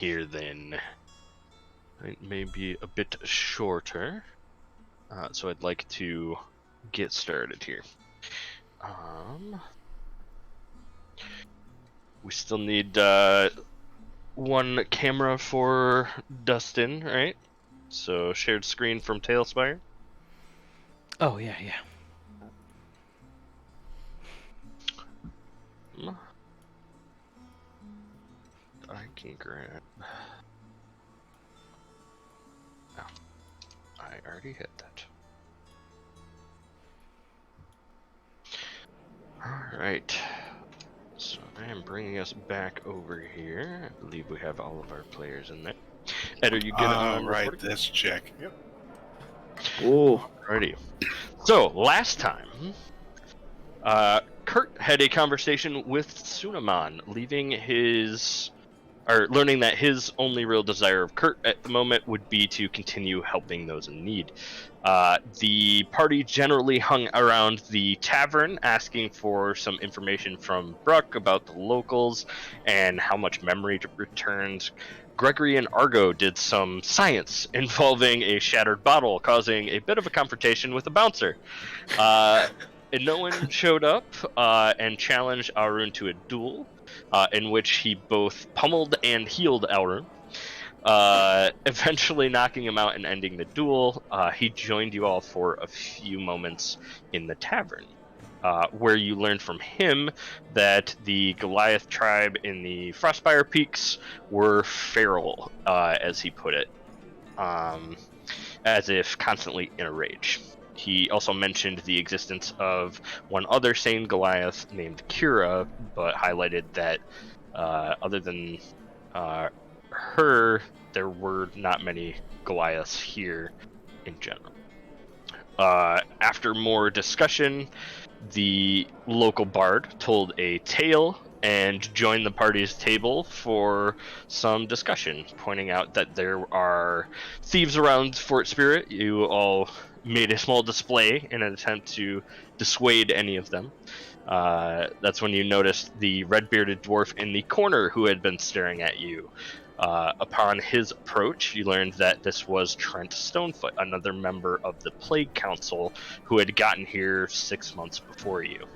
here then. It may be a bit shorter, so I'd like to get started here. We still need one camera for Dustin, right? So shared screen from Tailspire. Oh, yeah. I can grab... Oh, I already hit that. Alright. So I am bringing us back over here. I believe we have all of our players in there. Ed, are you good on right, recording? let's check. Yep. Oh. Alrighty. So, last time, Kurt had a conversation with Tsunaman, learning that his only real desire of Kurt at the moment would be to continue helping those in need. The party generally hung around the tavern, asking for some information from Bruck about the locals and how much memory returns. Gregory and Argo did some science involving a shattered bottle, causing a bit of a confrontation with a bouncer. And no one showed up and challenged Arun to a duel, in which he both pummeled and healed Arun. Eventually knocking him out and ending the duel. He joined you all for a few moments in the tavern, where you learned from him that the Goliath tribe in the Frostfire Peaks were feral, as he put it, as if constantly in a rage. He also mentioned the existence of one other sane Goliath named Kira, but highlighted that other than her, there were not many Goliaths here in general. After more discussion, the local bard told a tale and joined the party's table for some discussion, pointing out that there are thieves around Fort Spirit. You all made a small display in an attempt to dissuade any of them. That's when you noticed the red-bearded dwarf in the corner who had been staring at you. Upon his approach, you learned that this was Trent Stonefoot, another member of the Plague Council who had gotten here 6 months before you.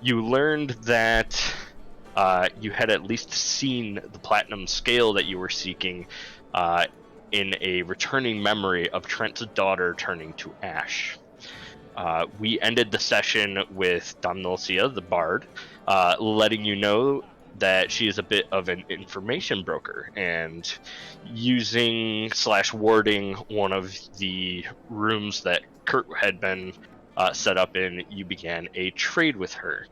You learned that you had at least seen the platinum scale that you were seeking in a returning memory of Trent's daughter turning to ash. We ended the session with Domnosia, the bard, letting you know that she is a bit of an information broker, and using/warding one of the rooms that Kurt had been set up in, you began a trade with her.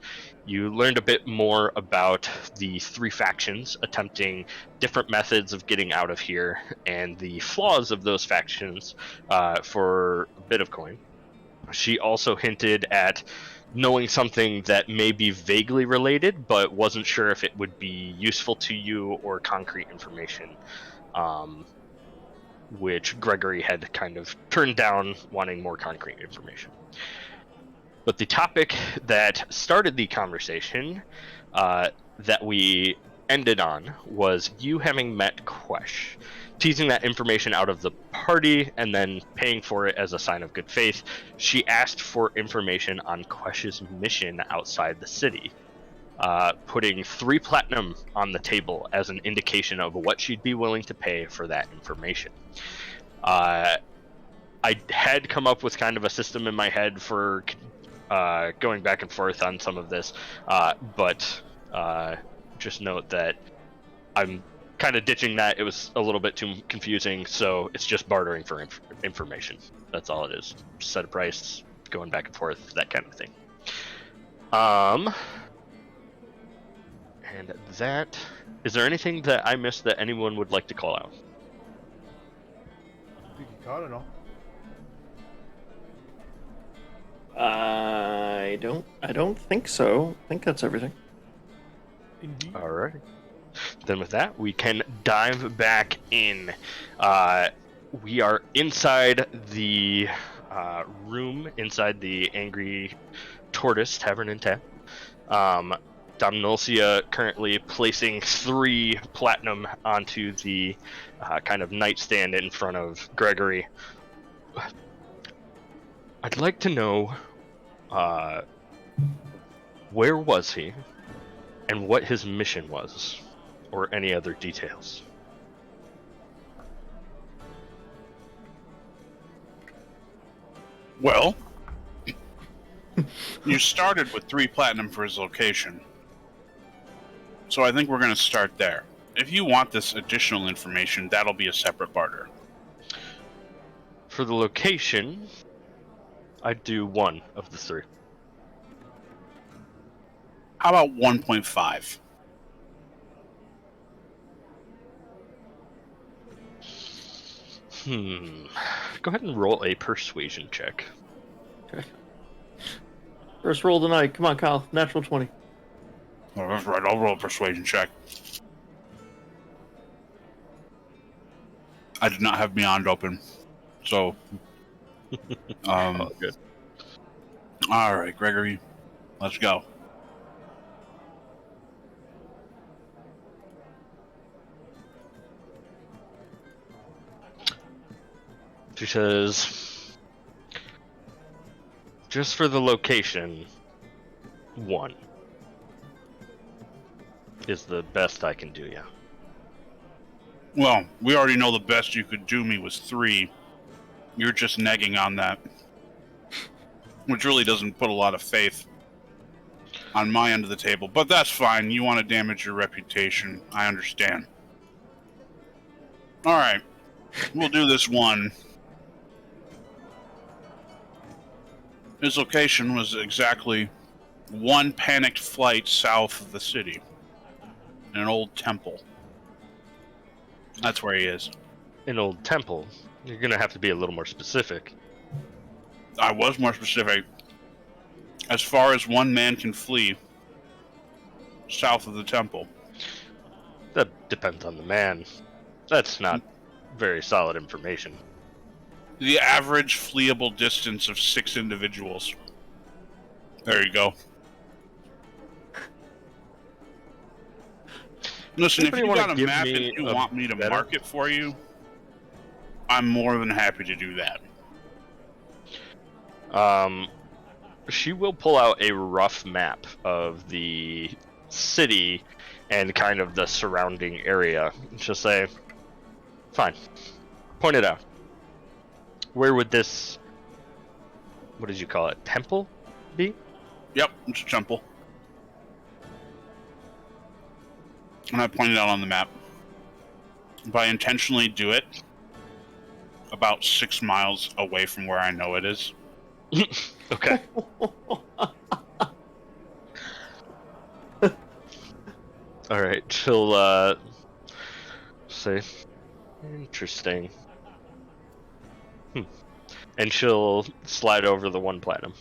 You learned a bit more about the three factions attempting different methods of getting out of here and the flaws of those factions for a bit of coin. She also hinted at knowing something that may be vaguely related, but wasn't sure if it would be useful to you or concrete information, which Gregory had kind of turned down, wanting more concrete information. But the topic that started the conversation that we ended on was you having met Quesh, teasing that information out of the party and then paying for it as a sign of good faith. She asked for information on Quesh's mission outside the city, putting 3 platinum on the table as an indication of what she'd be willing to pay for that information. I had come up with kind of a system in my head for going back and forth on some of this, but just note that I'm kind of ditching that. It was a little bit too confusing, so it's just bartering for information. That's all it is. Set a price, going back and forth, that kind of thing. And that... Is there anything that I missed that anyone would like to call out? I think you caught it all. I don't think so. I think that's everything. Indeed. All right. Then with that, we can dive back in. We are inside the room, inside the Angry Tortoise Tavern and Tap. Domnosia currently placing 3 platinum onto the kind of nightstand in front of Gregory. I'd like to know where was he and what his mission was, or any other details. Well, you started with 3 platinum for his location. So I think we're going to start there. If you want this additional information, that'll be a separate barter. For the location, I'd do 1 of the 3. How about 1.5? Go ahead and roll a persuasion check. First roll tonight. Come on, Kyle. Natural 20. Oh, that's right. I'll roll a persuasion check. I did not have Beyond open. So, Oh, good. all right, Gregory, let's go. She says, just for the location, 1 is the best I can do, yeah. Well, we already know the best you could do me was 3. You're just negging on that, which really doesn't put a lot of faith on my end of the table. But that's fine. You want to damage your reputation. I understand. All right. We'll do this 1. His location was exactly 1 panicked flight south of the city, in an old temple. That's where he is. An old temple. You're gonna have to be a little more specific. I was more specific. As far as 1 man can flee south of the temple. That depends on the man. That's not very solid information. The average fleeable distance of 6 individuals. There you go. Listen, if Anybody you wanna got a give map me and you a want me to better- mark it for you, I'm more than happy to do that. She will pull out a rough map of the city and kind of the surrounding area. She'll say, fine, point it out. Where would this, what did you call it, temple be? Yep, it's a temple. And I pointed out on the map. If I intentionally do it about 6 miles away from where I know it is. Okay. All right, she'll say, interesting. And she'll slide over the 1 platinum.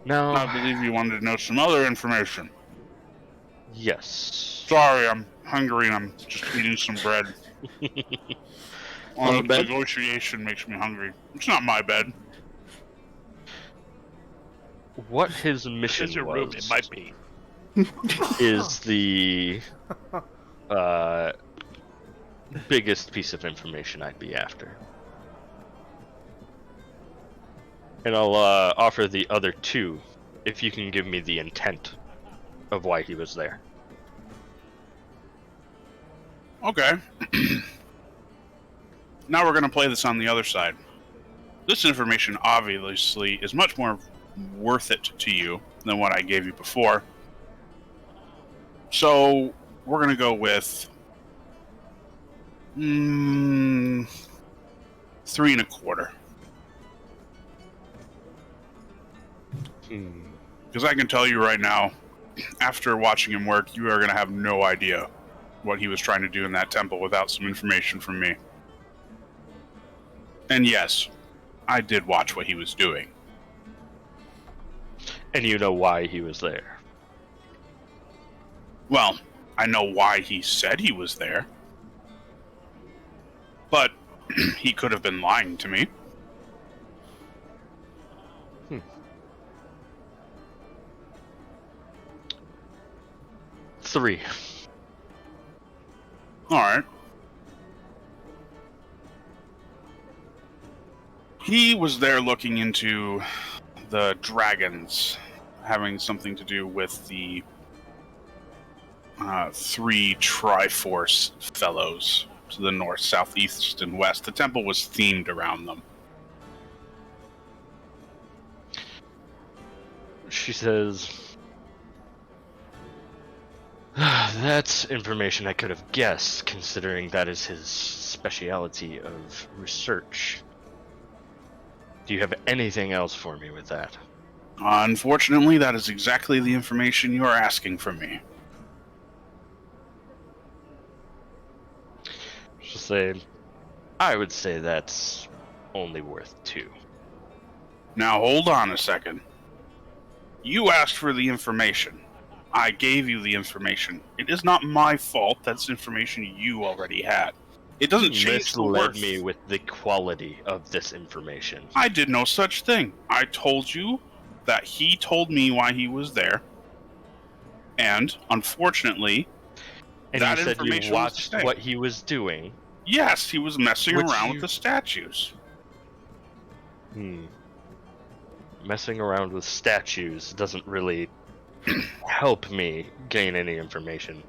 Now, I believe you wanted to know some other information. yes. Sorry, I'm hungry and I'm just eating some bread. On the bed? Negotiation makes me hungry. It's not my bed. What his mission It's your was room. It might be. is the biggest piece of information I'd be after. And I'll offer the other 2 if you can give me the intent of why he was there. Okay. Now we're going to play this on the other side. This information obviously is much more worth it to you than what I gave you before. So we're going to go with 3.25. Because I can tell you right now, after watching him work, you are going to have no idea what he was trying to do in that temple without some information from me. And yes, I did watch what he was doing. And you know why he was there. Well, I know why he said he was there. But he could have been lying to me. 3. All right. He was there looking into the dragons, having something to do with the 3 Triforce fellows to the north, south, east, and west. The temple was themed around them. She says, that's information I could have guessed, considering that is his speciality of research. Do you have anything else for me with that? Unfortunately, that is exactly the information you are asking from me. She'll say, I would say that's only worth 2. Now hold on a second. You asked for the information. I gave you the information. It is not my fault. That's information you already had. It doesn't change the misled worth. me with the quality of this information. I did no such thing. I told you that he told me why he was there. And, unfortunately, And that you said information you was watched the same. what he was doing. Yes, he was messing Which around you- with the statues. Messing around with statues doesn't really help me gain any information.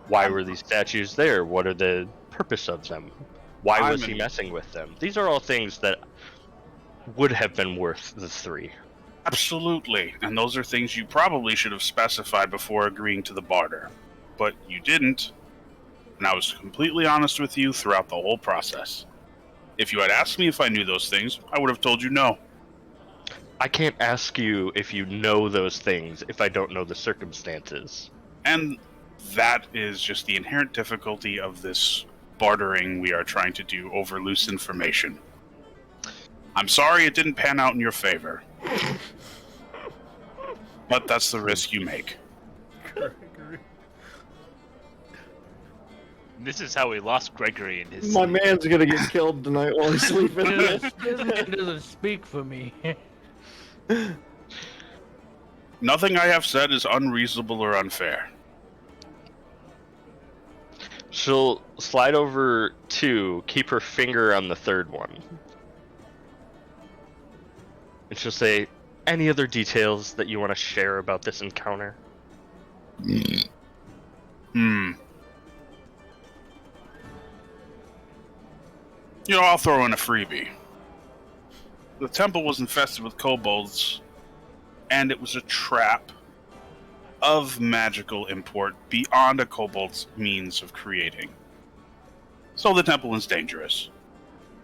Why were these statues there? What are the purpose of them? Why was he messing with them? These are all things that would have been worth the 3. Absolutely. And those are things you probably should have specified before agreeing to the barter. But you didn't. And I was completely honest with you throughout the whole process. If you had asked me if I knew those things, I would have told you no. I can't ask you if you know those things if I don't know the circumstances. And that is just the inherent difficulty of this bartering we are trying to do over loose information. I'm sorry it didn't pan out in your favor. But that's the risk you make. Gregory. This is how we lost Gregory in his My sleep. man's gonna get killed tonight while he's sleeping. This man doesn't speak for me. Nothing I have said is unreasonable or unfair. She'll slide over 2, keep her finger on the 3rd one. And she'll say, any other details that you want to share about this encounter? You know, I'll throw in a freebie. The temple was infested with kobolds, and it was a trap of magical import beyond a kobold's means of creating. So the temple is dangerous.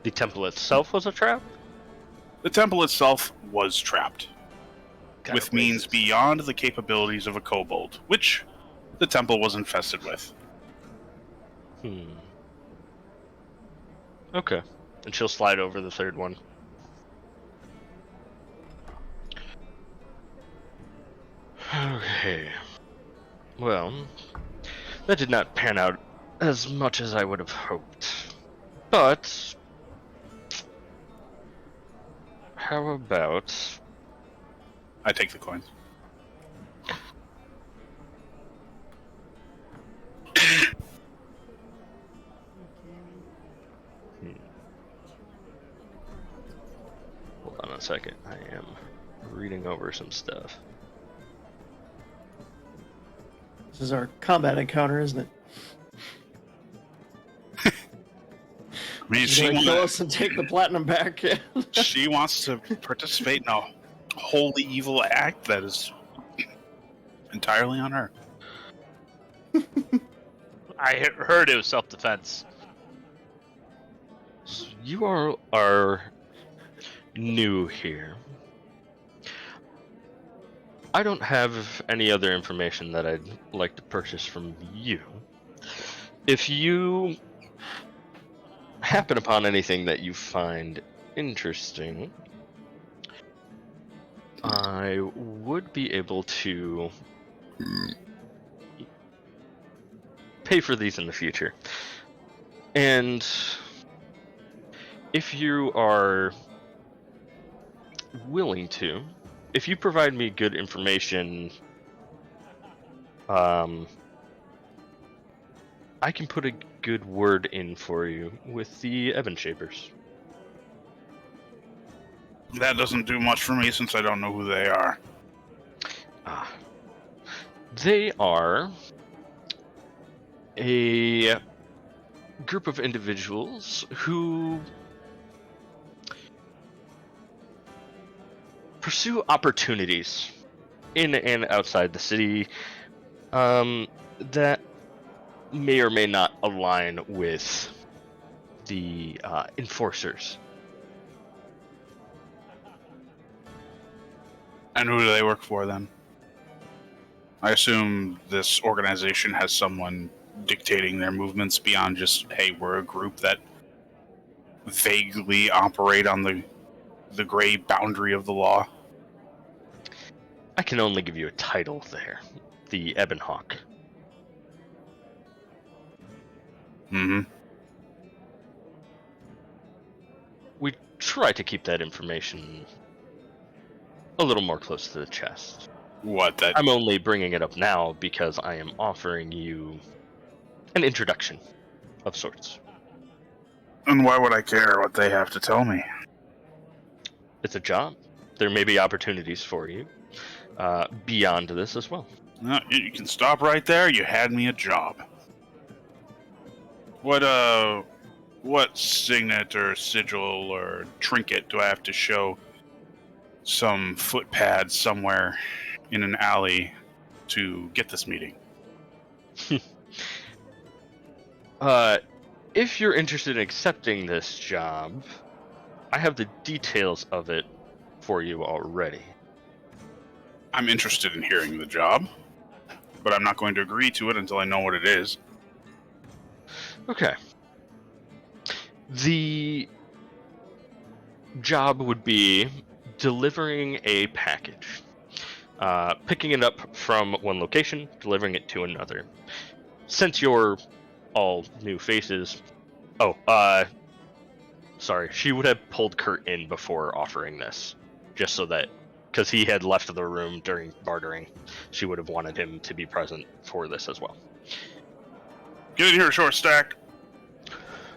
The temple itself was a trap? The temple itself was trapped, Kinda with means racist. beyond the capabilities of a kobold, which the temple was infested with. Okay. And she'll slide over the 3rd one. Okay. Well, that did not pan out as much as I would have hoped. But how about I take the coins. hold on a second. I am reading over some stuff. This is our combat encounter, isn't it? I mean, She's gonna kill us and take the platinum back. she wants to participate in a wholly evil act that is entirely on her. I heard it was self-defense. So you are new here. I don't have any other information that I'd like to purchase from you. If you happen upon anything that you find interesting, I would be able to pay for these in the future. And if you are willing to, if you provide me good information I can put a good word in for you with the Ebon Shapers. That doesn't do much for me since I don't know who they are. They are a group of individuals who pursue opportunities in and outside the city that may or may not align with the enforcers. And who do they work for then? I assume this organization has someone dictating their movements beyond just, hey, we're a group that vaguely operate on the gray boundary of the law. I can only give you a title there. The Ebon Hawk. Mm-hmm. We try to keep that information a little more close to the chest. What, that... I'm only bringing it up now because I am offering you an introduction of sorts. And why would I care what they have to tell me? It's a job. There may be opportunities for you beyond this as well. No, you can stop right there. You had me a job. What signet or sigil or trinket do I have to show some footpad somewhere in an alley to get this meeting? If you're interested in accepting this job, I have the details of it for you already. I'm interested in hearing the job, but I'm not going to agree to it until I know what it is. Okay. The job would be delivering a package. Picking it up from one location, delivering it to another. Since you're all new faces... sorry. She would have pulled Kurt in before offering this. Just so that... Because he had left the room during bartering. She would have wanted him to be present for this as well. Get in here, short stack.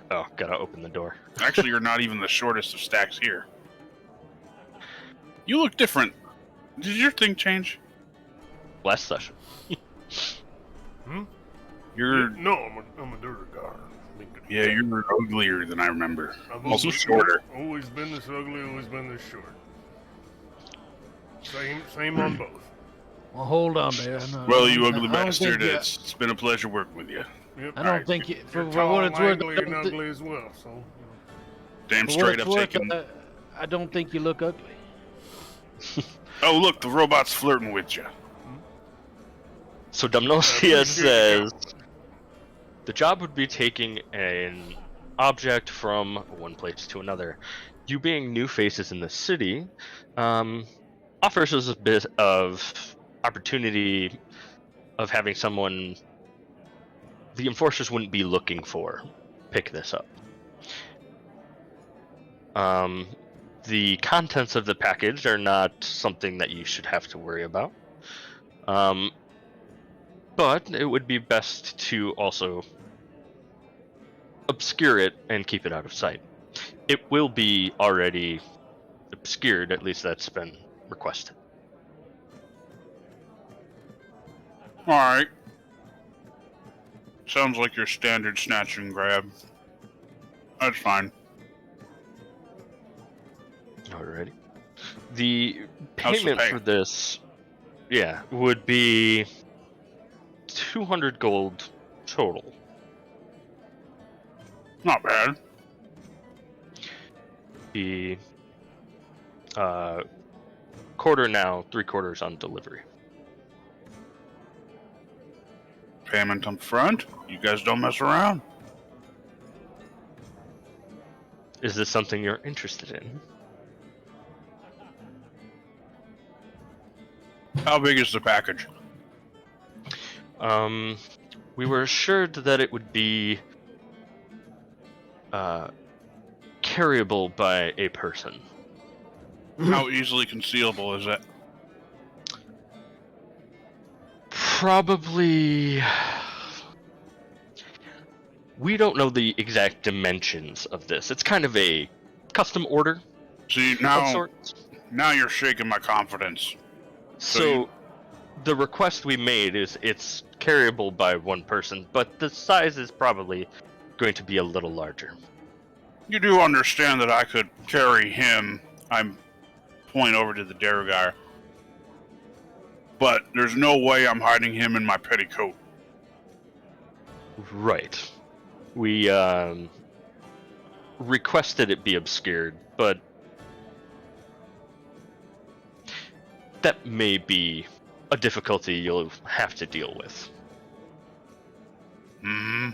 Oh, gotta open the door. Actually, you're not even the shortest of stacks here. You look different. Did your thing change? Last session. You're... No, I'm a dirt guy. Yeah, you're uglier than I remember. I've Also always- shorter. Always been this ugly, always been this short. Same on both. Well, hold on, Bear. No, Well, you I ugly don't bastard, think you- it's been a pleasure working with you. Yep. I don't think you, for You're tall, what it's worth, mangly, and ugly as well. So, Damn for what straight it's up worth, taking... I don't think you look ugly. Oh, look, the robot's flirting with you. So Domnosia says the job would be taking an object from one place to another. You being new faces in the city offers us a bit of opportunity of having someone the enforcers wouldn't be looking for pick this up. The contents of the package are not something that you should have to worry about. But it would be best to also obscure it and keep it out of sight. It will be already obscured, at least that's been requested. Alright. Sounds like your standard snatch and grab. That's fine. Alrighty. The How's the payment pay? for this, would be 200 gold total. Not bad. The quarter now, 3/4 on delivery. Payment up front. You guys don't mess around. Is this something you're interested in? How big is the package? We were assured that it would be carryable by a person. How easily concealable is it? Probably We don't know the exact dimensions of this. It's kind of a custom order See, of now, sorts. now you're shaking my confidence. So the request we made is it's carryable by one person, but the size is probably going to be a little larger. You do understand that I could carry him. I'm pointing over to the Derogar. But there's no way I'm hiding him in my petticoat. Right. We requested it be obscured, but that may be a difficulty you'll have to deal with. Hmm.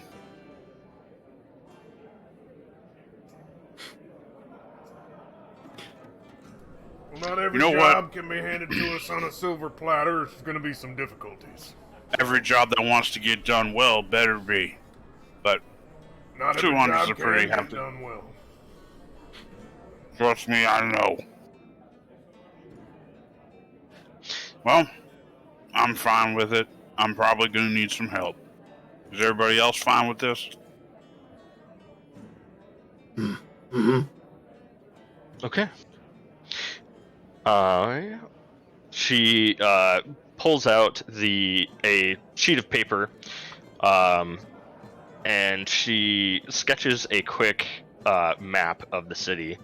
Well, not every You know job can be handed to us on a silver platter. There's going to be some difficulties. Every job that wants to get done well better be. But Not every 200's job a can pretty get hefty. done well. trust me, I know. Well, I'm fine with it. I'm probably going to need some help. Is everybody else fine with this? Mm-hmm. Okay. She pulls out a sheet of paper, and she sketches a quick map of the city,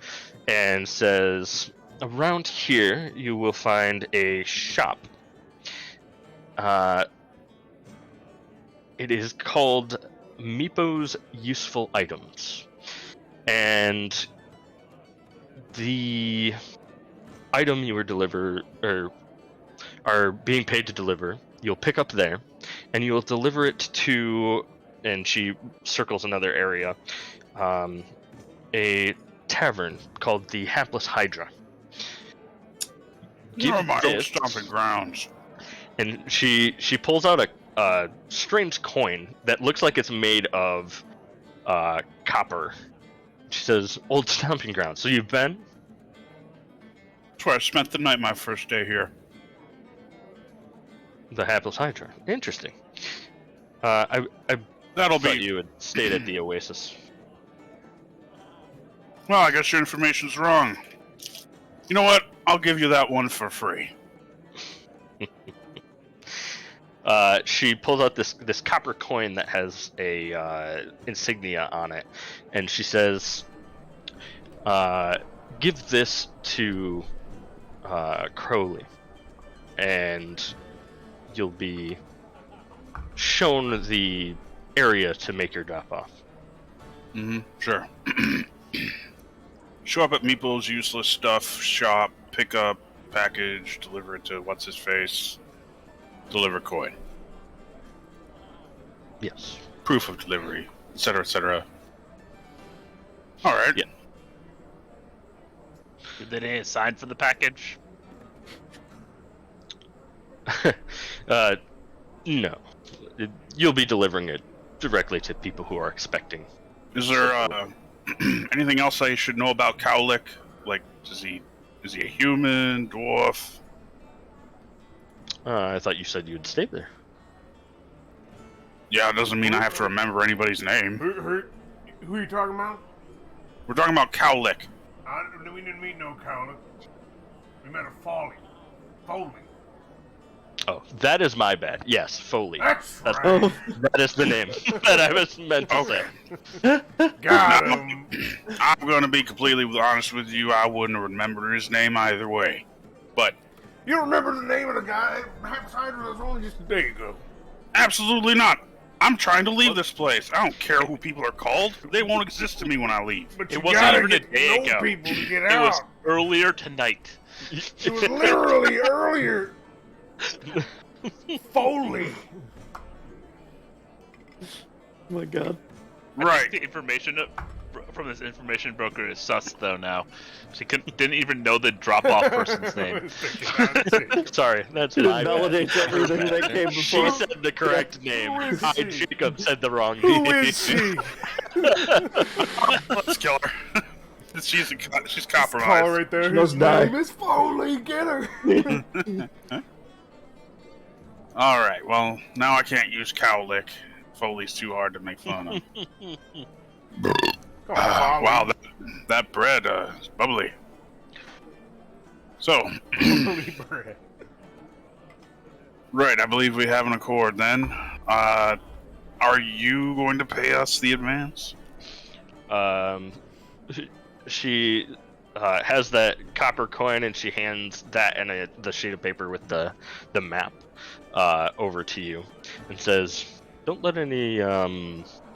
and says, "Around here, you will find a shop. It is called Meepo's Useful Items, and the item you are being paid to deliver, you'll pick up there, and you'll deliver it to," and she circles another area, a tavern called the Hapless Hydra. You're my old this- stomping grounds. And she pulls out a strange coin that looks like it's made of copper. She says, "Old stomping ground. So you've been?" That's where I spent the night my first day here. The Hapless Hydra. Interesting. I That'll thought be... you had stayed at the Oasis. Well, I guess your information's wrong. You know what? I'll give you that one for free. She pulls out this copper coin that has a insignia on it, and she says, "Give this to Crowley, and you'll be shown the area to make your drop off." Mm-hmm. Sure. Show up at Meeple's useless stuff shop, pick up, package, deliver it to what's his face, deliver coin, Yes. proof of delivery, etc., etc. All right. Yeah. Did they need a sign for the package? No. You'll be delivering it directly to people who are expecting. Is there anything else I should know about Cowlick? Like, is he a human, dwarf? I thought you said you'd stay there. Yeah, it doesn't mean I have to remember anybody's name. Who are you talking about? We're talking about Cowlick. We didn't meet no Cowlick. We met a Foley. Oh, that is my bad. Yes, Foley. That's That's- right. Oh, That is the name that I was meant to Okay. say. Got him. I'm going to be completely honest with you. I wouldn't have remembered his name either way. But You don't remember the name of the guy? Hapless Hydra was only just a day ago. absolutely not. I'm trying to leave this place. I don't care who people are called. They won't exist to me when I leave. But It you wasn't gotta even a get day to know ago. people to get It out. was earlier tonight. It was literally earlier. Foley. oh my god. Right. The information from this information broker is sus, though, now. She didn't even know the drop-off person's name. Sorry, that's It my bad. validates everything that came She before. said the correct name. Who is I, she? Jacob, said the wrong Who name. is she? Let's kill her. she's Call compromised. right there. She His must die. name is Foley. Get her. All right. Well, now I can't use Cowlick. Foley's too hard to make fun of. Come on, Wow, that bread is bubbly. So, Foley bread. right, I believe we have an accord then. Are you going to pay us the advance? She has that copper coin, and she hands that and the sheet of paper with the map over to you, and says, "Don't let any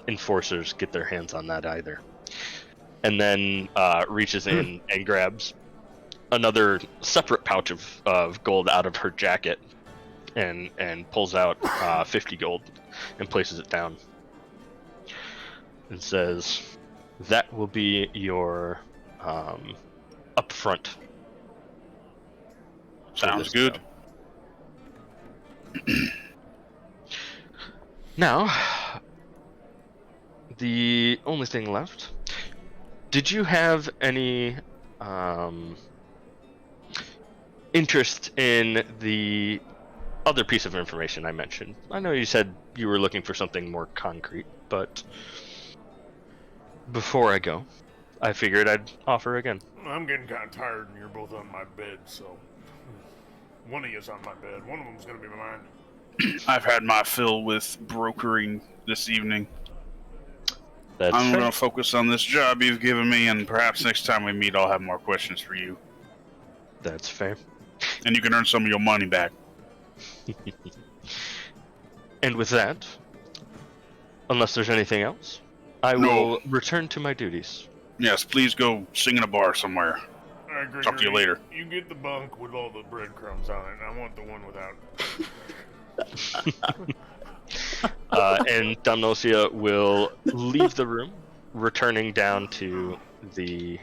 enforcers get their hands on that either." And then reaches in and grabs another separate pouch of gold out of her jacket, and pulls out 50 gold and places it down, and says, "That will be your upfront." Sounds good. Now, the only thing left. Did you have any interest in the other piece of information I mentioned? I know you said you were looking for something more concrete, but before I go, I figured I'd offer again. I'm getting kind of tired, and you're both on my bed, so one of you's on my bed. One of them's gonna be mine. I've had my fill with brokering this evening. That's I'm fair. going to focus on this job you've given me, and perhaps next time we meet, I'll have more questions for you. That's fair. And you can earn some of your money back. And with that, unless there's anything else, I No. will return to my duties. Yes, please go sing in a bar somewhere. All right, Gregory, Talk to you later. You get the bunk with all the breadcrumbs on it, and I want the one without. And Damnosia will leave the room, returning down to the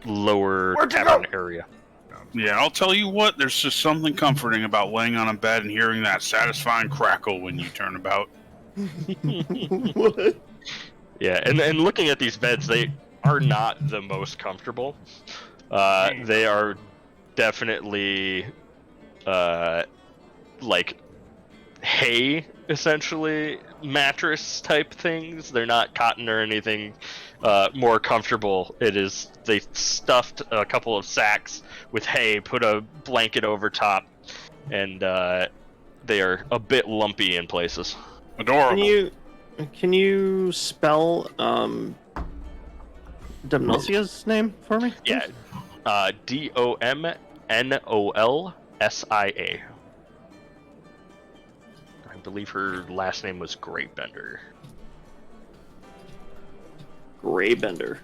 lower Where'd you tavern go? area. Yeah, I'll tell you what, there's just something comforting about laying on a bed and hearing that satisfying crackle when you turn about. What? Yeah, and looking at these beds, they are not the most comfortable. They are definitely like hay, essentially, mattress type things. They're not cotton or anything more comfortable. They stuffed a couple of sacks with hay, put a blanket over top, and they are a bit lumpy in places. Adorable. Can you spell Damnosia's name for me? Yeah, Domnolsia. I believe her last name was Greybender. Greybender.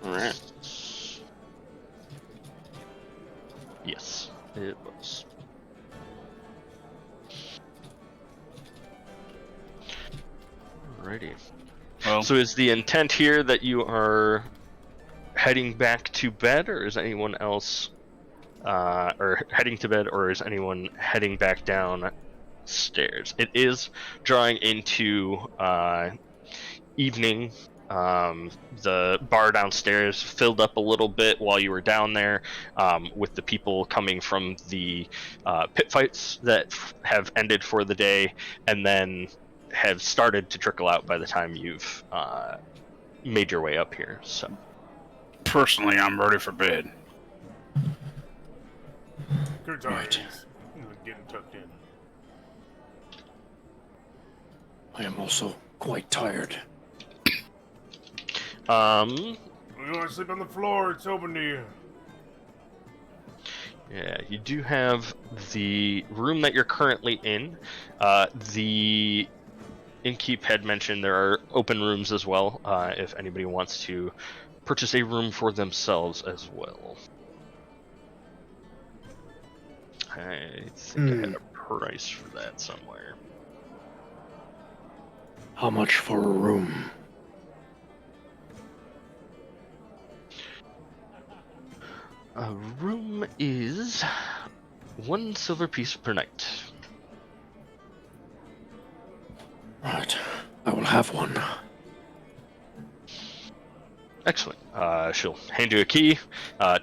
Alright. Yes, it was. Alrighty. Well, So is the intent here that you are heading back to bed, or is anyone else, or heading to bed, or is anyone heading back downstairs? It is drawing into evening. The bar downstairs filled up a little bit while you were down there, with the people coming from the pit fights that have ended for the day, and then have started to trickle out by the time you've made your way up here. So personally, I'm ready for bed. Good Right. times. Getting tucked in. I am also quite tired. You want to sleep on the floor? It's open to you. yeah, you do have the room that you're currently in. The innkeep had mentioned there are open rooms as well, if anybody wants to purchase a room for themselves as well. I think I had a price for that somewhere. How much for a room? A room is 1 silver piece per night. Right. I will have one. Excellent. She'll hand you a key,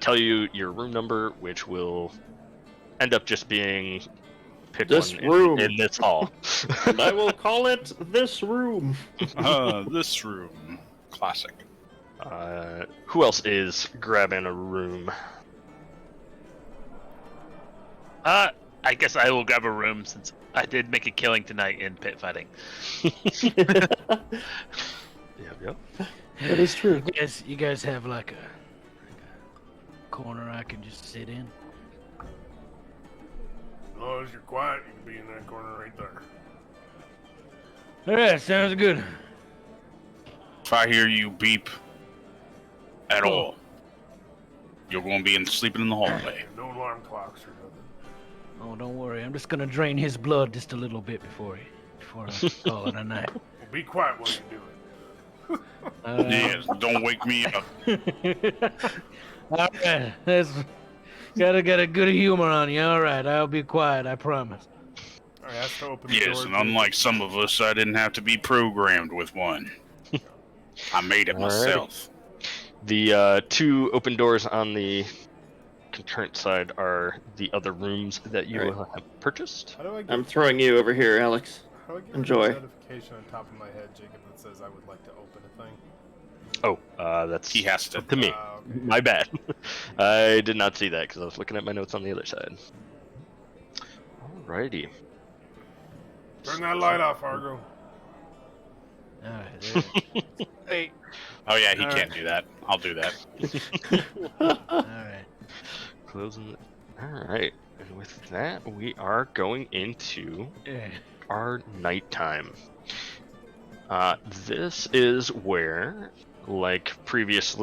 tell you your room number, which will end up just being pick This one room. in this hall. And I will call it this room. This room. Classic. Who else is grabbing a room? I guess I will grab a room since I did make a killing tonight in pit fighting. Yep. That is true. You guys have like a corner I can just sit in? As long as you're quiet, you can be in that corner right there. Alright, sounds good. If I hear you beep at all, you're going to be sleeping in the hallway. And no alarm clocks or nothing. Oh, don't worry. I'm just gonna drain his blood just a little bit before I call it a night. Well, be quiet while you do it. Yes, don't wake me up. Alright, that's gotta get a good humor on you. Alright, I'll be quiet, I promise. I asked to open the Yes, door. and unlike some of us, I didn't have to be programmed with one. I made it All right. myself. The two open doors on the concurrent side are the other rooms that you Right. have purchased. How do I get, I'm throwing you over here, Alex. how do I get enjoy. a notification on top of my head, Jacob, that says I would like to open a thing? Oh, that's He has to. up to me. Okay. My bad. I did not see that because I was looking at my notes on the other side. Alrighty. Turn that light off, Argo. Alright, there. Hey. Oh yeah, he can't do that. I'll do that. Alright. Closing. Alright. And with that, we are going into Yeah. our nighttime. This is where, like the previous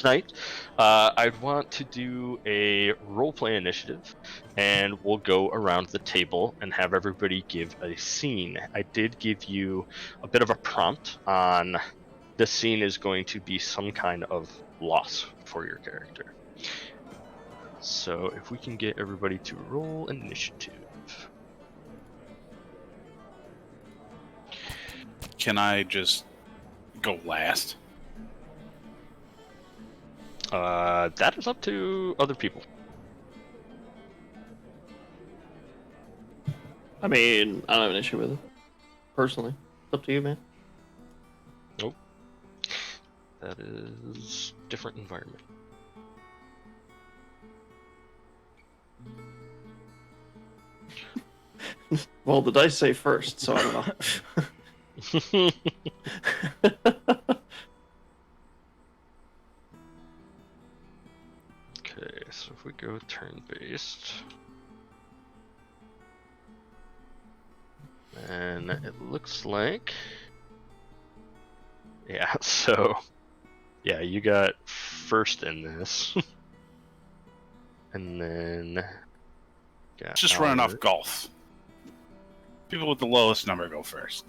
night, I'd want to do a roleplay initiative, and we'll go around the table and have everybody give a scene. I did give you a bit of a prompt on this scene is going to be some kind of loss for your character. So if we can get everybody to roll initiative. Can I just go last? That is up to other people. I mean, I don't have an issue with it. Personally. It's up to you, man. That is different environment. Well, the dice say first, so I don't know. Okay, so if we go turn-based, and it looks like, yeah. So, yeah, you got first in this, and then got Just running off Albert. golf. People with the lowest number go first.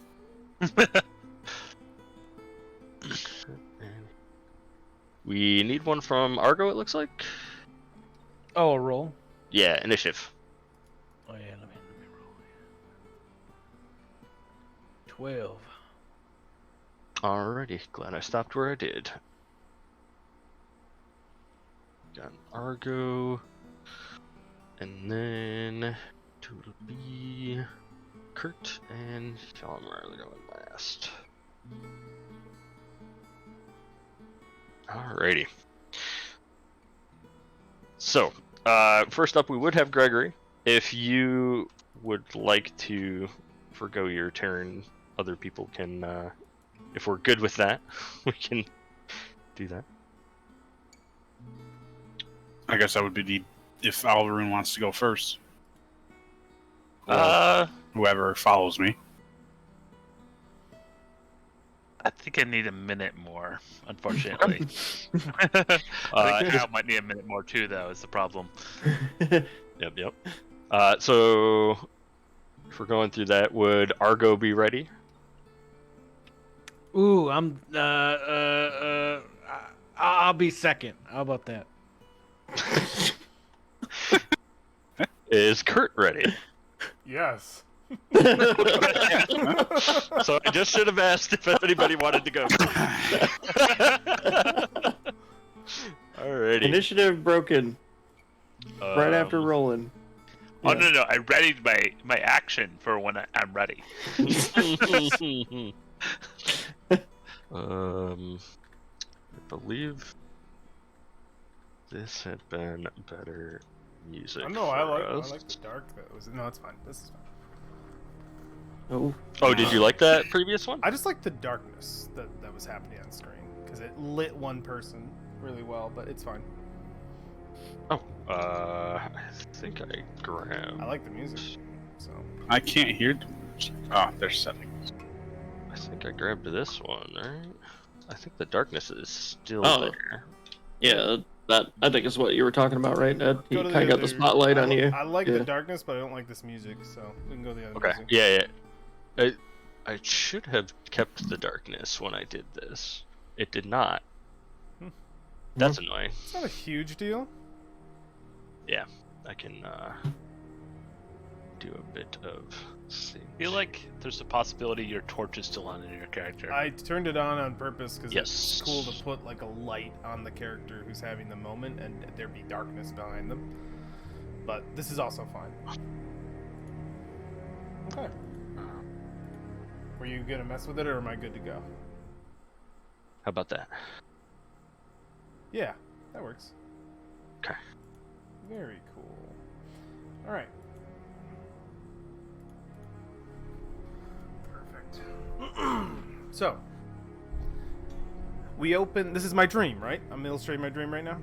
We need one from Argo, it looks like. Oh, a roll? Yeah, initiative. Oh yeah, let me roll. 12. Alrighty, glad I stopped where I did. Got an Argo, and then it'll be Kurt and Hjalmar going last. Alrighty. So, first up, we would have Gregory. If you would like to forgo your turn, other people can. If we're good with that, we can do that. I guess that would be if Alvaroon wants to go first. Whoever follows me. I think I need a minute more, unfortunately. I think Al might need a minute more too, though, is the problem. Yep. So, if we're going through that, would Argo be ready? Ooh, I'll be second. How about that? Is Kurt ready? Yes. So I just should have asked if anybody wanted to go. Alrighty. Initiative broken right after rolling. Oh no! I readied my action for when I'm ready. I believe this had been better music. I know. for I us. like the dark. That was no. It's fine. This is fine. Oh, did you like that previous one? I just like the darkness that was happening on screen because it lit one person really well. But it's fine. Oh, I think I grabbed. I like the music. So I can't hear the music. Oh, there's settings. I think I grabbed this one, right? I think the darkness is still Oh. there. Yeah, that I think is what you were talking about, right, Ed? He Go to kind of got the other- spotlight on you. I like Yeah. the darkness, but I don't like this music. So we can go to the other Okay. music. Yeah. I should have kept the darkness when I did this. It did not. That's annoying. It's not a huge deal. Yeah, I can do a bit of sync. I feel like there's a possibility your torch is still on in your character. I turned it on purpose because Yes. it's cool to put like a light on the character who's having the moment and there be darkness behind them. But this is also fine. Okay. Were you gonna mess with it or am I good to go? How about that? Yeah, that works. Okay. Very cool. Alright. Perfect. So, we open. This is my dream, right? I'm illustrating my dream right now?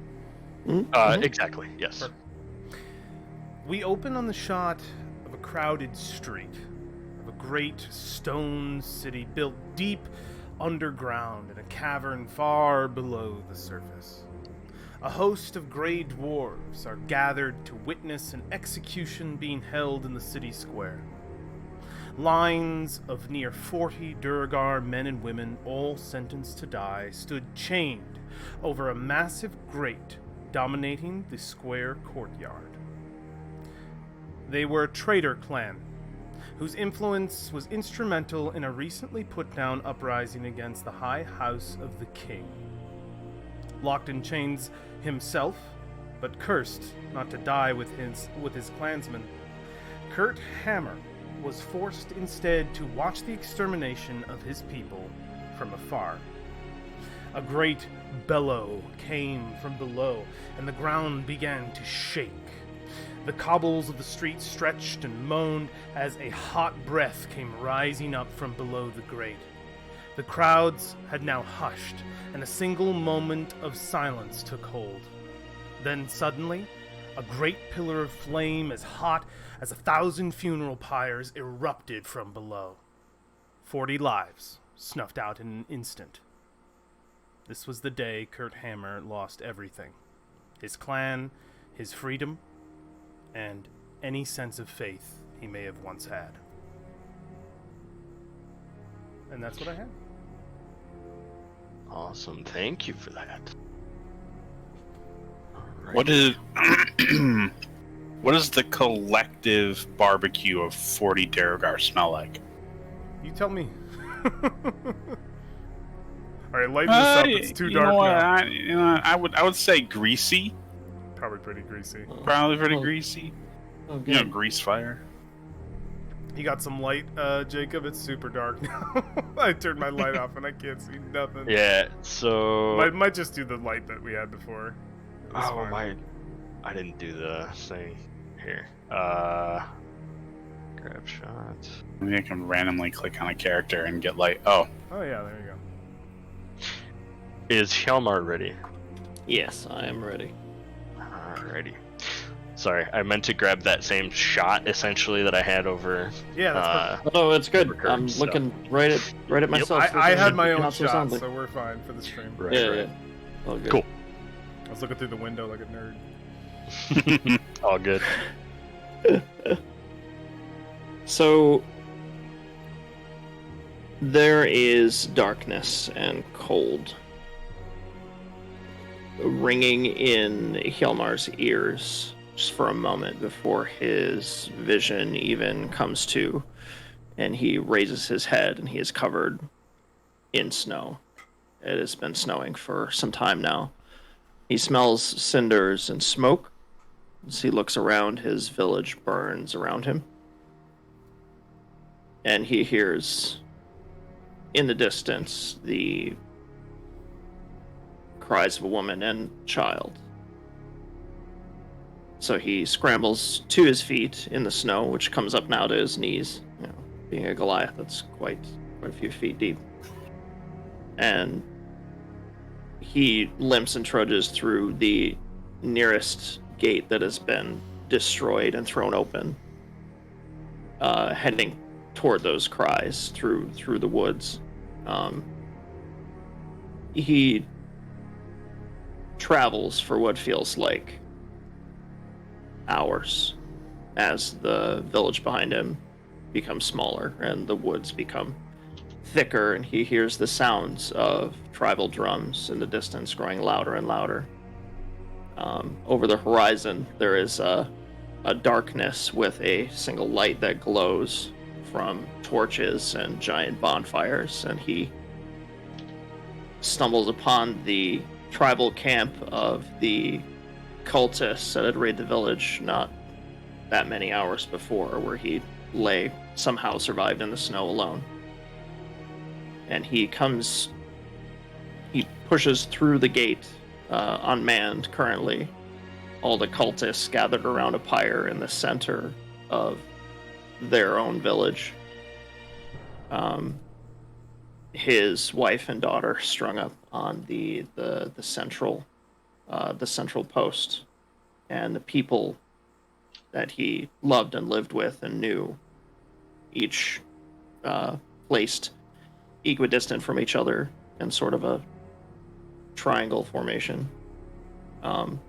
Exactly. Yes. Perfect. We open on the shot of a crowded street, of a great stone city built deep underground in a cavern far below the surface. A host of grey dwarves are gathered to witness an execution being held in the city square. Lines of near 40 Durgar men and women, all sentenced to die, stood chained over a massive grate dominating the square courtyard. They were a traitor clan, whose influence was instrumental in a recently put down uprising against the High House of the King. Locked in chains himself, but cursed not to die with his clansmen, Kurt Hammer was forced instead to watch the extermination of his people from afar. A great bellow came from below, and the ground began to shake. The cobbles of the street stretched and moaned as a hot breath came rising up from below the grate. The crowds had now hushed, and a single moment of silence took hold. Then suddenly, a great pillar of flame as hot as 1,000 funeral pyres erupted from below. 40 lives snuffed out in an instant. This was the day Kurt Hammer lost everything. His clan, his freedom, and any sense of faith he may have once had. And that's what I had. Awesome. Thank you for that. Alright. What is what does the collective barbecue of 40 Darrogar smell like? You tell me. Alright, lighten this up. It's too dark now. I would say greasy. Probably pretty greasy. Probably pretty Oh. greasy. Okay. You know, grease fire. You got some light, Jacob? It's super dark now. I turned my light off and I can't see nothing. Yeah. So. Might just do the light that we had before. It's Oh fine. my! I didn't do the thing here. Grab shot. Maybe I can randomly click on a character and get light. Oh, Oh yeah, there you go. Is Hjalmar ready? Yes, I am ready. Alrighty. Sorry, I meant to grab that same shot essentially that I had over. Yeah, that's perfect. Oh, it's good. Recurve I'm stuff. looking right at myself. I had my own Not so shot, soundly. so we're fine for the stream. Right, Yeah, right. yeah. All good. Cool. I was looking through the window like a nerd. All good. So there is darkness and cold ringing in Hjalmar's ears just for a moment before his vision even comes to, and he raises his head and he is covered in snow. It has been snowing for some time now. He smells cinders and smoke, As he looks around, his village burns around him. And he hears in the distance the cries of a woman and child. So he scrambles to his feet in the snow, which comes up now to his knees. You know, being a Goliath, that's quite a few feet deep. And he limps and trudges through the nearest gate that has been destroyed and thrown open, heading toward those cries through the woods. He travels for what feels like hours as the village behind him becomes smaller and the woods become thicker, and he hears the sounds of tribal drums in the distance growing louder and louder. Over the horizon, there is a darkness with a single light that glows from torches and giant bonfires, and he stumbles upon the tribal camp of the cultists that had raided the village not that many hours before, where he somehow survived in the snow alone. And he pushes through the gate, unmanned currently. All the cultists gathered around a pyre in the center of their own village. His wife and daughter strung up on the central post, and the people that he loved and lived with and knew, each placed equidistant from each other in sort of a triangle formation. And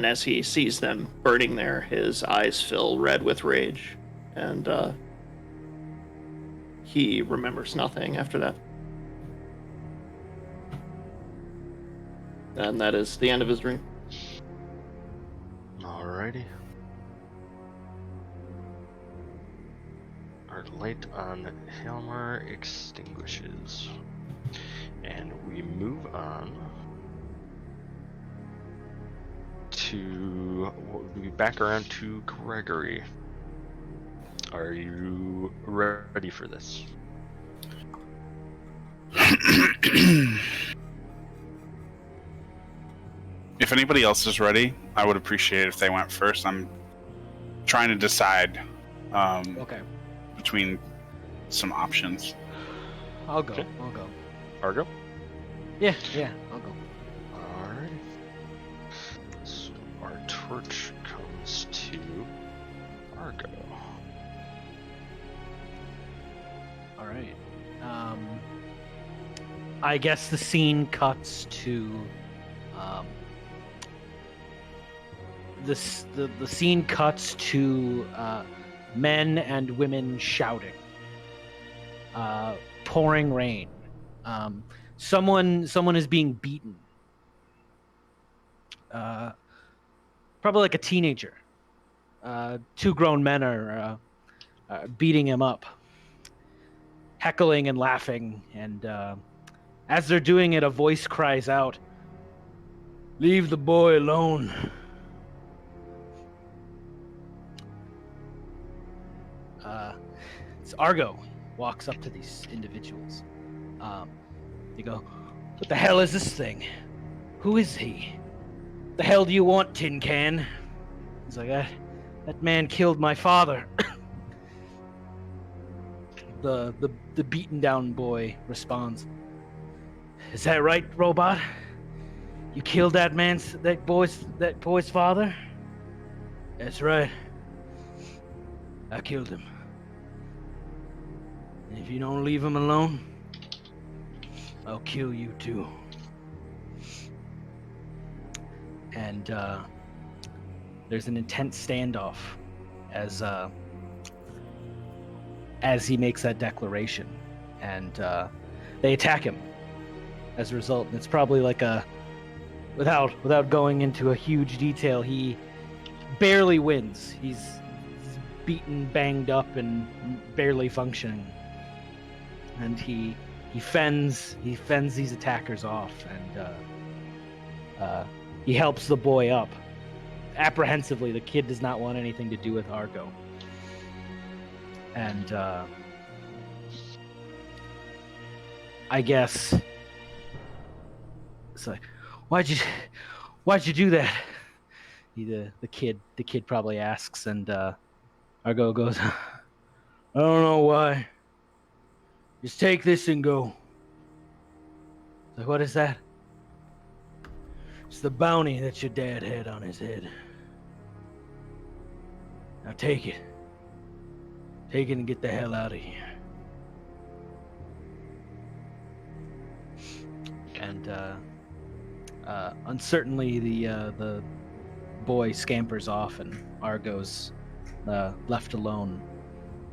as he sees them burning there, his eyes fill red with rage, and he remembers nothing after that. And that is the end of his dream. Alrighty. Our light on Helmar extinguishes. And we move on to... We'll be back around to Gregory. Are you ready for this? If anybody else is ready, I would appreciate it if they went first. I'm trying to decide Okay. between some options. I'll go. Okay. I'll go. Argo? Yeah, I'll go. Alright. So our torch comes to Argo. All right. I guess the scene cuts to the scene cuts to men and women shouting, pouring rain. Someone is being beaten. Probably like a teenager. Two grown men are beating him up, heckling and laughing, and as they're doing it, a voice cries out, "Leave the boy alone." It's Argo walks up to these individuals. They go, "What the hell is this thing? Who is he? The hell do you want, Tin Can?" He's like, that man killed my father." The beaten down boy responds, "Is that right, robot? You killed that boy's father?" "That's right. I killed him. And if you don't leave him alone, I'll kill you too." And there's an intense standoff as he makes that declaration, and they attack him as a result. And it's probably like without going into a huge detail, he barely wins. He's beaten, banged up, and barely functioning. And he fends these attackers off, and he helps the boy up, apprehensively. The kid does not want anything to do with Argo. And I guess it's like, why'd you do that? The kid probably asks, and Argo goes, I don't know why. Just take this and go. It's like, what is that? It's the bounty that your dad had on his head. Now take it. Take it and get the hell out of here. And uncertainly, the boy scampers off, and Argo's left alone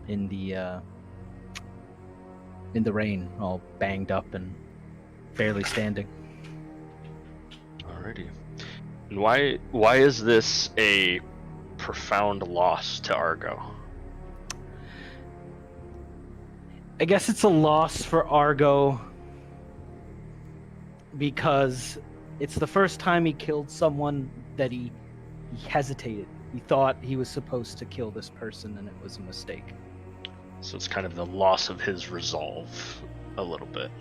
in the rain, all banged up and barely standing. Alrighty. And why is this a profound loss to Argo? I guess it's a loss for Argo because it's the first time he killed someone that he hesitated. He thought he was supposed to kill this person, and it was a mistake. So it's kind of the loss of his resolve, a little bit.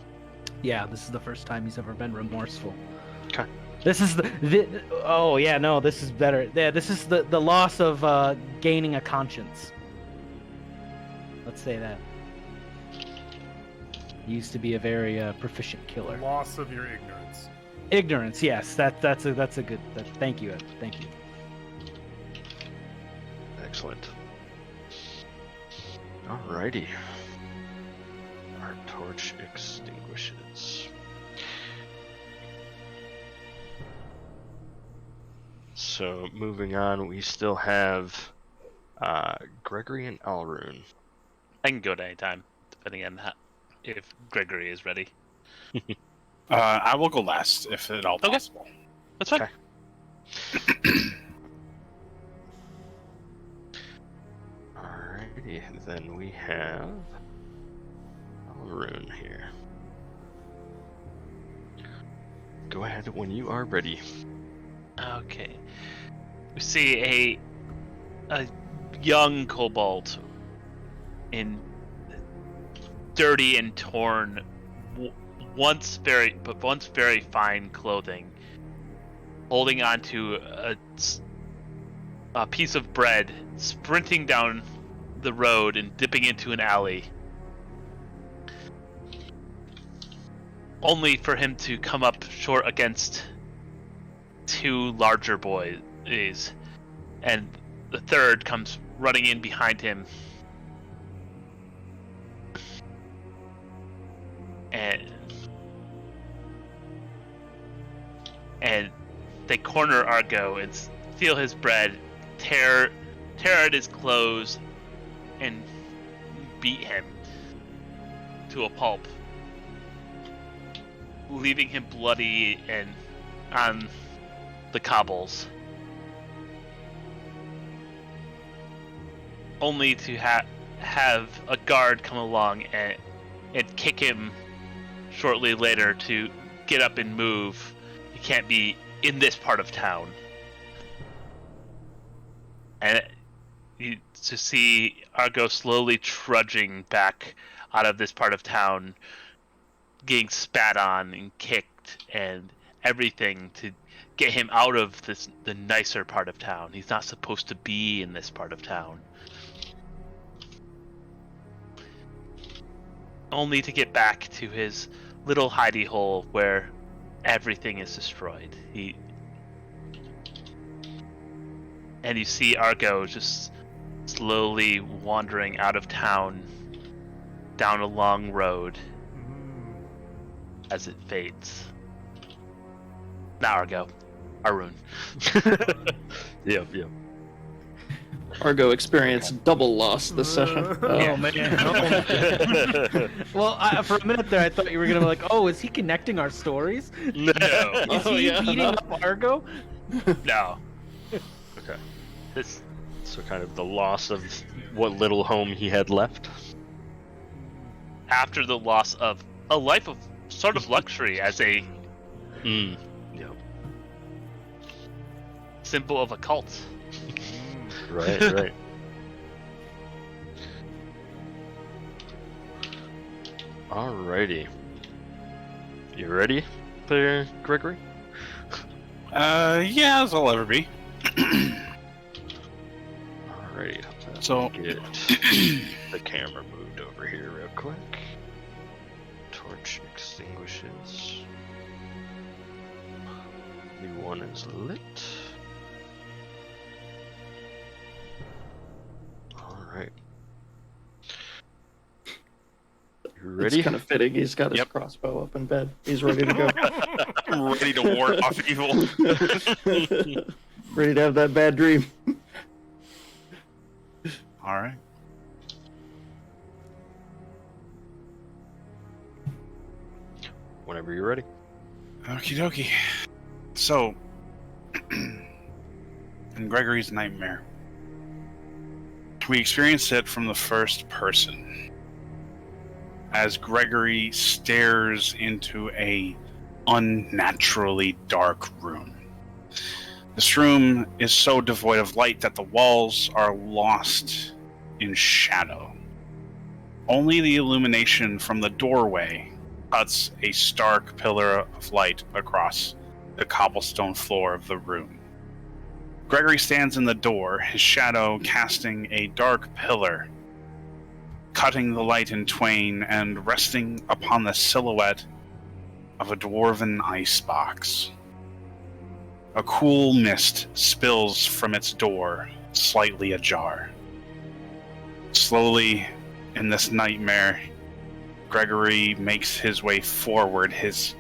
Yeah, this is the first time he's ever been remorseful. Okay. This is oh yeah, no, this is better. Yeah, this is the loss of gaining a conscience. Let's say that. He used to be a very proficient killer. Loss of your ignorance. Ignorance, yes. That's a good. Thank you, Ed. Thank you. Excellent. Alrighty. Our torch extinguishes. So moving on, we still have Gregory and Alrune. I can go at any time, depending on if Gregory is ready. I will go last, if at all possible. That's fine. Okay. Alrighty, then we have Alrune here. Go ahead when you are ready. Okay. We see a young kobold in dirty and torn, once very fine clothing, holding onto a piece of bread, sprinting down the road and dipping into an alley, only for him to come up short against two larger boys, and the third comes running in behind him, and they corner Argo and steal his bread, tear at his clothes, and beat him to a pulp, leaving him bloody and on the cobbles, only to have a guard come along and kick him shortly later to get up and move. He can't be in this part of town. And to see Argo slowly trudging back out of this part of town, getting spat on and kicked and everything to get him out of the nicer part of town. He's not supposed to be in this part of town. Only to get back to his little hidey hole where everything is destroyed. And you see Argo just slowly wandering out of town down a long road as it fades. Not Argo, Arun. Yep. Argo experienced double loss this session. Oh man. Well, for a minute there, I thought you were gonna be like, "Oh, is he connecting our stories? No. Is he beating up Argo?" No. Okay. So kind of the loss of what little home he had left. After the loss of a life of sort of luxury as a Yep. symbol of a cult. Right, right. Alrighty. You ready there, Gregory? Yeah, as I'll ever be. Alrighty. So- Get the camera moved over here real quick. Torch extinguishes. New one is lit. Alright. You ready? It's kind of fitting. He's got his Yep. crossbow up in bed. He's ready to go. Ready to ward off evil. Ready to have that bad dream. All right. Whenever you're ready. Okie dokie. So, in Gregory's nightmare, we experienced it from the first person. As Gregory stares into a unnaturally dark room. This room is so devoid of light that the walls are lost in shadow. Only the illumination from the doorway cuts a stark pillar of light across the cobblestone floor of the room. Gregory stands in the door, his shadow casting a dark pillar, cutting the light in twain and resting upon the silhouette of a dwarven icebox. A cool mist spills from its door, slightly ajar. Slowly, in this nightmare, Gregory makes his way forward, his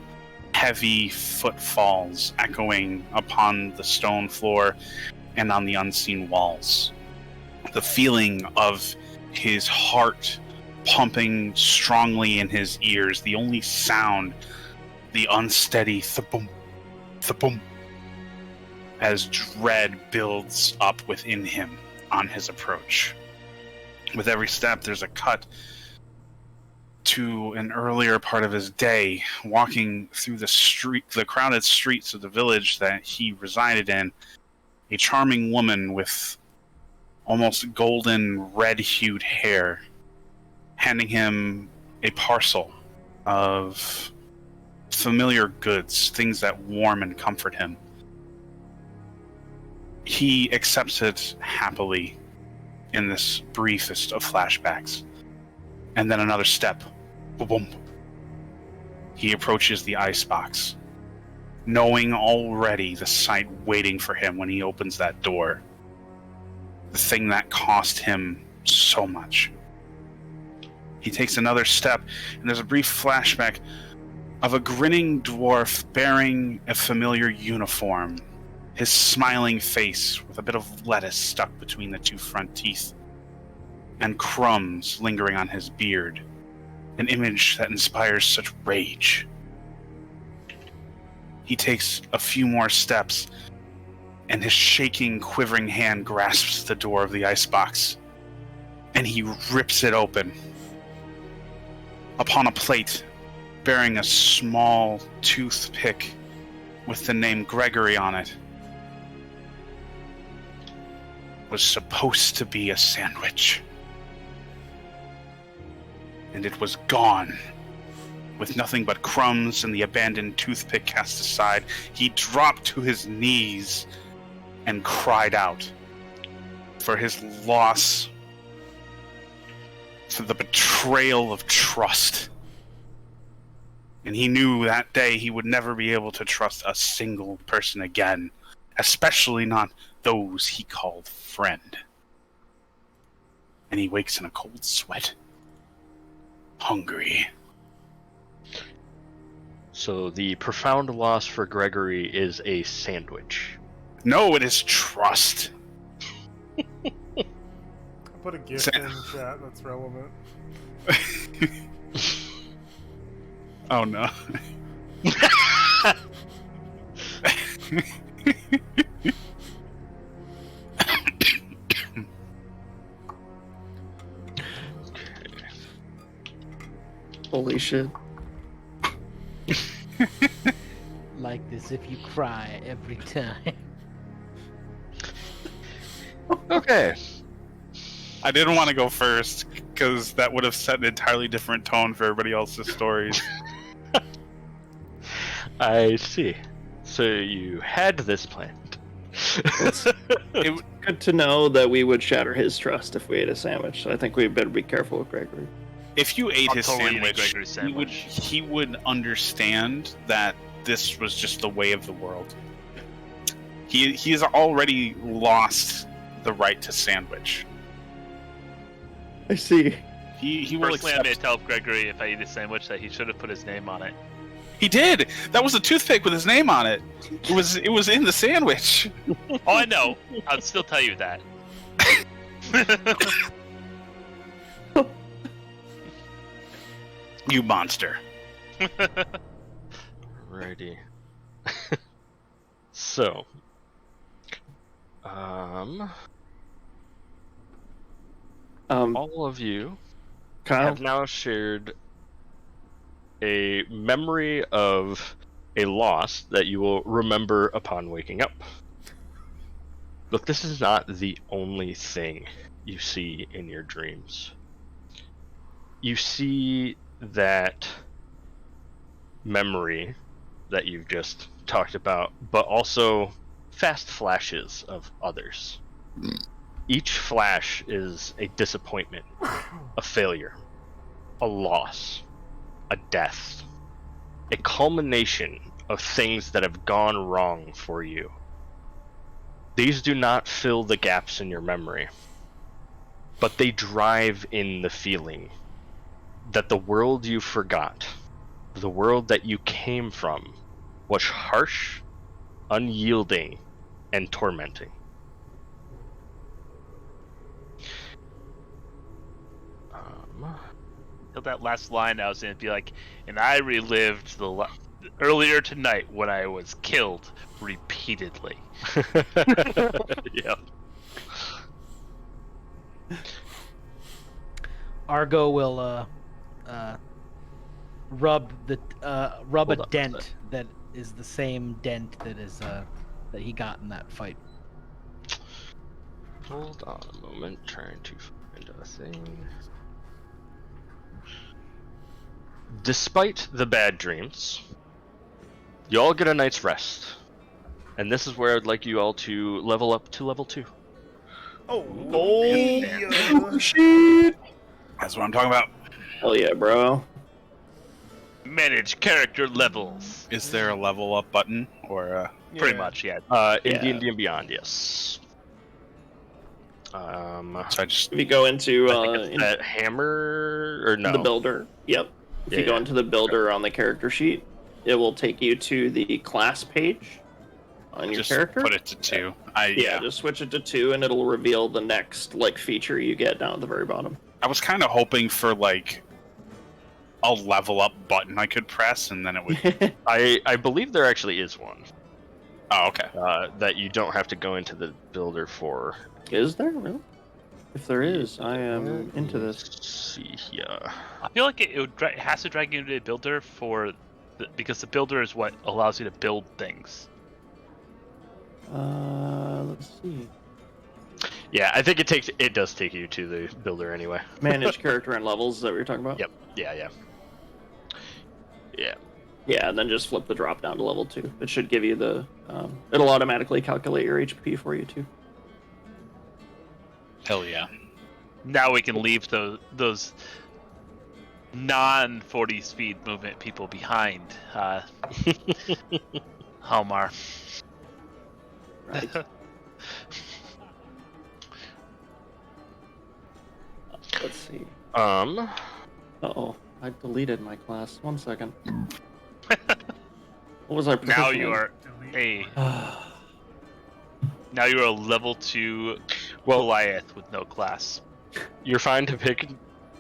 heavy footfalls echoing upon the stone floor and on the unseen walls. The feeling of his heart pumping strongly in his ears, the only sound, the unsteady thboom, thboom, as dread builds up within him on his approach. With every step, there's a cut to an earlier part of his day, walking through the crowded streets of the village that he resided in. A charming woman with almost golden red-hued hair, handing him a parcel of familiar goods, things that warm and comfort him. He accepts it happily in this briefest of flashbacks. And then another step. Boom. He approaches the icebox, knowing already the sight waiting for him when he opens that door. The thing that cost him so much. He takes another step, and there's a brief flashback of a grinning dwarf bearing a familiar uniform, his smiling face with a bit of lettuce stuck between the two front teeth, and crumbs lingering on his beard, an image that inspires such rage. He takes a few more steps, and his shaking, quivering hand grasps the door of the icebox, and he rips it open. Upon a plate bearing a small toothpick with the name Gregory on it was supposed to be a sandwich. And it was gone. With nothing but crumbs and the abandoned toothpick cast aside, he dropped to his knees and cried out for his loss, for the betrayal of trust. And he knew that day he would never be able to trust a single person again, especially not those he called friend. And he wakes in a cold sweat, hungry. So the profound loss for Gregory is a sandwich. No, it is trust. I put a gift in the chat that's relevant. Oh no. Holy shit. Like this if you cry every time. Okay. I didn't want to go first because that would have set an entirely different tone for everybody else's stories. I see. So you had this planned. Good to know that we would shatter his trust if we ate a sandwich. So I think we better be careful with Gregory. If you ate I'll his totally eat sandwich, Gregory's sandwich. he would understand that this was just the way of the world. He's already lost the right to sandwich. I see. He will Personally, I may accept. tell Gregory if I eat a sandwich that he should have put his name on it. He did. That was a toothpick with his name on it. It was in the sandwich. Oh, I know. I'd still tell you that. You monster. Alrighty. So, all of you Kyle, have now shared a memory of a loss that you will remember upon waking up. But this is not the only thing you see in your dreams. You see that memory that you've just talked about, but also fast flashes of others. Each flash is a disappointment, a failure, a loss, a death, a culmination of things that have gone wrong for you. These do not fill the gaps in your memory, but they drive in the feeling that the world you forgot, the world that you came from, was harsh, unyielding, and tormenting. Till that last line, I was going to be like, and I relived earlier tonight when I was killed repeatedly. Yeah. Argo will rub Hold a up, dent that is the same dent that is that he got in that fight. Hold on a moment, trying to find a thing. Despite the bad dreams, you all get a night's rest. And this is where I'd like you all to level up to level 2. Shit! That's what I'm talking about. hell yeah, bro. Manage character levels. Is there a level up button or? Pretty much, yeah. In Yeah. D&D and Beyond, yes. So I just If you go into I think it's that hammer, or no? the builder, yep. If you go into the builder on the character sheet, it will take you to the class page on your just character. put it to 2. Yeah, just switch it to 2, and it'll reveal the next feature you get down at the very bottom. I was kind of hoping for like a level up button I could press, and then it would. I believe there actually is one. Oh, okay. That you don't have to go into the builder for. Is there really? If there is, I am into this. Let's see here. I feel like it has to drag you into the builder because the builder is what allows you to build things. Let's see. Yeah, I think it does take you to the builder anyway. Manage character and levels. Is that what you're talking about? Yep. Yeah. Yeah, and then just flip the drop down to level 2. It should give you the. It'll automatically calculate your HP for you too. Hell yeah. Now we can leave those non-40 speed movement people behind. Halmar. Right. Let's see. Uh-oh. I deleted my class. 1 second. What was I Now proficient you in? are now you're a level 2 Well, Goliath with no class. you're fine to pick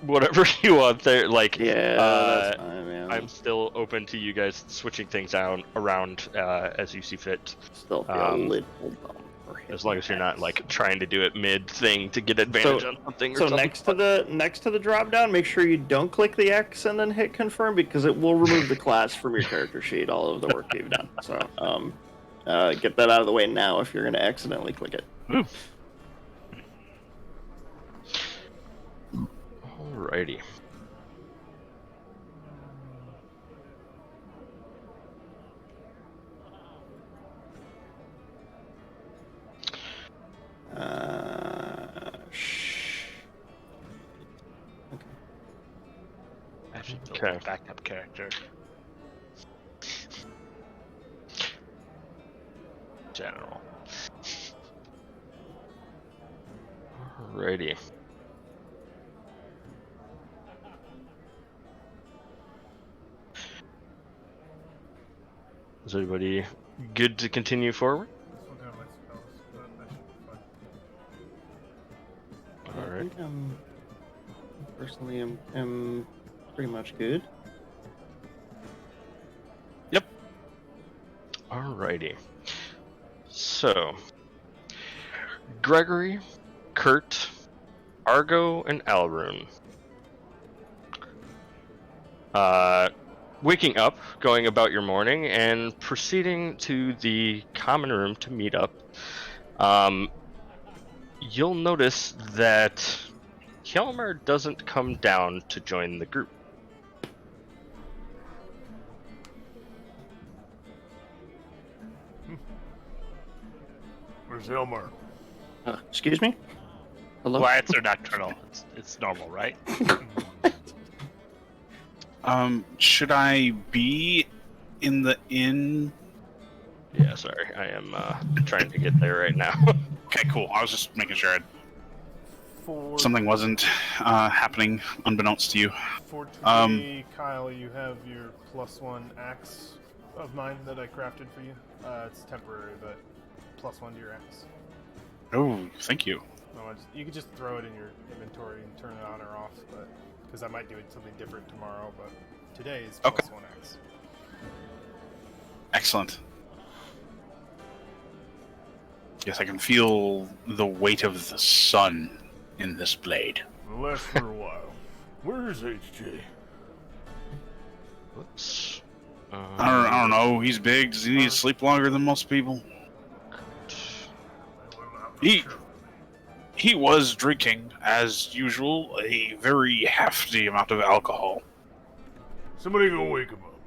whatever you want there. Like, Yeah, that's fine, man. I'm still open to you guys switching things around as you see fit. Still feel a little dumb for As long as you're not hitting like trying to do it mid thing to get advantage on something. Or So something. next to the drop down, make sure you don't click the X and then hit confirm because it will remove the class from your character sheet. All of the work you've done. So get that out of the way now if you're going to accidentally click it. Alrighty. Okay. I should build Okay. a backup character. General. Alrighty. Is everybody good to continue forward? This one down my spells, but that should be fine. I Alright. think personally am pretty much good. Alrighty. So, Gregory, Kurt, Argo, and Alrune. Waking up, going about your morning, and proceeding to the common room to meet up. You'll notice that Hjalmar doesn't come down to join the group. Where's Elmar? Excuse me? Hello? Riots are nocturnal. It's normal, right? Should I be in the inn? Yeah, sorry, I am trying to get there right now. Okay, cool. I was just making sure For something wasn't happening unbeknownst to you. for today, Kyle, you have your +1 axe of mine that I crafted for you. It's temporary, but +1 to your axe. Oh, thank you. No, you could just throw it in your inventory and turn it on or off, but because I might do something different tomorrow. But today is Okay. +1 axe. Excellent. Yes, I can feel the weight of the sun in this blade. It'll last for a while. Where is HJ? Whoops. I don't know. He's big. Does he need to sleep longer than most people? He was drinking, as usual, a very hefty amount of alcohol. Somebody go wake him up.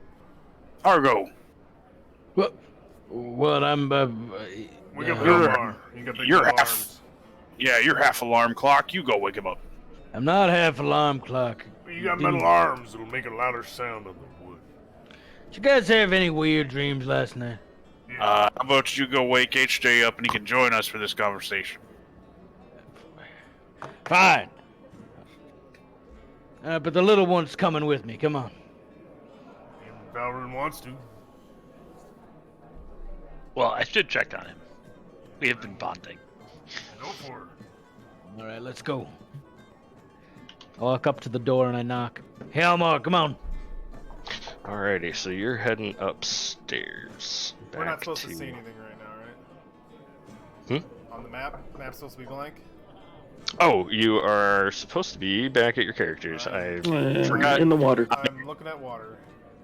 Argo, What I'm. We got You're- Elmar. You got big you're alarms. half- yeah, you're half alarm clock. You go wake him up. I'm not half alarm clock. You got metal arms. It'll make a louder sound on the wood. Did you guys have any weird dreams last night? How about you go wake HJ up and he can join us for this conversation? Fine. But the little one's coming with me. Come on. If Valrune wants to. Well, I should check on him. We have been bonding. Go for it. All right, let's go. I walk up to the door and I knock. Hey, Elmar, come on. Alrighty, so you're heading upstairs. We're not back supposed to see anything right now, right? On the map? Map's supposed to be blank? Oh, you are supposed to be back at your characters. I forgot. In the water. I'm looking at water.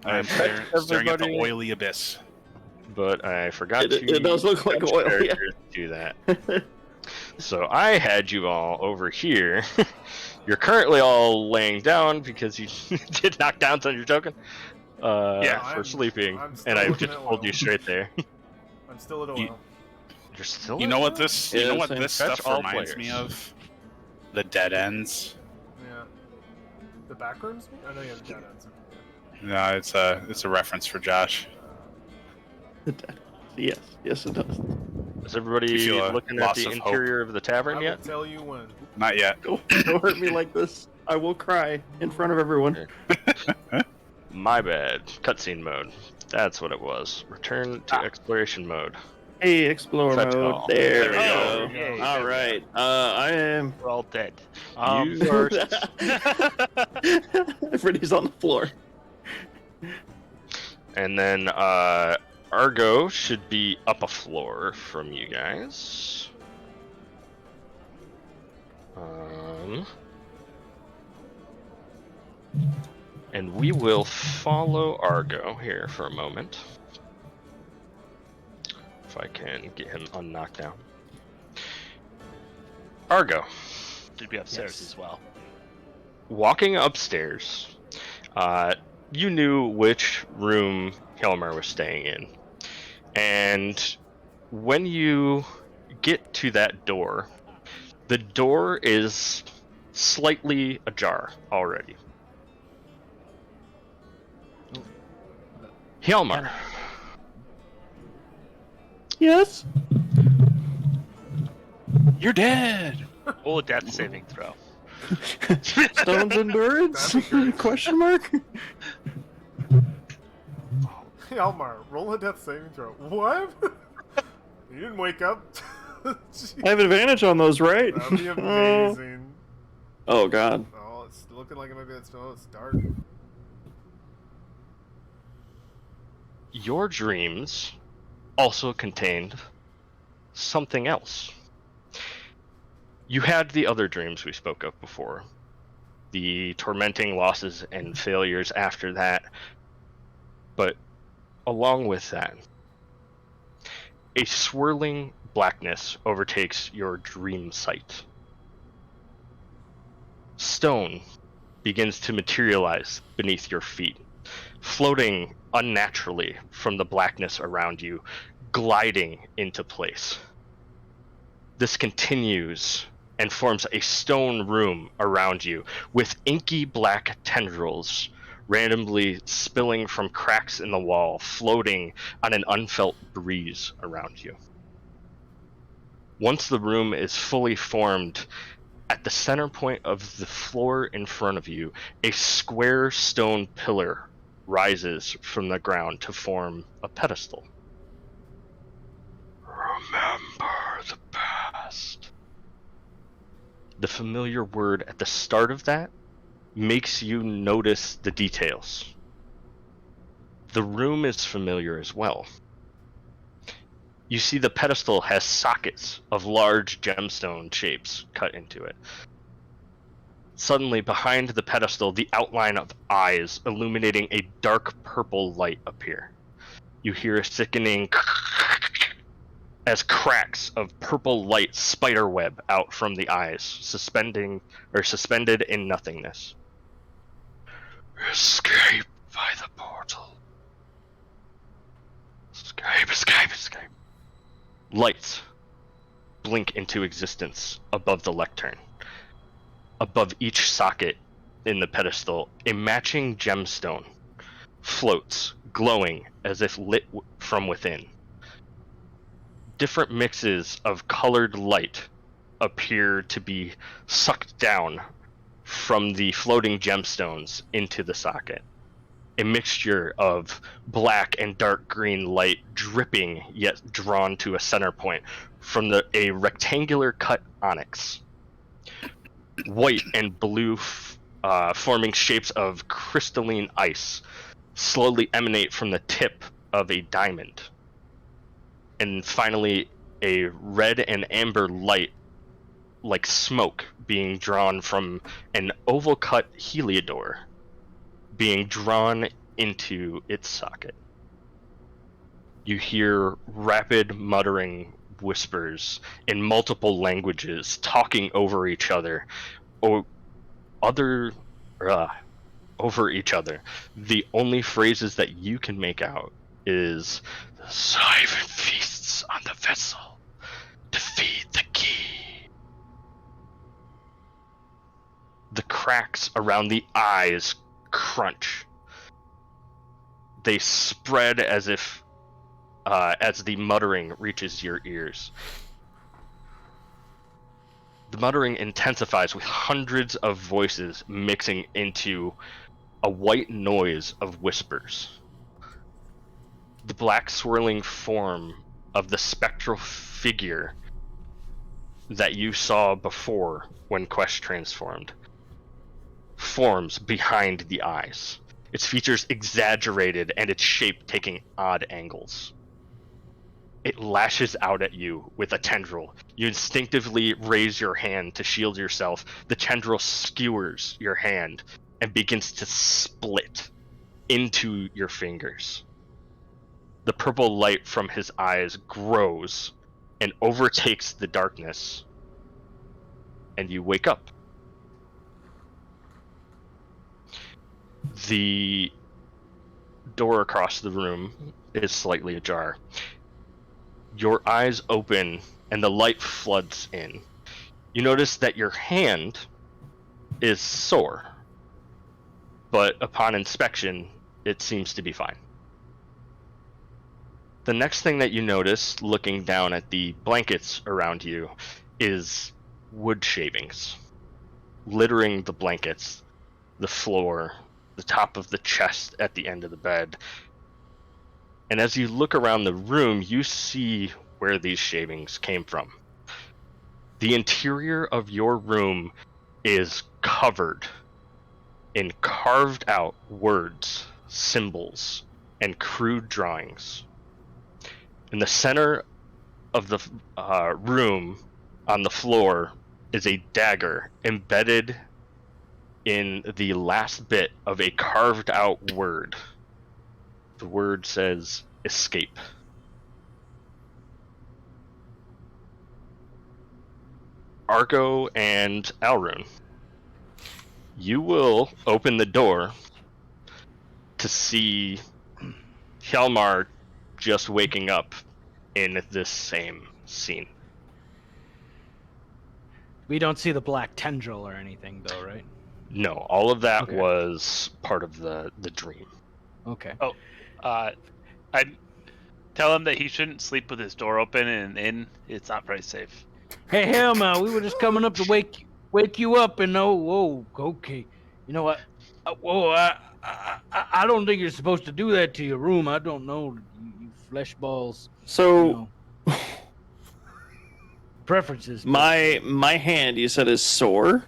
I'm staring at the oily abyss. But I forgot It does look like let oil, your yeah. characters do that. So I had you all over here. You're currently all laying down because you did knockdowns on your token. Yeah, for sleeping, I'm still and I looking just at pulled oil. you straight there. I'm still at oil. You're still. You know what this? You Yeah, know what same. this Fetch stuff all reminds me players. of? The dead ends. Yeah. The back rooms? I know you have dead ends. No, it's a reference for Josh. Yes, it does. Is everybody You feel a looking at loss the of hope? interior of the I tavern will yet? tell you when. Not yet. Don't hurt me like this. I will cry in front of everyone. My bad. Cutscene mode. That's what it was. Return to exploration mode. Hey, explore Fetch mode. all. There we Oh, go. yay. All right. I am. We're all dead. You are. Everybody's on the floor. And then Argo should be up a floor from you guys. And we will follow Argo here for a moment. If I can get him unknocked down. Argo. Should be upstairs Yes. as well. walking upstairs, you knew which room Helmer was staying in. And when you get to that door, the door is slightly ajar already. Helmer, Kinda- Yes. You're dead. Roll a death saving throw. Stone's endurance? That'd be great. Question mark? Elmar, roll a death saving throw. What? You didn't wake up? I have advantage on those, right? That'd be amazing. Oh god. Oh, it's looking like it might be that spell. It's dark. your dreams also contained something else. You had the other dreams we spoke of before, the tormenting losses and failures after that, but along with that, a swirling blackness overtakes your dream sight. Stone begins to materialize beneath your feet, floating unnaturally from the blackness around you, gliding into place. This continues and forms a stone room around you, with inky black tendrils randomly spilling from cracks in the wall, floating on an unfelt breeze around you. Once the room is fully formed, at the center point of the floor in front of you, a square stone pillar rises from the ground to form a pedestal. Remember the past. The familiar word at the start of that makes you notice the details. The room is familiar as well. You see the pedestal has sockets of large gemstone shapes cut into it. Suddenly, behind the pedestal, the outline of eyes illuminating a dark purple light appear. You hear a sickening as cracks of purple light spiderweb out from the eyes, suspended in nothingness. Escape by the portal. Escape, escape, escape. Lights blink into existence above the lectern. Above each socket in the pedestal, a matching gemstone floats, glowing as if lit from within. Different mixes of colored light appear to be sucked down from the floating gemstones into the socket. A mixture of black and dark green light dripping yet drawn to a center point from a rectangular cut onyx. White and blue forming shapes of crystalline ice slowly emanate from the tip of a diamond. And finally, a red and amber light like smoke being drawn from an oval cut heliodor being drawn into its socket. You hear rapid muttering whispers in multiple languages talking over each other over each other. The only phrases that you can make out is the siren feasts on the vessel to feed the key. The cracks around the eyes crunch. They spread as if as the muttering reaches your ears. The muttering intensifies with hundreds of voices mixing into a white noise of whispers. The black swirling form of the spectral figure that you saw before when Quest transformed forms behind the eyes, its features exaggerated and its shape taking odd angles. It lashes out at you with a tendril. You instinctively raise your hand to shield yourself. The tendril skewers your hand and begins to split into your fingers. The purple light from his eyes grows and overtakes the darkness, and you wake up. The door across the room is slightly ajar. Your eyes open and the light floods in. You notice that your hand is sore, but upon inspection, it seems to be fine. The next thing that you notice, looking down at the blankets around you, is wood shavings littering the blankets, the floor, the top of the chest at the end of the bed. And as you look around the room, you see where these shavings came from. The interior of your room is covered in carved out words, symbols, and crude drawings. In the center of the room, on the floor, is a dagger embedded in the last bit of a carved out word. The word says escape. Argo and Alrune, you will open the door to see Hjalmar just waking up in this same scene. We don't see the black tendril or anything, though, right? No, all of that Okay. was part of the dream. Okay. I'd tell him that he shouldn't sleep with his door open and in. It's not very safe. Hey, Helma, we were just coming up to wake you up, and okay. You know what? I don't think you're supposed to do that to your room. I don't know, you flesh balls. So Preferences. but- my hand, you said, is sore.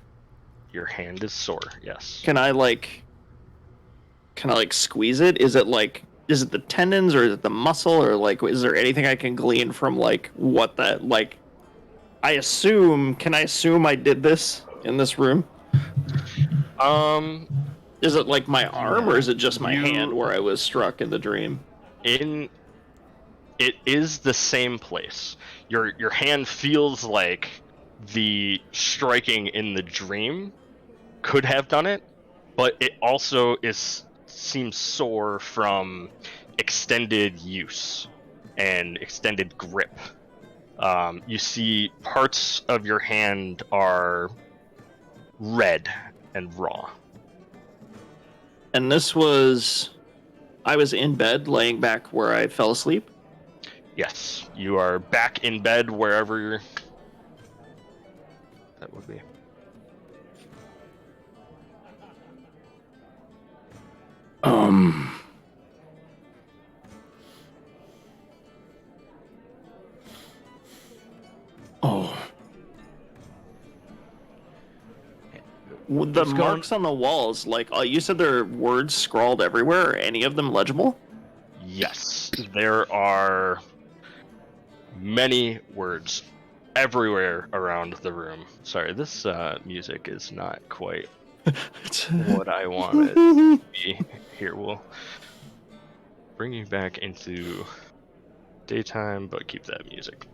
Your hand is sore, yes. Can I squeeze it? Is it the tendons or is it the muscle, or is there anything I can glean from what that I assume I did this in this room? Is it my arm, or is it just my hand where I was struck in the dream? It is the same place. Your hand feels like the striking in the dream could have done it, but it also seems sore from extended use and extended grip. You see parts of your hand are red and raw. And I was in bed, laying back where I fell asleep. Yes, you are back in bed wherever that would be. Oh. The marks on the walls, you said there are words scrawled everywhere. Are any of them legible? Yes, there are many words everywhere around the room. Sorry, this music is not quite what I wanted to be. Here, we'll bring you back into daytime, but keep that music.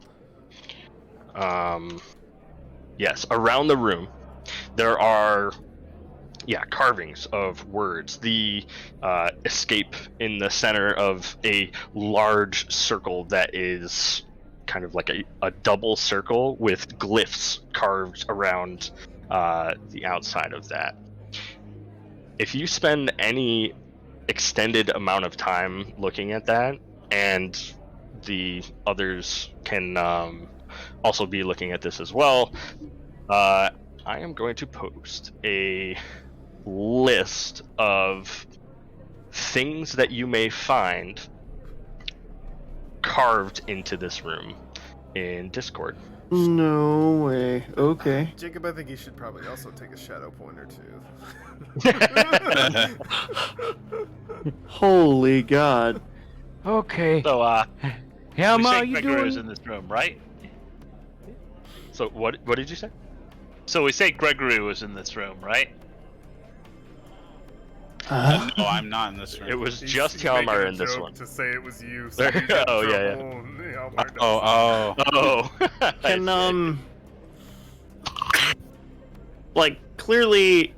Yes, around the room, there are carvings of words. The escape in the center of a large circle that is kind of like a double circle with glyphs carved around the outside of that. If you spend any extended amount of time looking at that, and the others can also be looking at this as well, I am going to post a list of things that you may find carved into this room in Discord. No way. Okay. Jacob, I think you should probably also take a shadow point or two. Holy God. Okay. So, Helma, we you say Gregory was doing? in this room, right? So what did you say? So we say Gregory was in this room, right? No, I'm not in this room. It was He's- just he's making Hjalmar a in this joke one. to say it was you. So you get Oh, in yeah, yeah. trouble, and Hjalmar does. Oh. Oh. Can clearly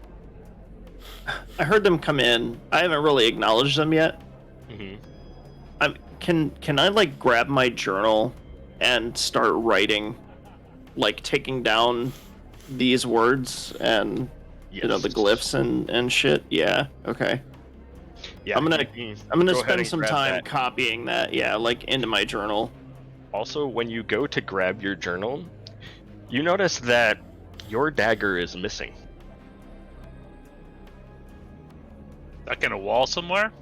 I heard them come in. I haven't really acknowledged them yet. Mm-hmm. Can I like grab my journal and start writing, like taking down these words and Yes. you know the glyphs and shit? Yeah. Okay. Yeah. I'm gonna go ahead spend and some grab time that. copying that. Yeah, like into my journal. Also, when you go to grab your journal, you notice that your dagger is missing. Stuck in a wall somewhere?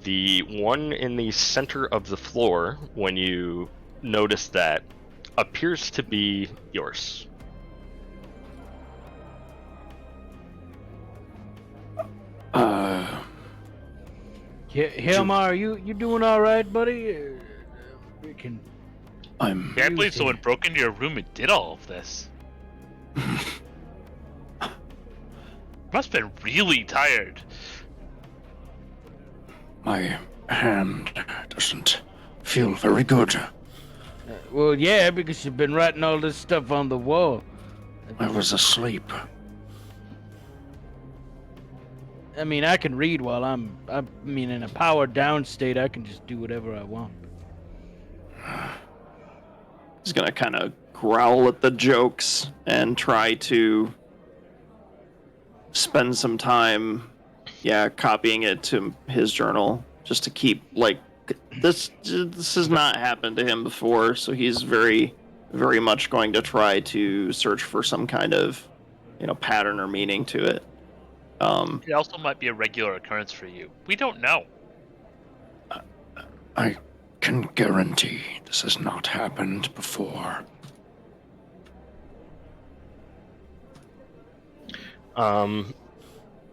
The one in the center of the floor, when you notice that, appears to be yours. Helmar, you doing all right, buddy? We can. I'm Can't believe Tuesday. someone broke into your room and did all of this. Must have been really tired. My hand doesn't feel very good. Well, yeah, because you've been writing all this stuff on the wall. I was asleep. I mean, I can read while I mean, in a powered down state, I can just do whatever I want. He's gonna kind of growl at the jokes and try to spend some time, copying it to his journal just to keep like this. This has not happened to him before, so he's very, very much going to try to search for some kind of, pattern or meaning to it. It also might be a regular occurrence for you. We don't know. I can guarantee this has not happened before.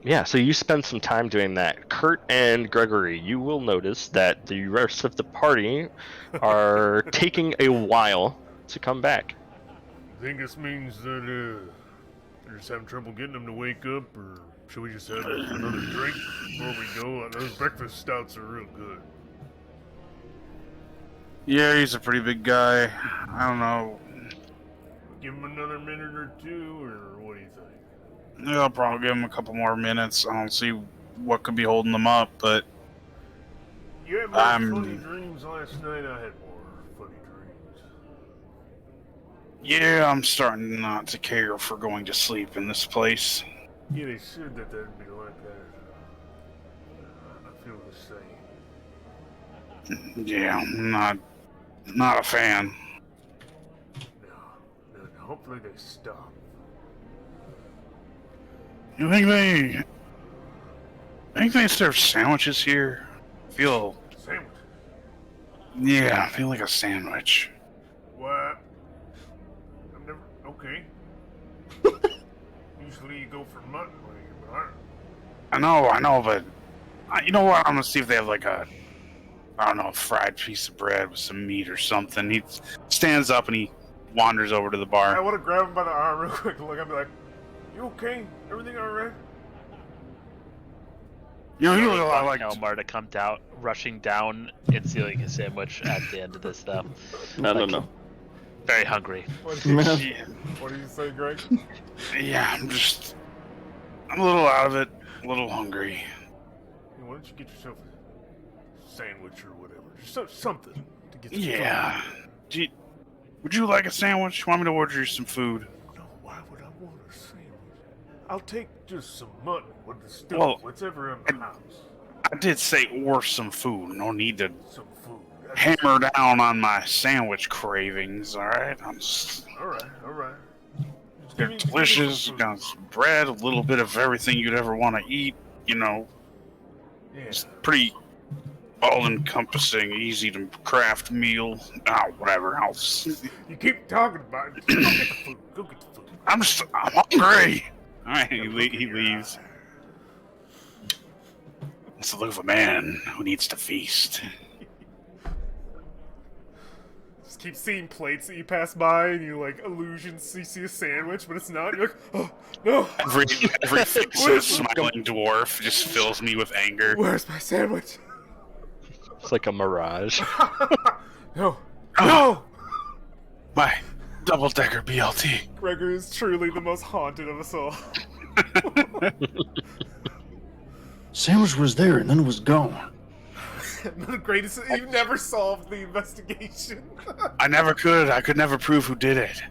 Yeah, so you spend some time doing that. Kurt and Gregory, you will notice that the rest of the party are taking a while to come back. I think this means that you're just having trouble getting them to wake up, or should we just have another drink before we go? Those breakfast stouts are real good. Yeah, he's a pretty big guy. I don't know. Give him another minute or two, or what do you think? I'll probably give him a couple more minutes. I don't see what could be holding them up, but You had more funny dreams last night. I had more funny dreams. yeah, I'm starting not to care for going to sleep in this place. Yeah, they said that that'd be like that. I feel the same. Yeah, I'm not a fan. No, hopefully they stop. You think they serve sandwiches here? Sandwich. I feel like a sandwich. What? I've never. Okay. Usually you go for mutton when you're not. I know, but you know what? I'm gonna see if they have like a, I don't know, a fried piece of bread with some meat or something. He stands up and he wanders over to the I bar. want to grab him by the arm real quick and look at him like, "You okay? Everything alright?" You know, he Really look a lot want like Elmar to come down, rushing down and stealing a sandwich at the end of this stuff. No. Very hungry. What did you, Yeah, what did you say, Greg? yeah, I'm a little out of it, a little hungry. Hey, why don't you get yourself a sandwich or whatever? Just something to get some Yeah. Would you like a sandwich? You want me to order you some food? food. No, why would I want a sandwich? I'll take just some mutton with the stuff, Well, whatever in the house. I did say or some food. No need to Some food. hammer down on my sandwich cravings, alright? Alright. Just They're give me some delicious, food. got some bread, a little bit of everything you'd ever want to eat, Yeah. It's pretty all-encompassing, easy to craft meal. Whatever else. You keep talking about it. Just go get the food. Go get the food. I'm hungry. Alright, he leaves. It's the look of a man who needs to feast. Just keep seeing plates that you pass by, and you like illusions. You see a sandwich, but it's not. You're like, oh no! Every face of a smiling dwarf just fills me with anger. Where's my sandwich? It's like a mirage. No! No! My double-decker BLT. Gregory is truly the most haunted of us all. Sandwich was there and then it was gone. The greatest. You never solved the investigation. I never could. I could never prove who did it.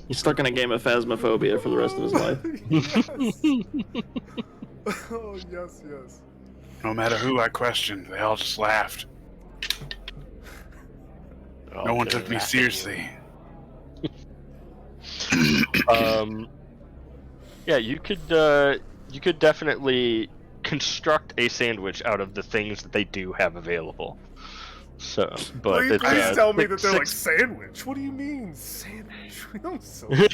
He's stuck in a game of Phasmophobia for the rest of his life. Yes. Oh yes, yes. No matter who I questioned, they all just laughed. No one took me seriously. Yeah, you could definitely construct a sandwich out of the things that they do have available. So, but Please tell me that they're like six- sandwich. What do you mean sandwich? We don't sell sandwich.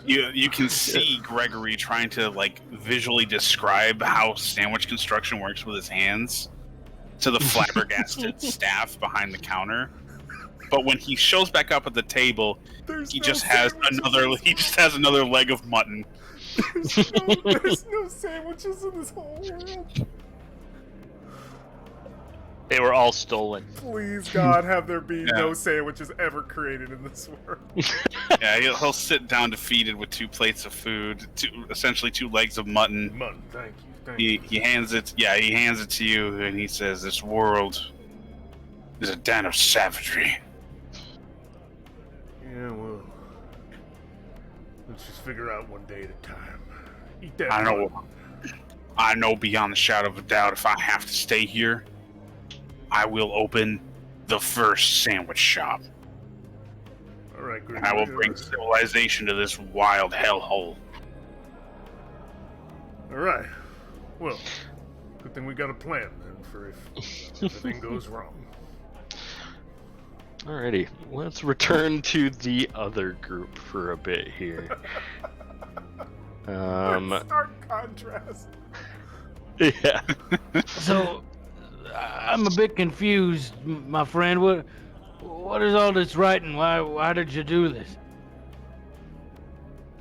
You can see Gregory trying to like visually describe how sandwich construction works with his hands to the flabbergasted staff behind the counter. But when he shows back up at the table, he just has another leg of mutton. There's no sandwiches in this whole world. They were all stolen. Please, God, have there be no sandwiches ever created in this world. Yeah, he'll sit down defeated with 2 plates of food, essentially 2 legs of mutton. Mutton, thank you. He hands it. Yeah, he hands it to you, and he says, "This world is a den of savagery." Yeah, well, let's just figure out one day at a time. Eat that. I know. mutton. I know beyond a shadow of a doubt, if I have to stay here, I will open the first sandwich shop, All right, Gregory. and I will bring civilization to this wild hellhole. All right. Well, good thing we got a plan then for if everything goes wrong. Alrighty, let's return to the other group for a bit here. Stark contrast. Yeah. So, I'm a bit confused, my friend. What is all this writing? Why did you do this?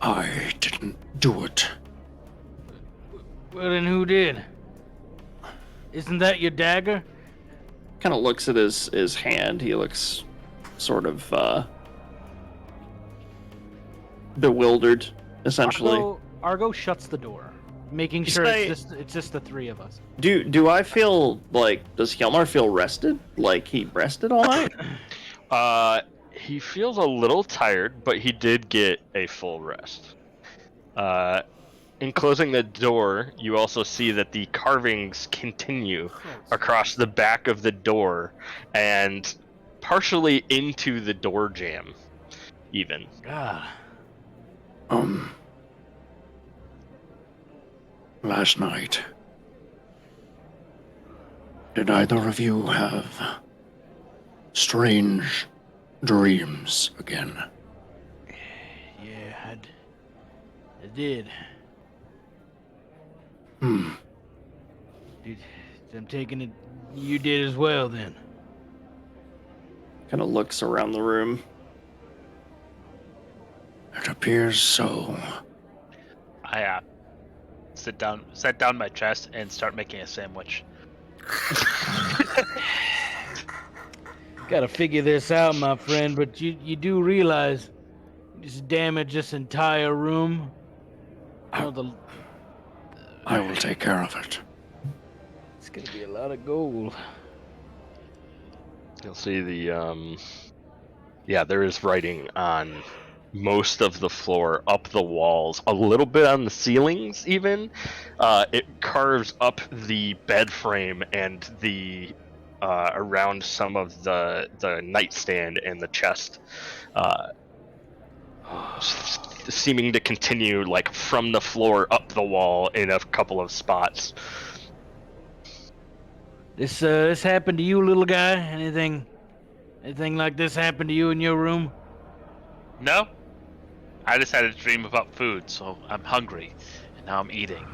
I didn't do it. Well, then who did? Isn't that your dagger? Kind of looks at his hand. He looks sort of bewildered, essentially. Argo shuts the door, making sure it's just the 3 of us. Do I feel like, does Hjalmar feel rested? Like he rested all night? He feels a little tired, but he did get a full rest. In closing the door, you also see that the carvings continue across the back of the door and partially into the door jamb, even. God. Last night, did either of you have strange dreams again? Yeah, I did. I'm taking it you did as well, then. Kind of looks around the room. It appears so. I set down my chest and start making a sandwich. Gotta figure this out, my friend, but you do realize you just damage this entire room? I will take care of it. It's gonna be a lot of gold. You'll see there is writing on most of the floor, up the walls, a little bit on the ceilings even. It carves up the bed frame and the around some of the nightstand and the chest, seeming to continue like from the floor up the wall in a couple of spots. This happened to you, little guy? Anything like this happened to you in your room? No, I just had a dream about food, so I'm hungry, and now I'm eating.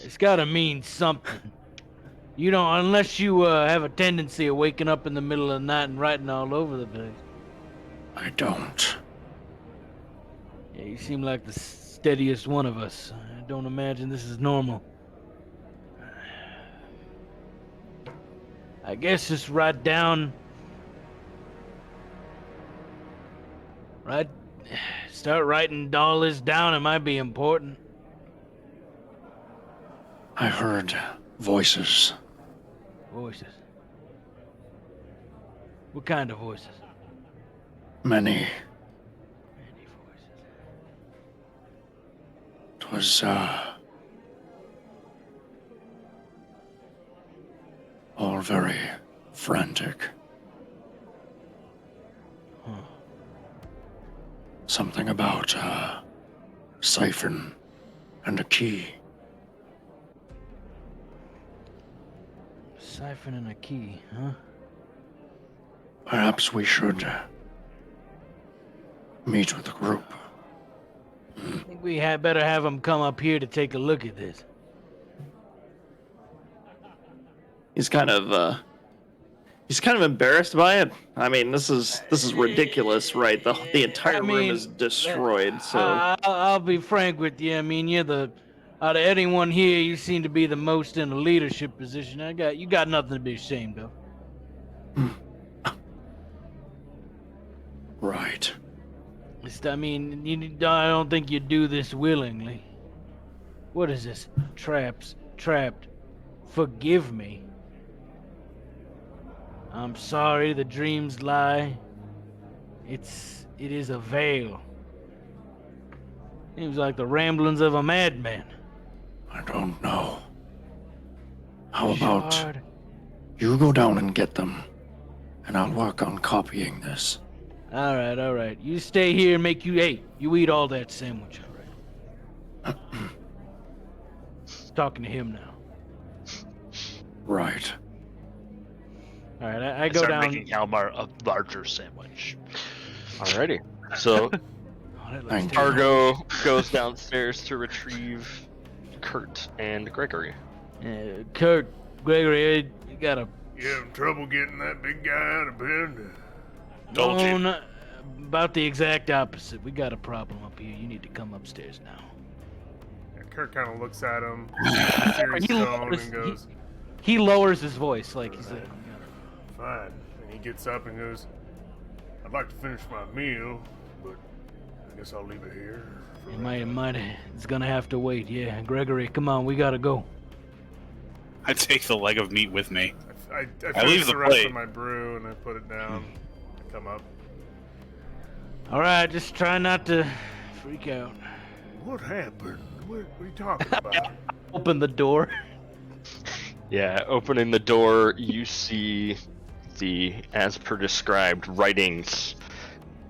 It's gotta mean something. You don't, unless you have a tendency of waking up in the middle of the night and writing all over the place. I don't. Yeah, you seem like the steadiest one of us. I don't imagine this is normal. I guess just write down... Start writing all this down. It might be important. I heard voices. Voices. What kind of voices? Many. Many voices. It was, all very frantic. Huh. Something about siphon and a key. Siphon and a key, huh? Perhaps we should meet with the group. I think we had better have them come up here to take a look at this. He's kind of embarrassed by it. I mean, this is ridiculous, right? The entire room is destroyed. So I'll be frank with you. I mean, you're the out of anyone here, you seem to be the most in a leadership position. You got nothing to be ashamed of. Right. I mean, I don't think you do this willingly. What is this? Trapped. Forgive me. I'm sorry the dreams lie. It is a veil. Seems like the ramblings of a madman. I don't know. How about Shard. you go down and get them, and I'll work on copying this. All right. You stay here and you eat all that sandwich, all right? Talking to him now. Right. All right, I go start down. making Hjalmar a larger sandwich. Alrighty. So Thank you. Argo goes downstairs to retrieve Kurt and Gregory. Kurt, Gregory, you gotta. You having trouble getting that big guy out of bed? Told No, you. not about the exact opposite. We got a problem up here. You need to come upstairs now. Yeah, Kurt kind of looks at him, serious tone, and goes, He lowers his voice, like he's like. "Fine." And he gets up and goes, "I'd like to finish my meal, but I guess I'll leave it here." It might. It's gonna have to wait. Yeah, Gregory, come on, we gotta go. I take the leg of meat with me. I leave finish the the rest plate. of my brew and I put it down. I come up. All right, just try not to freak out. What happened? What are you talking about? Open the door. Yeah, opening the door, you see the, as per described, writings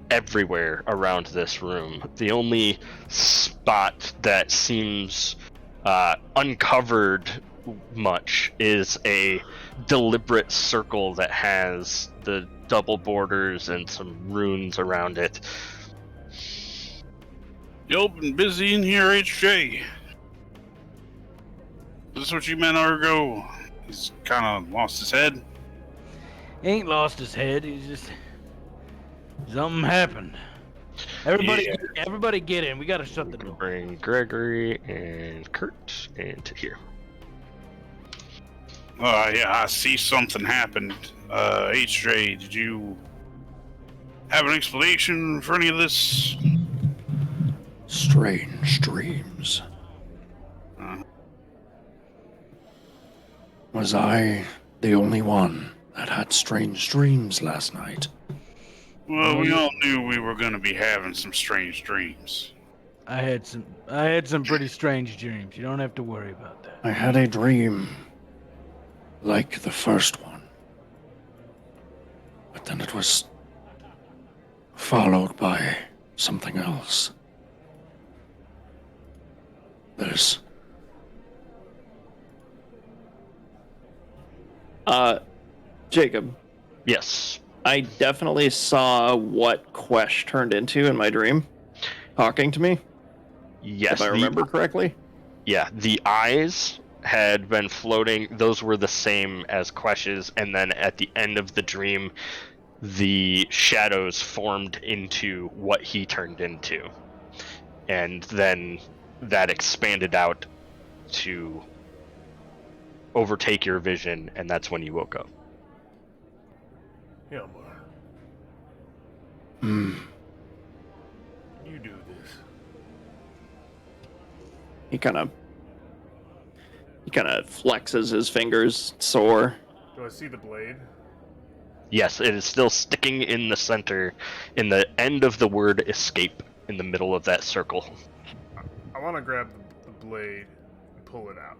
everywhere around this room. The only spot that seems uncovered much is a deliberate circle that has the double borders and some runes around it. You've been busy in here, HJ. Is this what you meant, Argo? He's kind of lost his head. He ain't lost his head. He's just something happened. Everybody get in. We gotta shut the door. Bring Gregory and Kurt into here. Yeah, I see something happened. HJ, did you have an explanation for any of this? Strange dreams. Was I the only one that had strange dreams last night? Well, we all knew we were going to be having some strange dreams. I had some pretty strange dreams. You don't have to worry about that. I had a dream like the first one. But then it was followed by something else. This. Jacob, Yes. I definitely saw what Quesh turned into in my dream, talking to me. Yes. If I remember correctly. Yeah, the eyes had been floating. Those were the same as Quesh's, and then at the end of the dream, the shadows formed into what he turned into. And then that expanded out to overtake your vision, and that's when you woke up. Hjalmar, Hmm. you do this. He kind of He kind of flexes his fingers, sore. Do I see the blade? Yes, it is still sticking in the center, in the end of the word escape, in the middle of that circle. I want to grab the blade and pull it out.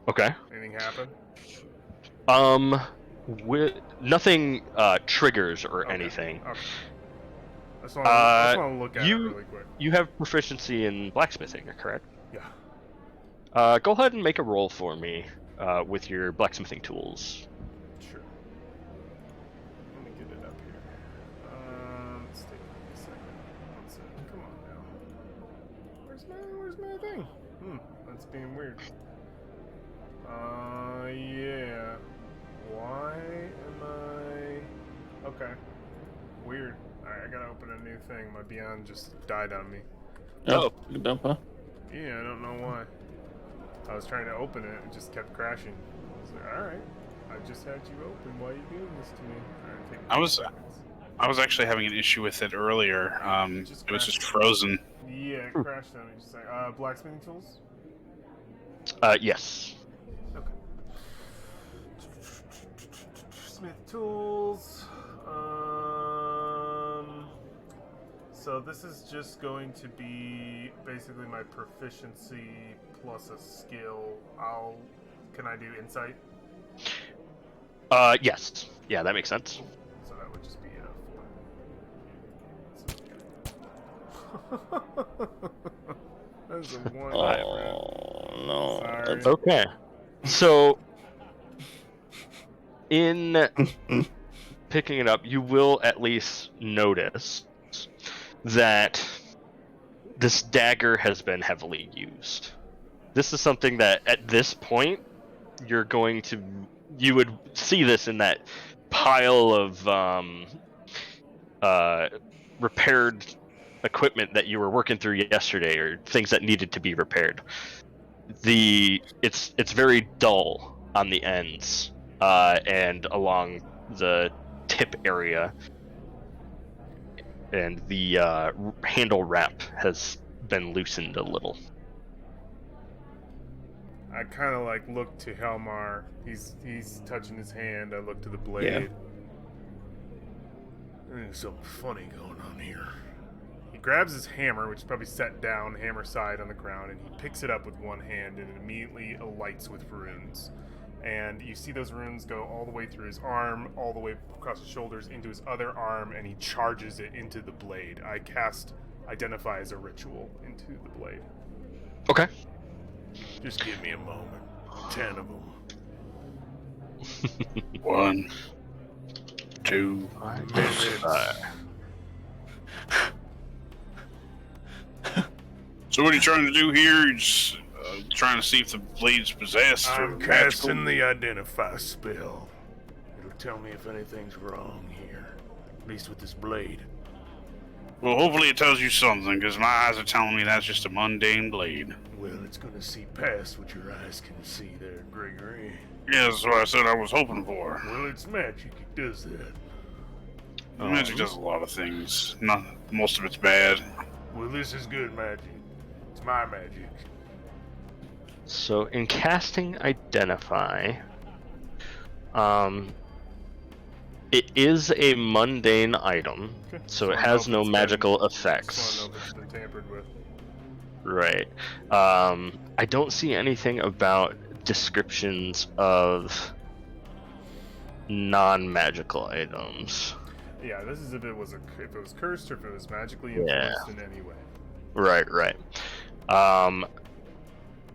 Okay. Anything happen? Nothing triggers or Okay. anything. Okay. I just want to look at it really quick. You have proficiency in blacksmithing, correct? Yeah. Go ahead and make a roll for me with your blacksmithing tools. Sure. Let me get it up here. Let's take a second. One second. Come on now. Where's my thing? That's being weird. Yeah. Why am I... Okay. Weird. Alright, I gotta open a new thing. My Beyond just died on me. Oh, good dump, huh? Yeah, I don't know why. I was trying to open it, it just kept crashing. I was like, alright. I just had you open. Why are you doing this to me? Alright, take I was actually having an issue with it earlier. It was just frozen. Yeah, it crashed on me. Just like, blacksmithing tools? Yes. Okay. Smith tools. So this is just going to be basically my proficiency plus a skill. Can I do insight? Yes. Yeah, that makes sense. So that would just be a 4. That's a 1. Oh, no. Sorry. That's Okay. So, in picking it up, you will at least notice that this dagger has been heavily used. This is something that, at this point, you would see this in that pile of repaired equipment that you were working through yesterday, or things that needed to be repaired. It's very dull on the ends and along the tip area, and the handle wrap has been loosened a little. I kind of like look to Helmar. He's touching his hand. I look to the blade. Yeah. There's something funny going on here. He grabs his hammer, which is probably set down, hammer side on the ground, and he picks it up with one hand, and it immediately alights with runes. And you see those runes go all the way through his arm, all the way across his shoulders, into his other arm, and he charges it into the blade. I cast Identify as a ritual into the blade. Okay. Just give me a moment. 10 of them. 1, 2. So what are you trying to do here? You're just trying to see if the blade's possessed or I'm magical? casting the Identify spell. It'll tell me if anything's wrong here. At least with this blade. Well, hopefully it tells you something, because my eyes are telling me that's just a mundane blade. Well, it's gonna see past what your eyes can see there, Gregory. Yeah, that's what I said I was hoping for. Well, it's magic. It does that. Magic does a lot of things. Not most of it's bad. Well, this is good magic. It's my magic. So in casting Identify, it is a mundane item, Okay. so it has no magical effects. Just wanna know if it's been tampered with. Right. I don't see anything about descriptions of non-magical items. Yeah, this is if it was cursed or if it was magically influenced in any way. Right.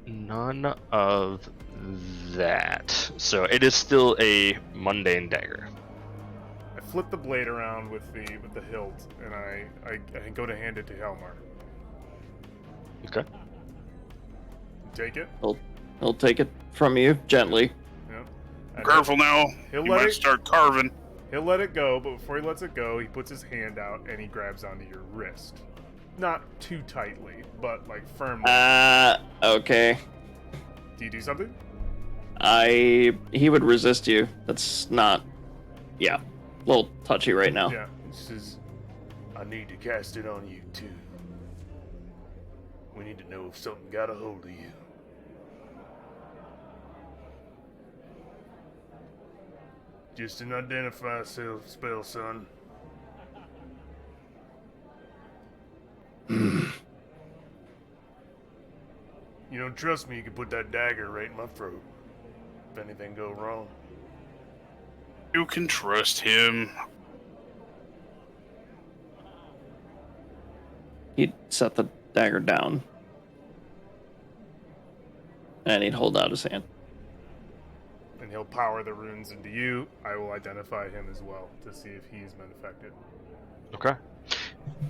None of that. So it is still a mundane dagger. I flip the blade around with the hilt, and I go to hand it to Helmar. Okay. Take it. He'll take it from you gently. Yeah. And Careful now. He'll You let might it- start carving. He'll let it go, but before he lets it go, he puts his hand out and he grabs onto your wrist. Not too tightly, but like firmly. Okay. Do you do something? He would resist you. That's not. Yeah. A little touchy right now. Yeah. He says, I need to cast it on you too. We need to know if something got a hold of you. Just an identify spell, son. You don't trust me, you can put that dagger right in my throat. If anything go wrong. You can trust him. He'd set the dagger down. And he'd hold out his hand. And he'll power the runes into you. I will identify him as well to see if he's been affected. Okay.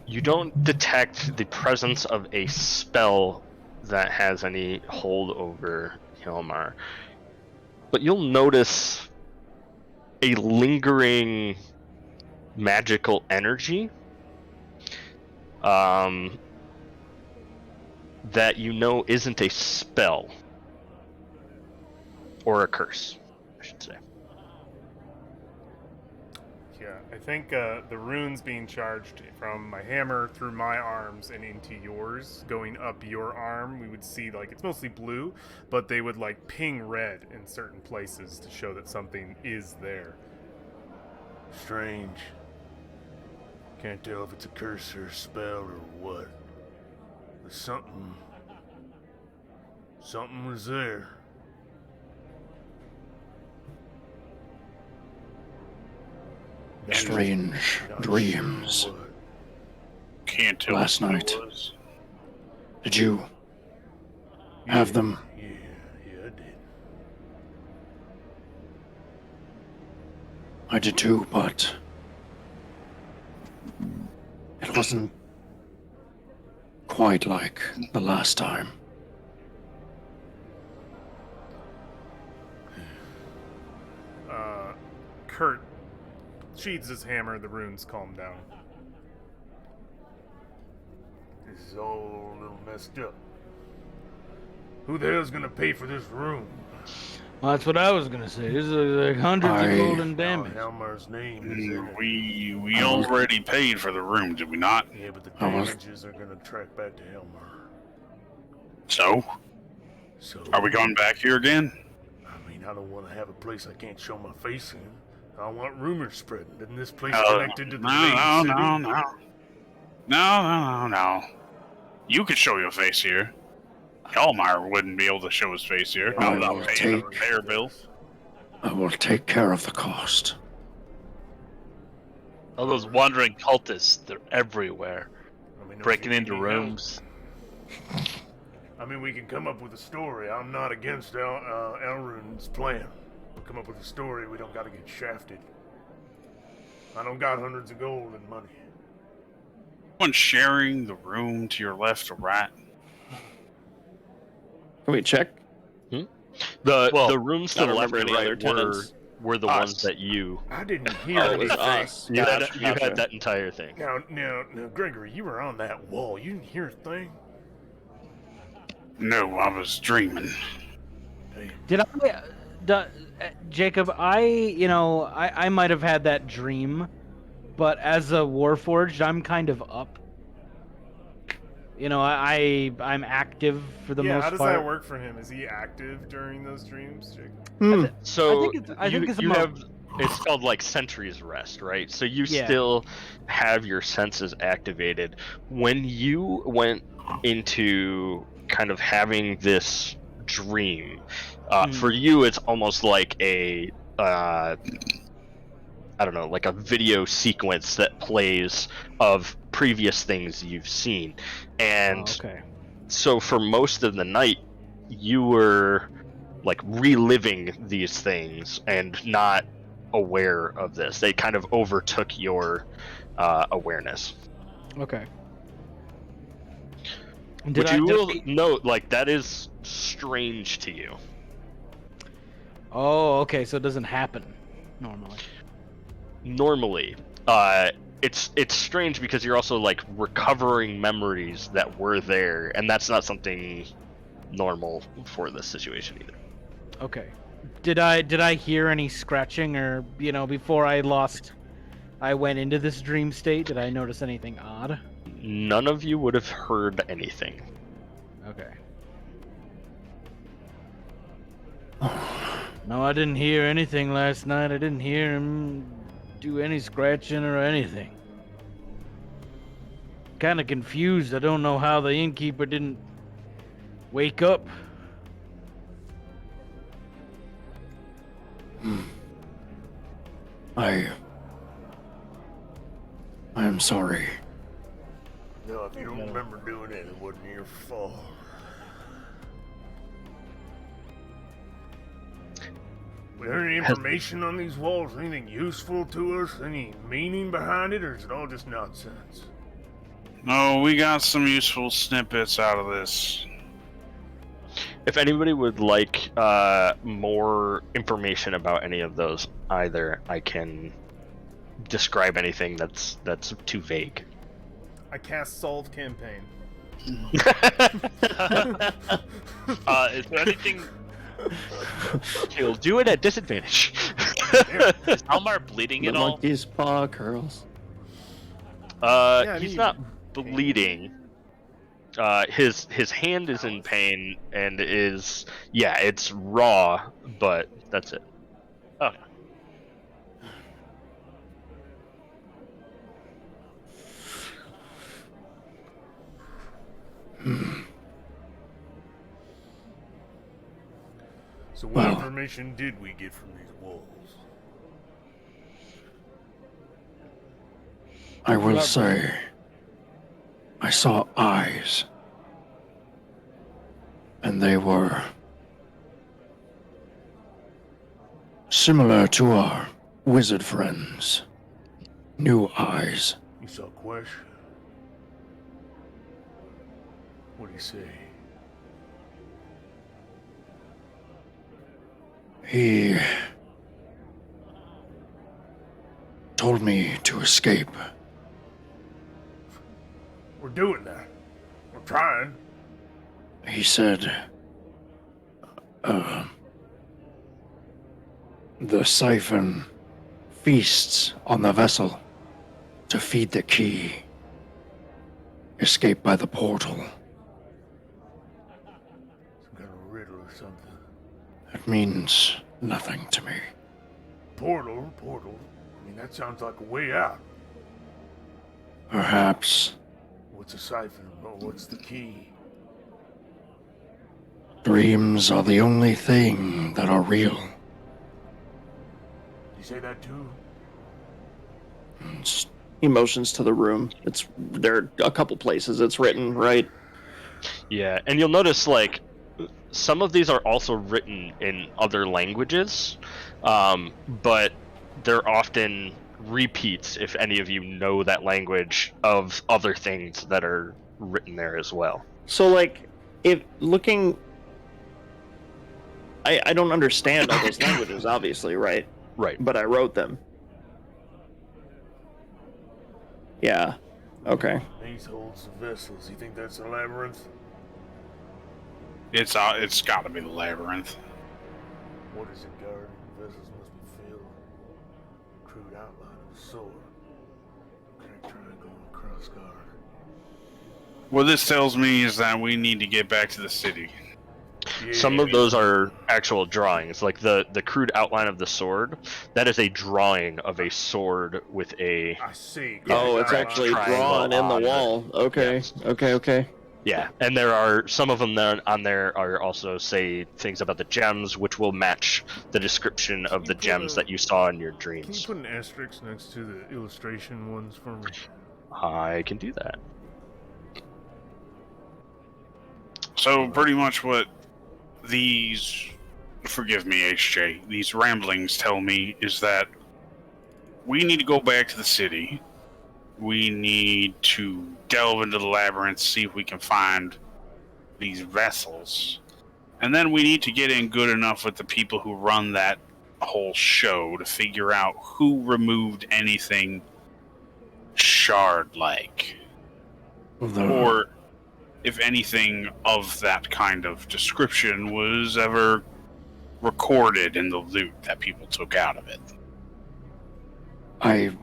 You don't detect the presence of a spell that has any hold over Hilmar, but you'll notice a lingering magical energy that you know isn't a spell or a curse, I should say. Yeah, I think the runes being charged from my hammer through my arms and into yours, going up your arm, we would see, like, it's mostly blue, but they would, like, ping red in certain places to show that something is there. Strange. Can't tell if it's a curse or a spell or what. But something was there. Strange dreams. Sure what. Can't tell Last what it night. was. Did you have them? Yeah, I did. I did too, but it wasn't quite like the last time. Kurt sheathes his hammer, the runes calm down. This is all a little messed up. Who the hell's gonna pay for this room? Well, that's what I was gonna say. This is like hundreds of golden damage. Helmar's name is in it. We already paid for the room, did we not? Yeah, but the I was- damages are gonna track back to Helmar. So, So are we going back here again? I mean, I don't want to have a place I can't show my face in. I don't want rumors spreading. Isn't this place No, connected to the no, main city? No. You could show your face here. Hellmeyer wouldn't be able to show his face here. Yeah, Not I will without paying a take- repair bill. I will take care of the cost. All those wandering cultists, they're everywhere. I mean, Breaking if into you need help, rooms. I mean, we can come up with a story. I'm not against Elrond's plan. We'll come up with a story. We don't got to get shafted. I don't got hundreds of gold and money. Someone sharing the room to your left or right? Can we check? The rooms to I the don't left remember and any other right tenants. were the Us. ones that you I didn't hear Oh, it was anything. us. you Gotcha. had that entire thing. Now, Gregory, you were on that wall. You didn't hear a thing. No, I was dreaming. Damn. Did I, Jacob? I might have had that dream, but as a Warforged, I'm kind of up. I'm active for the Yeah, most how does part. that work for him? Is he active during those dreams, Jacob? So I think it's you about- have it's called like Sentry's Rest, right? So you Yeah. still have your senses activated. When you went into kind of having this dream, for you it's almost like a I don't know, like a video sequence that plays of previous things you've seen. And okay. so for most of the night, you were like reliving these things and not aware of this. They kind of overtook your awareness. Okay. Which you will note, like, that is strange to you. Oh, okay. So it doesn't happen normally. Normally, it's strange because you're also like recovering memories that were there, and that's not something normal for this situation either. Okay. Did I hear any scratching, or before I went into this dream state? Did I notice anything odd? None of you would have heard anything. Okay. No, I didn't hear anything last night. I didn't hear him do any scratching or anything. Kind of confused. I don't know how the innkeeper didn't wake up. I am sorry. No, if you don't remember doing it, it wasn't your fault. Was there any information on these walls? Anything useful to us? Any meaning behind it, or is it all just nonsense? No, we got some useful snippets out of this. If anybody would like more information about any of those, either I can describe anything that's too vague. I cast Solve Campaign. Is there anything? He'll do it at disadvantage. Is Almar bleeding The at all? monkey's paw curls. I He's need not bleeding. His hand is in pain and it's raw, but that's it. Okay. So what Well. information did we get from these walls? I will say, I saw eyes. And they were similar to our wizard friends. New eyes. You saw Quesh? What do you say? He told me to escape. We're doing that. We're trying. He said, the siphon feasts on the vessel to feed the key. Escape by the portal. Some kind of riddle or something. It means nothing to me. Portal? I mean, that sounds like a way out. Perhaps What's a siphon? Oh, what's the key? dreams are the only thing that are real. You say that too? It's He motions to the room. It's there are a couple places it's written, right? Yeah, and you'll notice like some of these are also written in other languages, but they're often repeats if any of you know that language of other things that are written there as well. So like if looking I don't understand all those languages, obviously, right? Right. But I wrote them. Yeah. Okay. These holds the vessels. You think that's a labyrinth? It's got to be the labyrinth. What is it guarding? Vessels must be filled. Crude outline of a sword. Crack triangle and cross guard. What this tells me is that we need to get back to the city. Some of those are actual drawings, like the crude outline of the sword. That is a drawing of a sword with a I see. Oh, it's crack actually triangle drawn in the on wall. Okay. Yes. Okay. yeah. And there are some of them that on there are also say things about the gems, which will match the description of the gems that you saw in your Can you dreams. put an asterisk next to the illustration ones for me? I can do that. So pretty much what these, forgive me, HJ, these ramblings tell me is that we need to go back to the city. We need to delve into the labyrinth, see if we can find these vessels. And then we need to get in good enough with the people who run that whole show to figure out who removed anything shard-like. Or if anything of that kind of description was ever recorded in the loot that people took out of it. I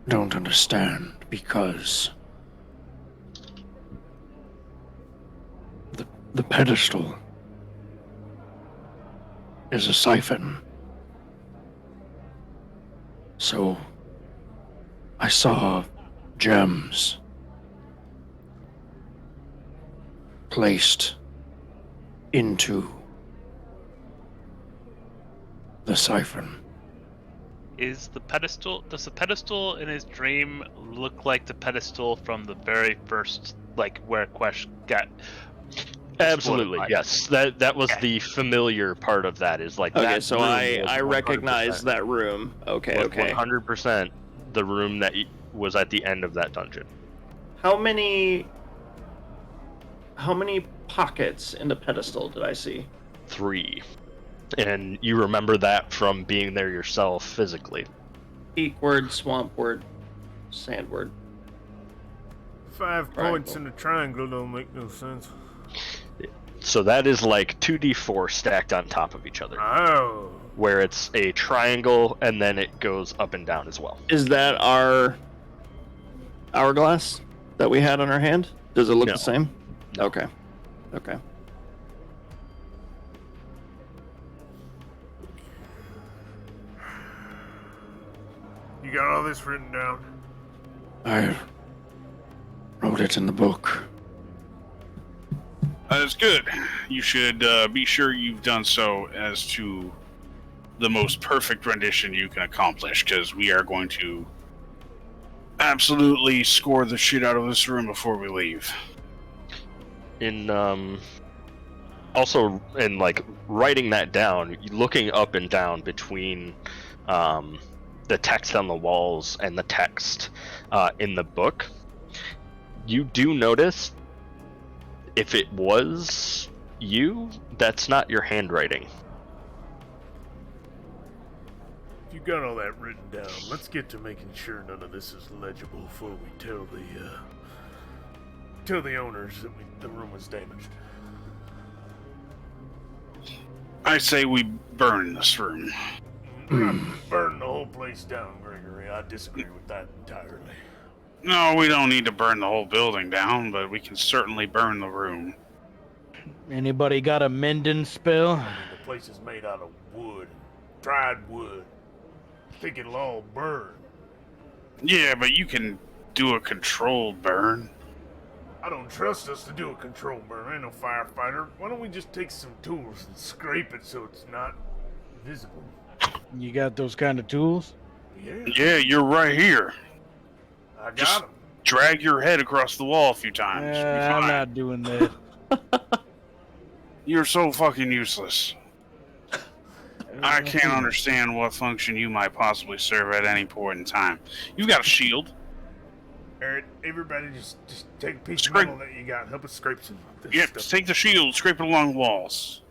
don't understand because the pedestal is a siphon. So I saw gems placed into the siphon. Does the pedestal in his dream look like the pedestal from the very first, like, where Quesh got Absolutely, exploded by? yes. That was the familiar part of that. Is like Okay, that. so room I was recognize 100%. that room. Okay, Was okay. 100% the room that was at the end of that dungeon. How many pockets in the pedestal did I see? 3. And you remember that from being there yourself physically. Peak word, swamp word, sand word. 5 Triangle. points in a triangle don't make no sense. So that is like 2d4 stacked on top of each other, Oh. where it's a triangle and then it goes up and down as well. Is that our hourglass that we had on our hand? Does it look No. the same? No. Okay. Okay. You got all this written down? I wrote it in the book. That's good. You should be sure you've done so as to the most perfect rendition you can accomplish, because we are going to absolutely score the shit out of this room before we leave. Also in like writing that down, looking up and down between the text on the walls and the text in the book, you do notice if it was you, that's not your handwriting. If you got all that written down, let's get to making sure none of this is legible before we tell the owners that the room was damaged. I say we burn this room. Burn the whole place down, Gregory. I disagree with that entirely. No, we don't need to burn the whole building down, but we can certainly burn the room. Anybody got a mending spell? I mean, the place is made out of wood, dried wood. I think it'll all burn. Yeah, but you can do a controlled burn. I don't trust us to do a control burn. I ain't no firefighter. Why don't we just take some tools and scrape it so it's not visible? You got those kind of tools? Yeah, Yeah, you're right here. I got Just- them. Drag your head across the wall a few times. You'll be I'm fine. not doing that. You're so fucking useless. I can't understand what function you might possibly serve at any point in time. You've got a shield. Alright, everybody just take a piece Scrape. of metal that you got and help us scrape some of this Yep, stuff. take the shield, scrape it along the walls.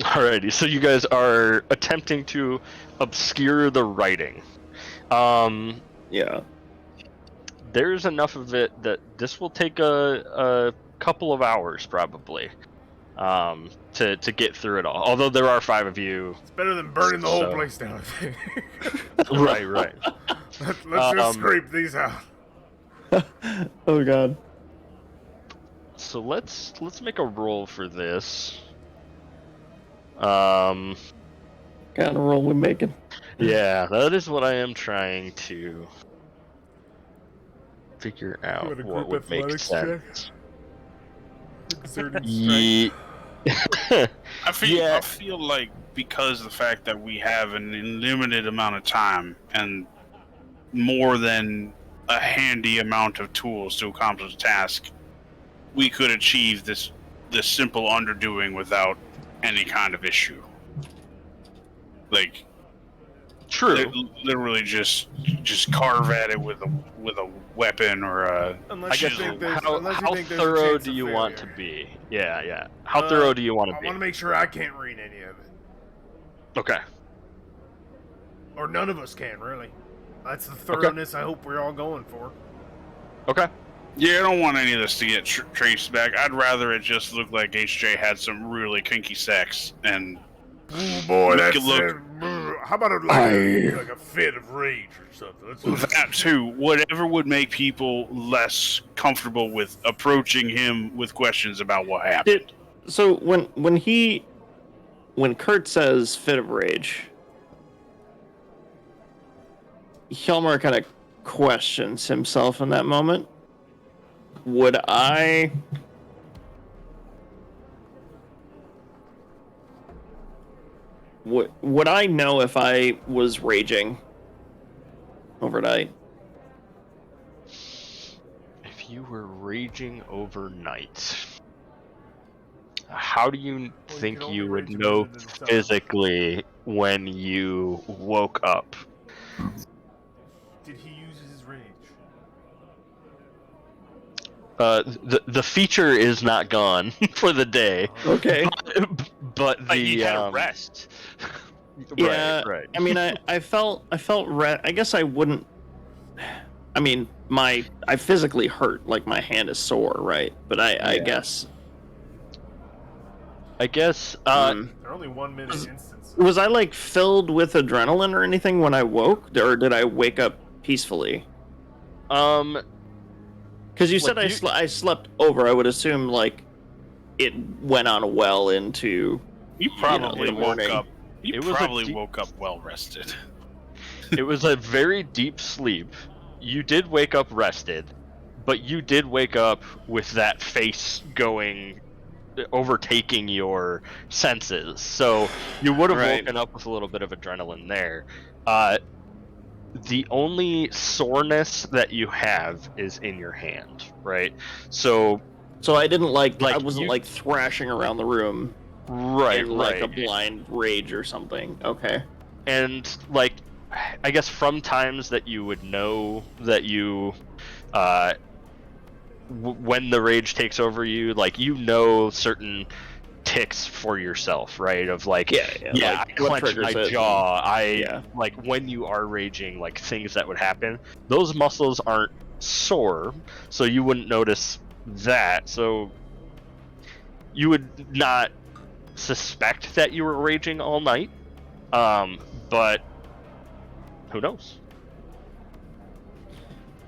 Alrighty, so you guys are attempting to obscure the writing. Yeah. There's enough of it that this will take a couple of hours probably to get through it all. Although there are 5 of you. It's better than burning the whole So- place down, I think. Right. Let's just scrape these out. Oh god. So let's make a roll for this. Kind of roll we making. Yeah, that is what I am trying to figure out What a what group would make athletics sense. Exerted strength. Ye- I Yeah. feel like because of the fact that we have an unlimited amount of time and more than a handy amount of tools to accomplish the task, we could achieve this simple underdoing without any kind of issue. Like, True. literally just carve at it with a weapon or a. Unless I you guess think there's, how unless you think there's a thorough chance do of you want to failure. be? Yeah. How thorough do you want to I be? want to make sure I can't read any of it. Okay. Or none of us can, really. That's the thoroughness I hope we're all going for. Okay. Yeah, I don't want any of this to get traced back. I'd rather it just look like HJ had some really kinky sex and. Oh boy, Make that's it look- how about like a fit of rage or something? Let's That too, whatever would make people less comfortable with approaching him with questions about what happened. So when Kurt says fit of rage, Hjalmar kind of questions himself in that moment. Would I know if I was raging overnight? If you were raging overnight, how do you think can only you would rage know within the sun. physically when you woke up? Did he use his rage? The feature is not gone for the day, Okay. but But the he had a rest. Yeah. right. I mean, I felt I guess I wouldn't. I mean, I physically hurt, like my hand is sore, right? But I guess. I guess Mm. They're only 1 minute instances. Was I like filled with adrenaline or anything when I woke, or did I wake up peacefully? um Because you Like, said I slept over. I would assume like it went on well into You probably the woke morning. up. You It was a probably deep- woke up well rested. it was a very deep sleep. You did wake up rested, but you did wake up with that face going overtaking your senses. So you would have Right. woken up with a little bit of adrenaline there. The only soreness that you have is in your hand, right? So So I didn't I Like, wasn't you- like thrashing around the room right, in like a right. blind rage or something. Okay. And like I guess from times that you would know that you when the rage takes over you, like certain ticks for yourself, right? Of like, Yeah, I like, what clench my triggers it, jaw. yeah. Like when you are raging, like things that would happen. Those muscles aren't sore, so you wouldn't notice that. So you would not suspect that you were raging all night. But who knows?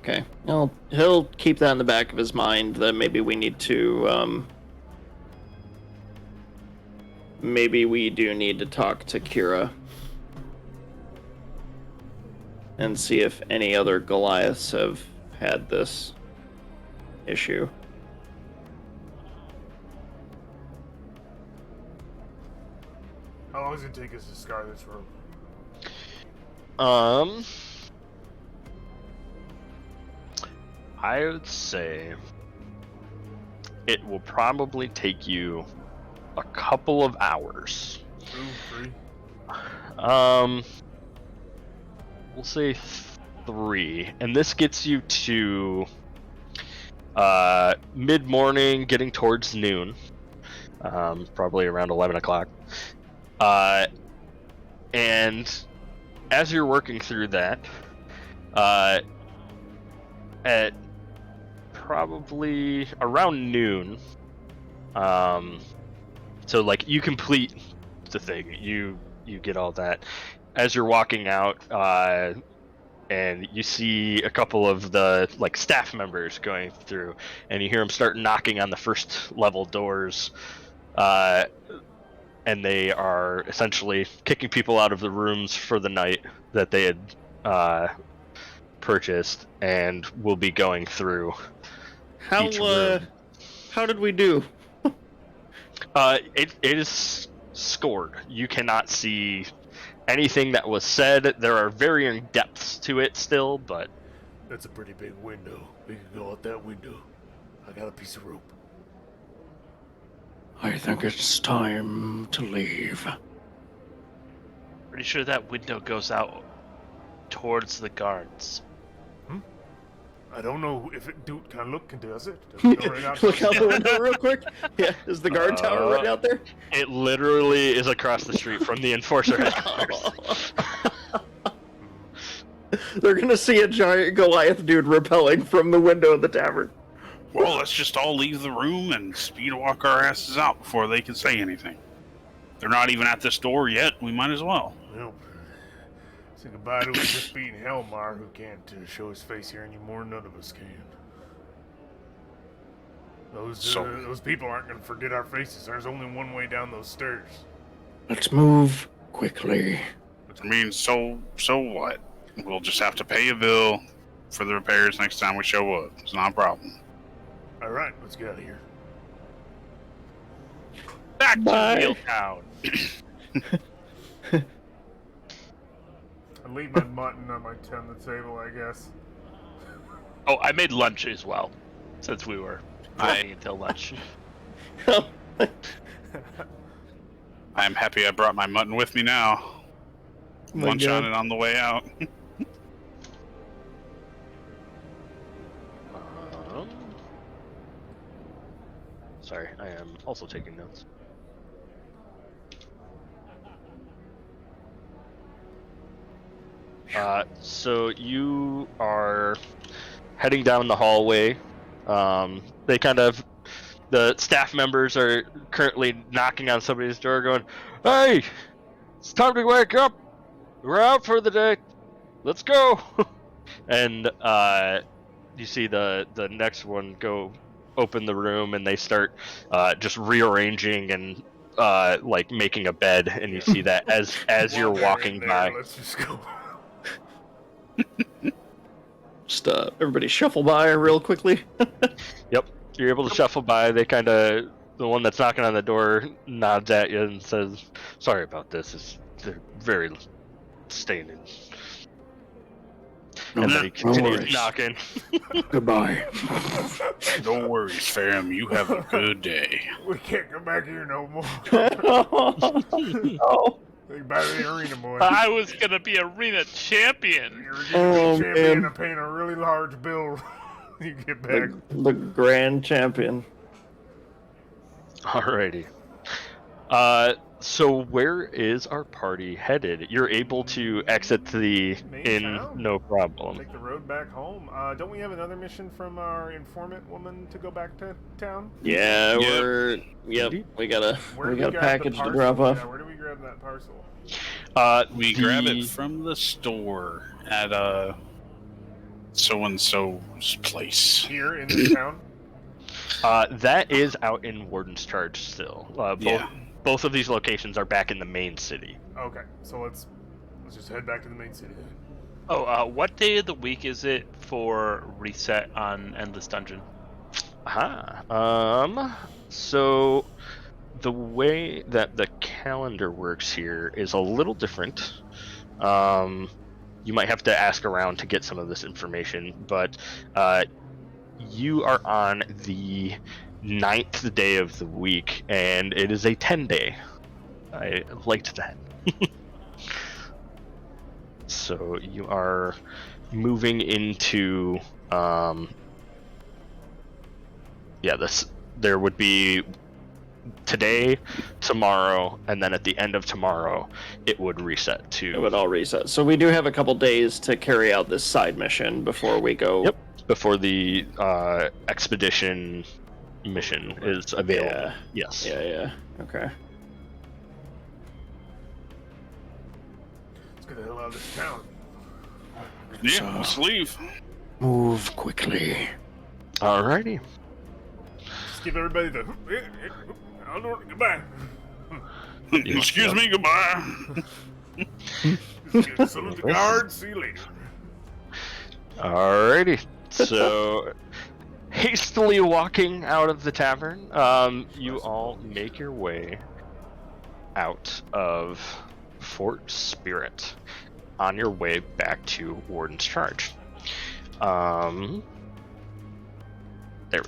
Okay. Well, he'll keep that in the back of his mind that maybe we need to maybe we do need to talk to Kira and see if any other Goliaths have had this issue. How long does it take us to scar this room? I would say it will probably take you a couple of hours. 2, 3. We'll say 3, and this gets you to mid-morning, getting towards noon. Probably around 11 o'clock. And as you're working through that, at probably around noon, so like you complete the thing, you get all that. As you're walking out, and you see a couple of the like staff members going through, and you hear them start knocking on the first level doors, and they are essentially kicking people out of the rooms for the night that they had purchased, and will be going through each room. How did we do? It is scored. You cannot see anything that was said. There are varying depths to it still, but That's a pretty big window. We could go out that window. I got a piece of rope. I think it's time to leave. Pretty sure that window goes out towards the guards. I don't know if it kind of look does it? Does it go right out? Look out the window real quick. Yeah, is the guard tower right out there? it literally is across the street from the enforcer headquarters. They're gonna see a giant Goliath dude repelling from the window of the tavern. Well, let's just all leave the room and speed walk our asses out before they can say anything. They're not even at this door yet. We might as well. Well, say goodbye to just being Helmar, who can't show his face here anymore. None of us can. Those people aren't going to forget our faces. There's only one way down those stairs. Let's move quickly. I mean, so what? We'll just have to pay a bill for the repairs next time we show up. It's not a problem. All right, let's get out of here. Back Bye. to Real Town. I leave my mutton on the table, I guess. Oh, I made lunch as well, since we were talking until lunch. I'm happy I brought my mutton with me now. My Lunch on God. it on the way out. Sorry, I am also taking notes. So you are heading down the hallway. The staff members are currently knocking on somebody's door going, "Hey, it's time to wake up. We're out for the day. Let's go." And you see the next one go open the room, and they start just rearranging and like making a bed, and you see that as you're While they're walking in there, by. let's just go. Just everybody shuffle by real quickly. Yep, you're able to shuffle by. They kind of, the one that's knocking on the door nods at you and says, "Sorry about this. They're very staying in." No, And then he no continues worries. knocking. Goodbye. No worries, fam. You have a good day. We can't come back here no more. Oh, Think about the arena, boy. I was gonna be arena champion. You're Oh, getting champion man. of paying a really large bill. You get back. the grand champion. Alrighty. So where is our party headed? You're able to exit the Main inn, town? no problem. Take the road back home. Don't we have another mission from our informant woman to go back to town? Yeah, Yep. Yep, Indeed. we got a Where do we package grab the to parcel? drop off. Yeah, where do we grab that parcel? We grab it from the store at so and so's place. Here in this town? That is out in Warden's Charge still. Yeah. Both of these locations are back in the main city. Okay, so let's just head back to the main city then. Oh, what day of the week is it for reset on Endless Dungeon? So the way that the calendar works here is a little different. You might have to ask around to get some of this information, but you are on the 9th day of the week, and it is a 10-day. I liked that. So you are moving into there would be today, tomorrow, and then at the end of tomorrow it would reset to It would all reset. So we do have a couple days to carry out this side mission before we go. Yep. Before the expedition mission is available. Yeah. Yes. Yeah. Okay. Let's get the hell out of this town. Yeah, let's leave. Move quickly. Alrighty. Just give everybody the. I'll do it. Goodbye. Excuse me, goodbye. Just salute the guards. See you later. Alrighty. So, hastily walking out of the tavern, you all make your way out of Fort Spirit on your way back to Warden's Charge. There we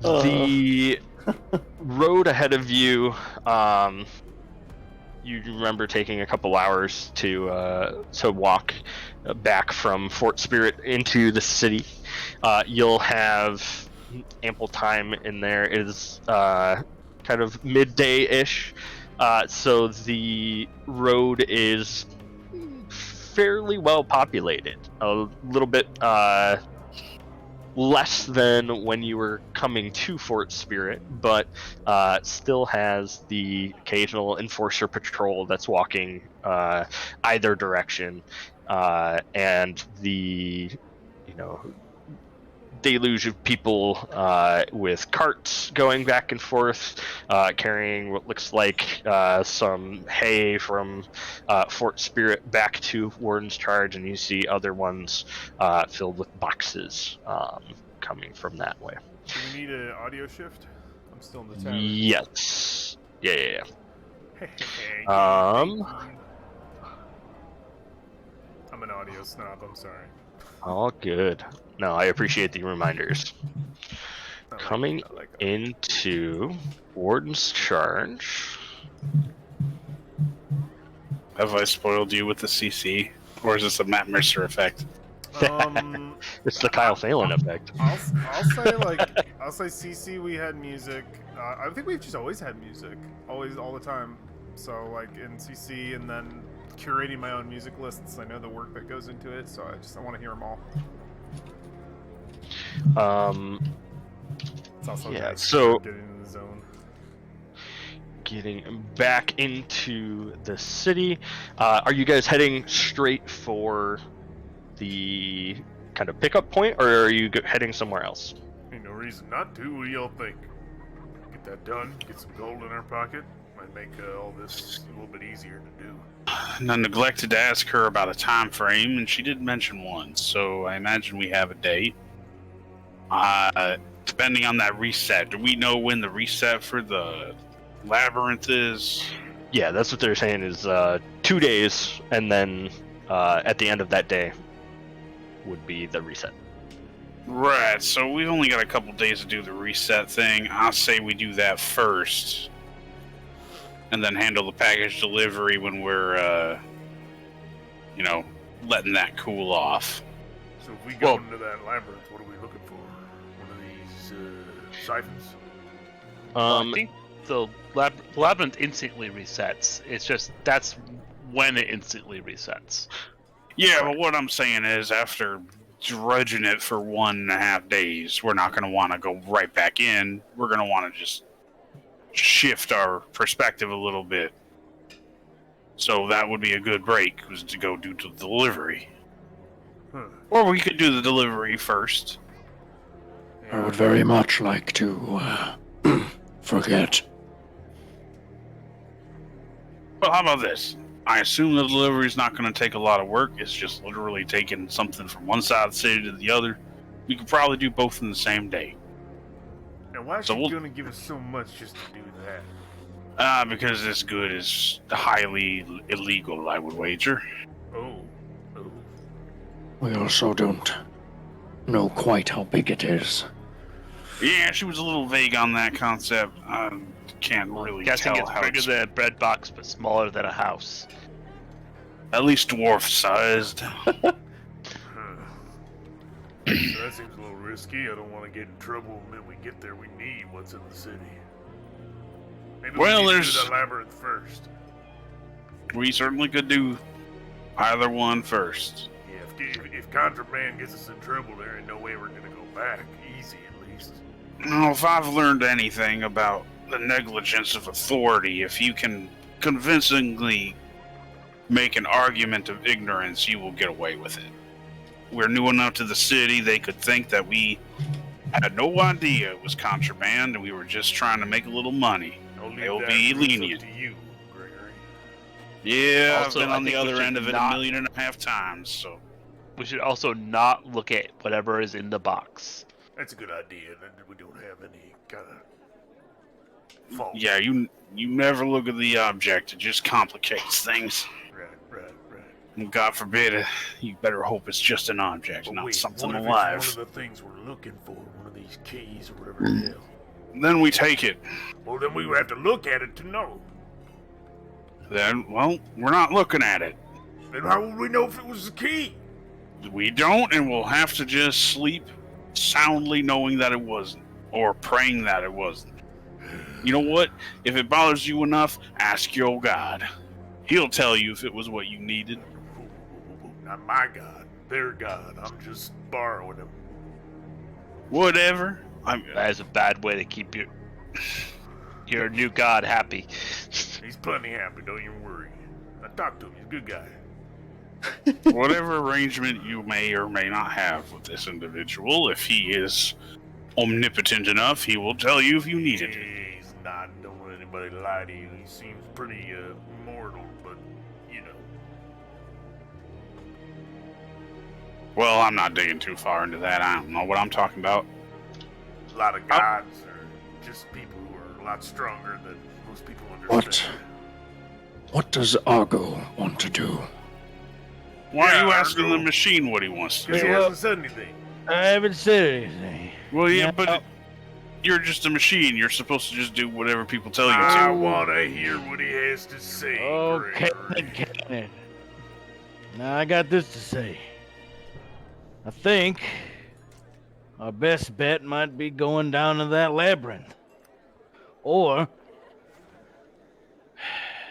go. The road ahead of you, you remember taking a couple hours to walk back from Fort Spirit into the city. You'll have ample time in there. It is kind of midday-ish, so the road is fairly well populated. A little bit less than when you were coming to Fort Spirit, but still has the occasional enforcer patrol that's walking either direction, and the deluge of people with carts going back and forth, carrying what looks like some hay from Fort Spirit back to Warden's Charge, and you see other ones filled with boxes coming from that way. Do we need an audio shift? I'm still in the tavern. Yes. Yeah. Hey, Um. I'm an audio snob. I'm sorry. All good. No, I appreciate the reminders. Coming I like into Warden's Charge. Have I spoiled you with the CC? Or is this a Matt Mercer effect? It's the Kyle Phelan effect. I'll say CC. We had music. I think we've just always had music, always, all the time. So like in CC, and then curating my own music lists. I know the work that goes into it, so I want to hear them all. It's also nice so getting in the zone. Getting back into the city. Are you guys heading straight for the kind of pickup point, or are you heading somewhere else? Ain't no reason not to. What do y'all think? Get that done, get some gold in our pocket, might make all this a little bit easier to do. And I neglected to ask her about a time frame, and she did mention one, so I imagine we have a date. Depending on that reset, do we know when the reset for the labyrinth is? Yeah, that's what they're saying is 2 days, and then at the end of that day would be the reset. Right, so we've only got a couple days to do the reset thing. I'll say we do that first, and then handle the package delivery when we're, letting that cool off. So if we go into that labyrinth, what are we looking for? One of these siphons? I think the labyrinth instantly resets. It's just that's when it instantly resets. Yeah, but what I'm saying is after drudging it for 1.5 days, we're not going to want to go right back in. We're going to want to just shift our perspective a little bit. So that would be a good break, was to go do the delivery. Or we could do the delivery first. I would very much like to forget. Well, how about this? I assume the delivery is not going to take a lot of work. It's just literally taking something from one side of the city to the other. We could probably do both in the same day. Now, why is So she we'll- going to give us so much just to do that? Because this good is highly illegal, I would wager. Oh. We also don't know quite how big it is. Yeah, she was a little vague on that concept. I can't really Guessing tell it's how bigger it's than a bread box, but smaller than a house. at least dwarf-sized. So that seems a little risky. I don't want to get in trouble when we get there. We need what's in the city. Maybe Well, we need there's- to do the labyrinth first. We certainly could do either one first. Yeah, if contraband gets us in trouble, there ain't no way we're gonna go back. Easy, at least. Now, if I've learned anything about the negligence of authority, if you can convincingly make an argument of ignorance, you will get away with it. We're new enough to the city, they could think that we had no idea it was contraband and we were just trying to make a little money. I'll leave They'll that be rest up lenient. to you, Gregory. Yeah, Also, I've been I on the think we other should end of it not- 1.5 times, so. We should also not look at whatever is in the box. That's a good idea. Then we don't have any kind of fault. Yeah, you never look at the object, it just complicates things. Right. And God forbid, you better hope it's just an object, But not wait, something what if alive. it's one of the things we're looking for, one of these keys or whatever the hell. Then we take it. Well, then we would have to look at it to know. Then, well, we're not looking at it. Then how would we know if it was the key? We don't, and we'll have to just sleep soundly knowing that it wasn't, or praying that it wasn't. You know what? If it bothers you enough, ask your God. He'll tell you if it was what you needed. Not my God, their God. I'm just borrowing them. Whatever. That is a bad way to keep your new god happy. He's plenty happy, don't you worry. I talked to him, he's a good guy. Whatever arrangement you may or may not have with this individual, if he is omnipotent enough, he will tell you if you needed it. He's not. Don't want anybody to lie to you. He seems pretty mortal, but you know. Well, I'm not digging too far into that. I don't know what I'm talking about. A lot of gods are just people who are a lot stronger than most people understand. What does Argo want to do? Why are Yeah, you asking Argo. the machine what he wants to Because do? he hasn't said anything. I haven't said anything. Well, yeah, Yeah. but you're just a machine. You're supposed to just do whatever people tell you I to. want to hear what he has to say. Okay, Gregory. Kenneth. Now I got this to say. I think our best bet might be going down to that labyrinth. Or,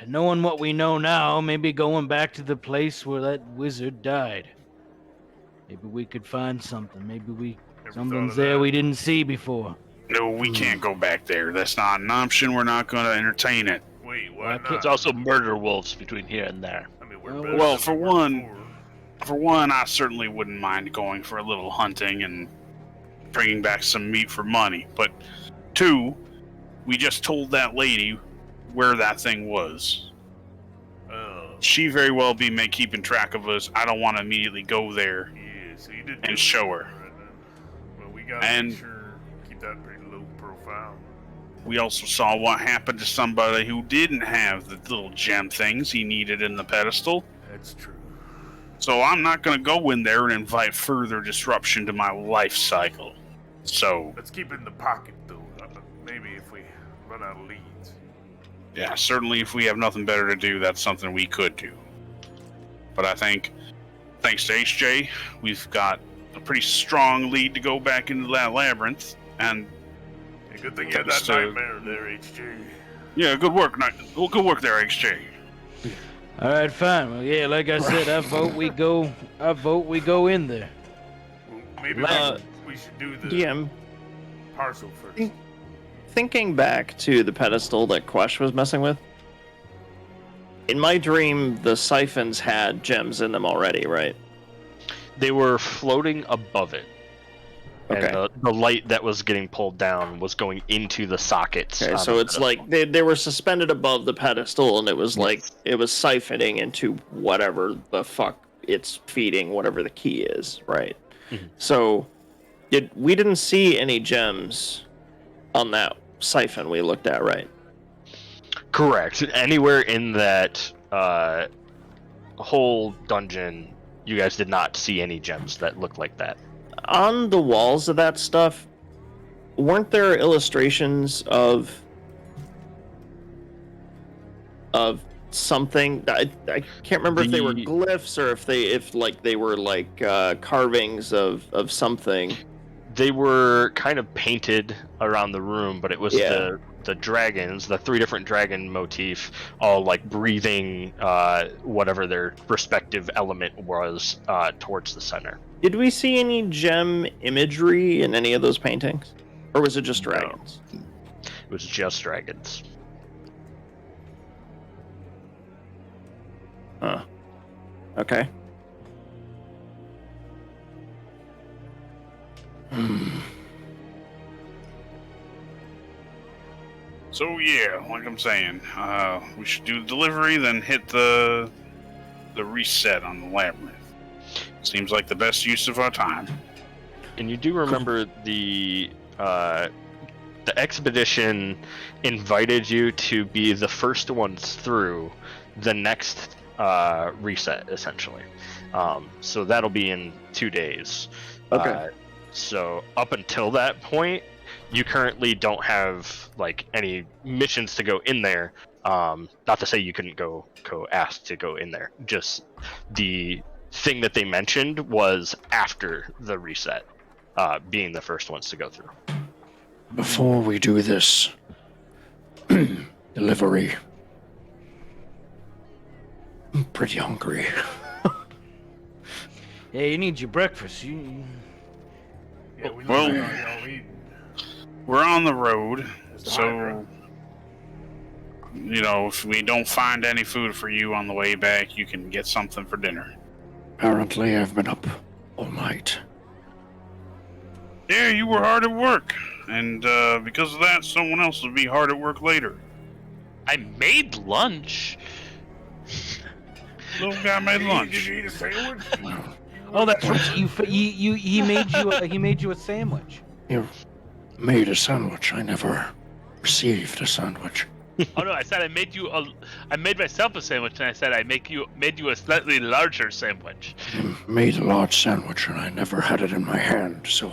knowing what we know now, maybe going back to the place where that wizard died. Maybe we could find something. Never Something's thought of there that. we didn't see before. No, we can't go back there. That's not an option. We're not going to entertain it. Wait, Why why can't- not? There's also murder wolves between here and there. I mean, we're Well, better well, than for we were one- before. For one, I certainly wouldn't mind going for a little hunting and bringing back some meat for money. But two, we just told that lady where that thing was. She very well be keeping track of us. I don't want to immediately go there. Yeah, so you did And do show that her. right then. Well, we gotta And- make sure keep that pretty low profile. We also saw what happened to somebody who didn't have the little gem things he needed in the pedestal. That's true. So I'm not going to go in there and invite further disruption to my life cycle. So, Let's keep it in the pocket, though. Maybe if we run out of leads. yeah, certainly if we have nothing better to do, that's something we could do. But I think, thanks to HJ, we've got a pretty strong lead to go back into that labyrinth. And Hey, good thing you had Thanks that to- nightmare there, HJ. yeah, good work, good work there, HJ. All right, fine. Well, yeah, like I said, I vote we go in there. Well, maybe we should do the DM, parcel first. thinking back to the pedestal that Quesh was messing with, in my dream, the siphons had gems in them already, right? They were floating above it. Okay. And the light that was getting pulled down was going into the sockets. Okay, on so the it's pedestal. like they were suspended above the pedestal, and it was like it was siphoning into whatever the fuck it's feeding, whatever the key is, right? Mhm. So, we didn't see any gems on that siphon we looked at, right? Correct. Anywhere in that whole dungeon, you guys did not see any gems that looked like that. On the walls of that stuff, weren't there illustrations of something? I can't remember if they were The- glyphs or if they were like carvings of something. They were kind of painted around the room, but it was Yeah. the dragons, the three different dragon motif, all like breathing whatever their respective element was towards the center. Did we see any gem imagery in any of those paintings, or was it just No. dragons? It was just dragons. Huh. Okay. So yeah, like I'm saying, we should do the delivery, then hit the reset on the labyrinth. Seems like the best use of our time. And you do remember the expedition invited you to be the first ones through the next reset, essentially. So that'll be in 2 days. Okay. So up until that point, you currently don't have like any missions to go in there. Not to say you couldn't go ask to go in there. Just the thing that they mentioned was after the reset, being the first ones to go through. Before we do this delivery, I'm pretty hungry. Hey, you need your breakfast. You... Yeah, we Well- look like y'all eating. We're on the road, Mr. so Hydra. you know, if we don't find any food for you on the way back, you can get something for dinner. Apparently, I've been up all night. Yeah, you were hard at work, and because of that, someone else will be hard at work later. I made lunch. Little guy made Did lunch. you eat a sandwich? Oh, that's right. He made you a sandwich. You made a sandwich. I never received a sandwich. Oh no, I said I made myself a sandwich, and I said I made you a slightly larger sandwich. You made a large sandwich, and I never had it in my hand, so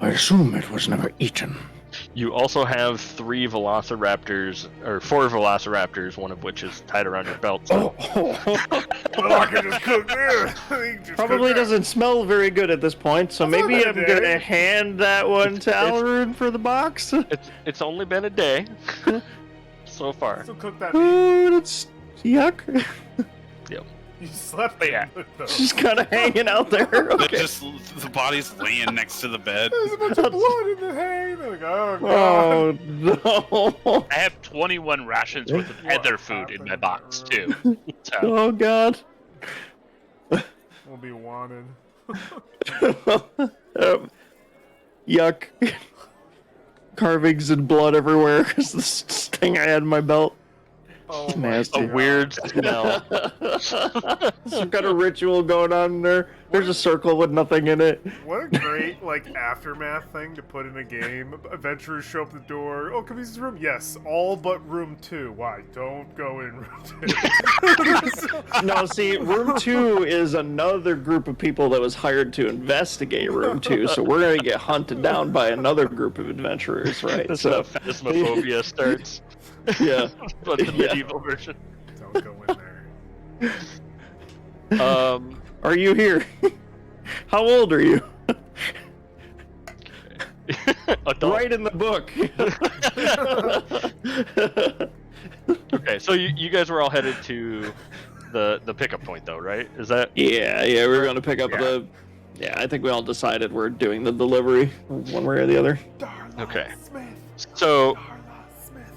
I assume it was never eaten. You also have 4 velociraptors, one of which is tied around your belt. So. Well, I can just cook this. Probably doesn't smell very good at this point, so maybe I'm gonna hand that one to Alrune for the box. It's only been a day so far. Still cook that meat. Oh, that's yuck. You slept But yeah. in it, though. Just kind of hanging out there. Okay. Just the body's laying next to the bed. There's a bunch of blood in the hay. They're like, oh god. Oh no. I have 21 rations worth of other food in my box too. So Oh god. We'll be wanted. Yuck. Carvings and blood everywhere because this thing I had in my belt. Oh It's my nasty. A God. weird smell. Some kind of ritual going on in there. There's a circle with nothing in it. What a great aftermath thing to put in a game. Adventurers show up the door. Oh, come use this room. Yes, all but room 2. Why? Don't go in room 2. No, see, room 2 is another group of people that was hired to investigate room 2, so we're gonna get hunted down by another group of adventurers, right? That's So, how Phasmophobia starts. yeah. But the Yeah. medieval version. Don't go in there. Are you here? How old are you? Adult. Right in the book. Okay, so you guys were all headed to the pickup point, though, right? Is that? Yeah, we're gonna pick up the. Yeah, I think we all decided we're doing the delivery one way or the other. Okay. Smith. So Darla Smith.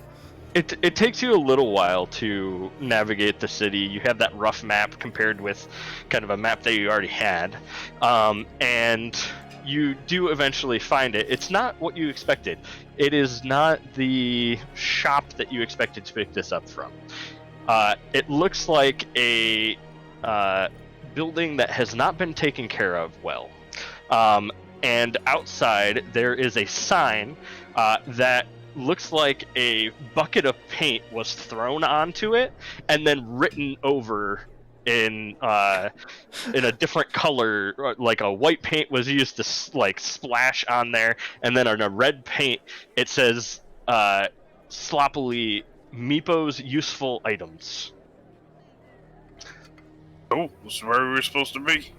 it takes you a little while to navigate the city. You have that rough map compared with kind of a map that you already had, and you do eventually find it. It's not what you expected. It is not the shop that you expected to pick this up from. It looks like a building that has not been taken care of well. And outside there is a sign that looks like a bucket of paint was thrown onto it and then written over in a different color. Like a white paint was used to splash on there, and then on a red paint it says sloppily, Meepo's useful items. Oh, this is where we were supposed to be.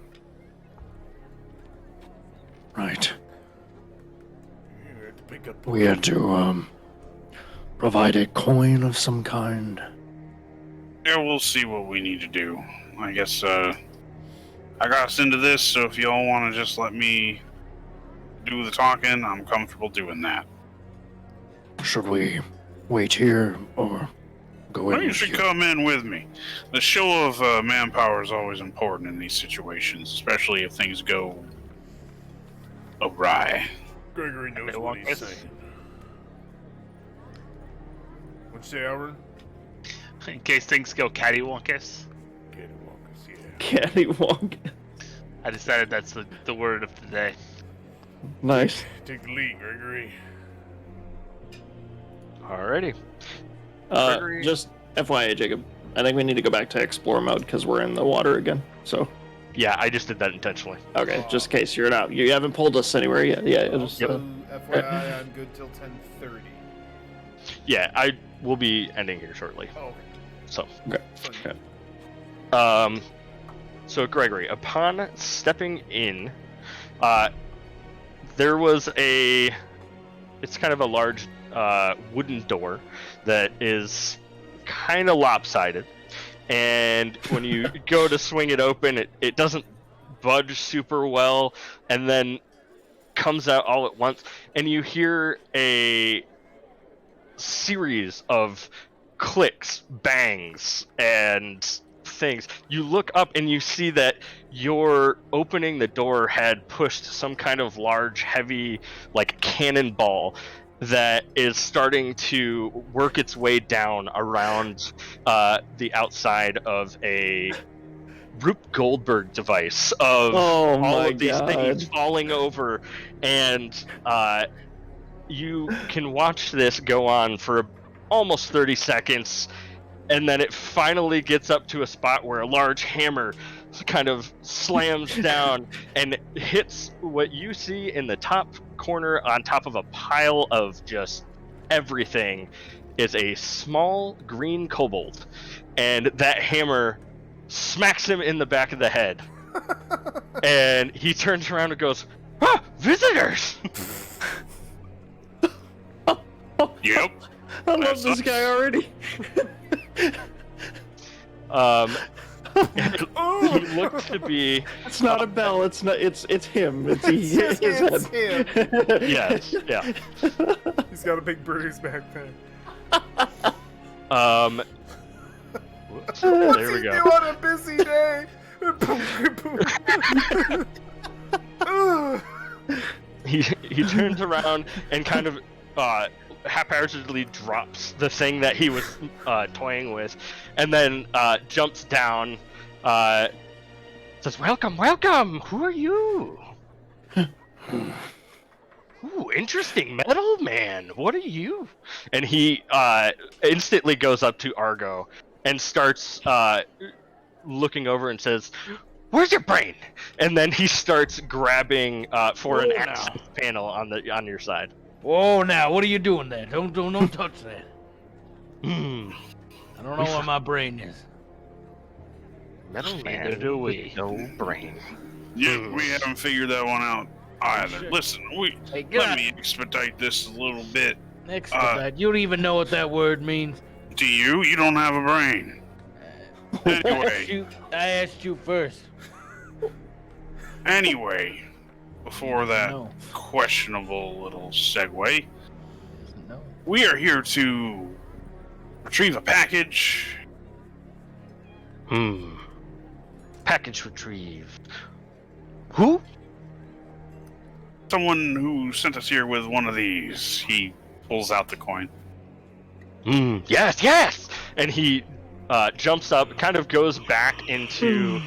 Right. You had to pick up. We had to, provide a coin of some kind. Yeah, we'll see what we need to do. I guess, I got us into this, so if y'all want to just let me do the talking, I'm comfortable doing that. Should we wait here or go Well, in? you with should you? come in with me. The show of manpower is always important in these situations, especially if things go awry. Gregory knows They what want he's this. saying. What'd you say, Alvin? in case things go cattywampus, Cattywampus, yeah. Cattywonk. I decided that's the word of the day. Nice. Take the lead, Gregory. Alrighty. Gregory. Just FYI, Jacob, I think we need to go back to explore mode because we're in the water again. So, Yeah, I just did that intentionally. okay, just in case you're out. You haven't pulled us anywhere yet. Yeah, it was, Also, FYI, I'm good till 10:30. Yeah, I will be ending here shortly. Oh, okay. So, okay. so Gregory, upon stepping in, there was it's kind of a large wooden door that is kind of lopsided, and when you go to swing it open, it doesn't budge super well, and then comes out all at once, and you hear a series of clicks, bangs, and things. You look up and you see that your opening the door had pushed some kind of large, heavy, like cannonball that is starting to work its way down around the outside of a Rube Goldberg device of Oh all my of these things God. falling over, and you can watch this go on for almost 30 seconds, and then it finally gets up to a spot where a large hammer kind of slams down and hits what you see in the top corner on top of a pile of just everything is a small green kobold, and that hammer smacks him in the back of the head, and he turns around and goes, "Ah, visitors!" Yep. I love this guy already. He looks to be It's not a bell. It's not. It's him. It's It's him. yes, yeah. He's got a big bruise back then. Whoops, What's there he we do go. on a busy day? Ugh. He turns around and kind of haphazardly drops the thing that he was toying with, and then jumps down. Says, "Welcome, welcome. Who are you?" Ooh, interesting metal man. What are you? And he instantly goes up to Argo and starts looking over and says, "Where's your brain?" And then he starts grabbing for an Whoa, now. access panel on your side. Whoa, now, what are you doing there? Don't touch that. Hmm. I don't know where my brain is. Metal Neither man do with we. no brain. Yeah, we haven't figured that one out either. Sure. Listen, Hey, get let out. me expedite this a little bit. Next to that. You don't even know what that word means. Do you? You don't have a brain. Anyway, I asked you first. anyway, before that No. questionable little segue, No. we are here to retrieve a package. Package retrieved. Who? Someone who sent us here with one of these. He pulls out the coin. Yes, yes! And he jumps up, kind of goes back into.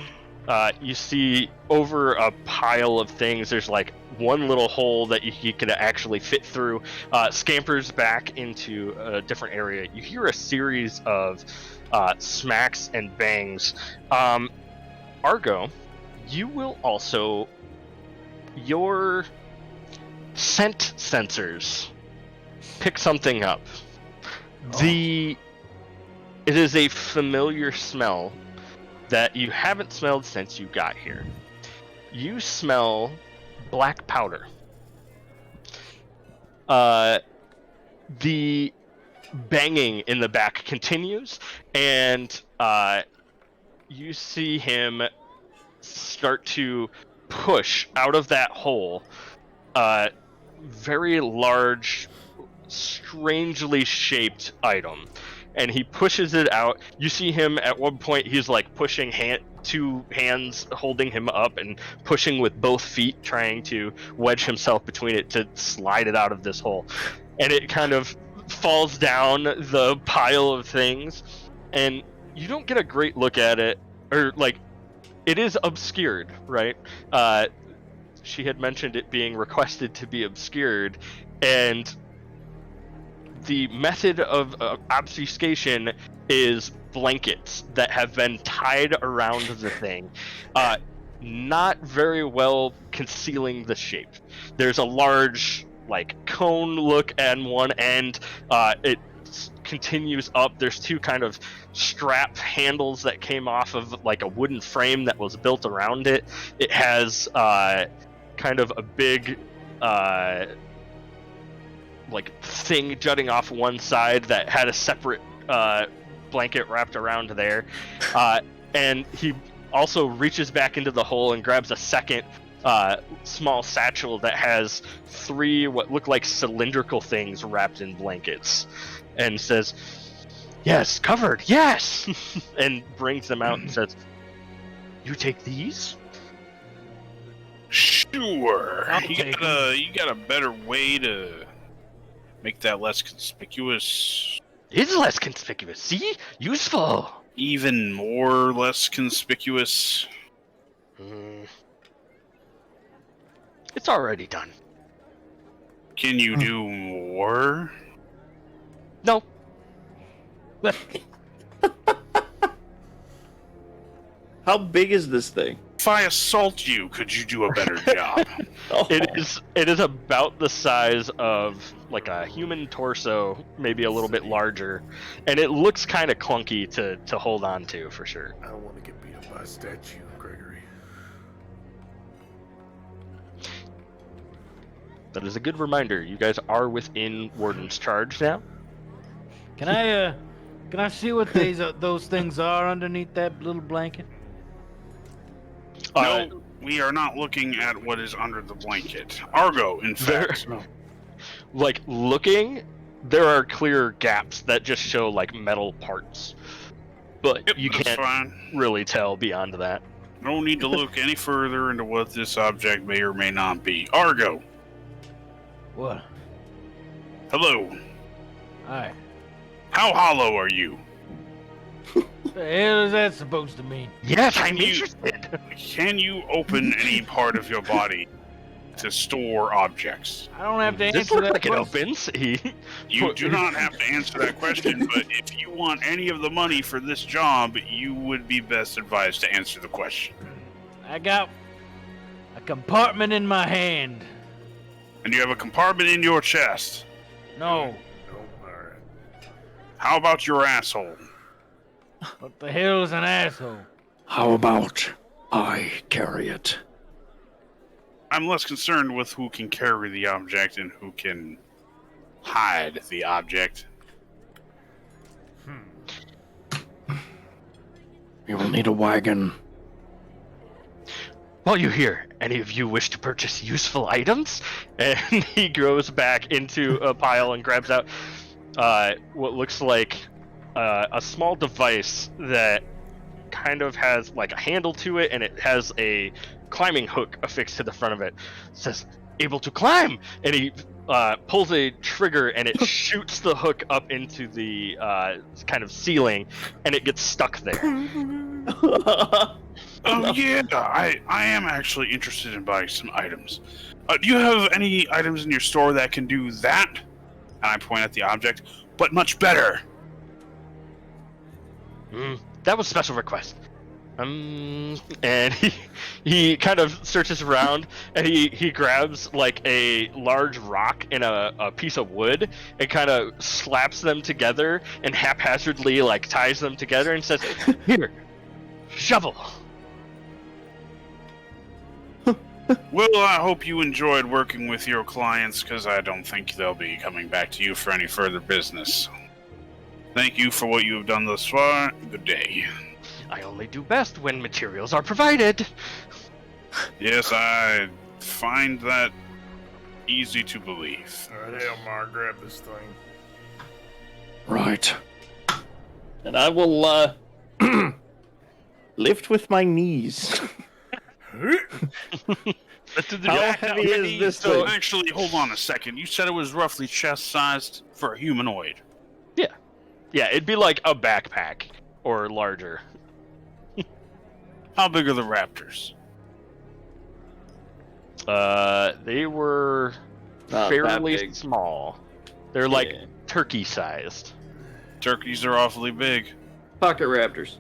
You see over a pile of things, there's like one little hole that you could actually fit through. Scampers back into a different area. You hear a series of smacks and bangs. Argo, you will also. Your scent sensors pick something up. It is a familiar smell that you haven't smelled since you got here. You smell black powder. The banging in the back continues, and you see him start to push out of that hole very large, strangely shaped item, and he pushes it out. You see him at one point, he's like pushing two hands holding him up and pushing with both feet, trying to wedge himself between it to slide it out of this hole, and it kind of falls down the pile of things, and you don't get a great look at it, or like it is obscured, right? She had mentioned it being requested to be obscured, and the method of obfuscation is blankets that have been tied around the thing, not very well concealing the shape. There's a large, like, cone look at one end. It continues up. There's two kind of strap handles that came off of like a wooden frame that was built around it. It has kind of a big like thing jutting off one side that had a separate blanket wrapped around there, and he also reaches back into the hole and grabs a second small satchel that has three what look like cylindrical things wrapped in blankets, and says, Yes, covered. Yes, and brings them out and says, "You take these." Sure. I'll You take got a better way to make that less conspicuous? It's less conspicuous. See, useful. Even more less conspicuous? Hmm. It's already done. Can you do more? No. How big is this thing? If I assault you, could you do a better job? Oh. It is about the size of like a human torso, maybe a little bit larger, and it looks kind of clunky to hold on to for sure. I don't want to get beat up by a statue, Gregory. That is a good reminder. You guys are within Warden's charge now. Can I see what those things are underneath that little blanket? No, we are not looking at what is under the blanket. Argo, in fact. Like looking, there are clear gaps that just show like metal parts, but Yep, you that's can't fine. really tell beyond that. No need to look any further into what this object may or may not be. Argo, What? hello. Hi. How hollow are you? The hell is that supposed to mean? Yes, I'm you- interested. Can you open any part of your body to store objects? I don't have to This answer looks that like it question. opens. He You do not have to answer that question, but if you want any of the money for this job, you would be best advised to answer the question. I got a compartment in my hand. And you have a compartment in your chest. No. No, alright. How about your asshole? What the hell is an asshole? How about I carry it? I'm less concerned with who can carry the object and who can hide the object. We will need a wagon. While you're here, any of you wish to purchase useful items? And he goes back into a pile and grabs out what looks like a small device that kind of has like a handle to it, and it has a climbing hook affixed to the front of it. It says, "Able to climb!" And he pulls a trigger, and it shoots the hook up into the kind of ceiling, and it gets stuck there. Oh yeah, I am actually interested in buying some items. Do you have any items in your store that can do that? And I point at the object, but much better. That was special request. And he kind of searches around, and he grabs like a large rock and a piece of wood and kind of slaps them together and haphazardly like ties them together and says, "Here, shovel." Well, I hope you enjoyed working with your clients, because I don't think they'll be coming back to you for any further business. Thank you for what you have done thus far. Good day. I only do best when materials are provided. Yes, I find that easy to believe. Alright, Elmar, grab this thing. Right. And I will lift with my knees. Let's do the How jack heavy up. is this So thing? actually, hold on a second. You said it was roughly chest-sized for a humanoid. Yeah, it'd be like a backpack or larger. How big are the raptors? They were Not that fairly big. small. They're like Yeah. turkey-sized. Turkeys are awfully big. Pocket raptors.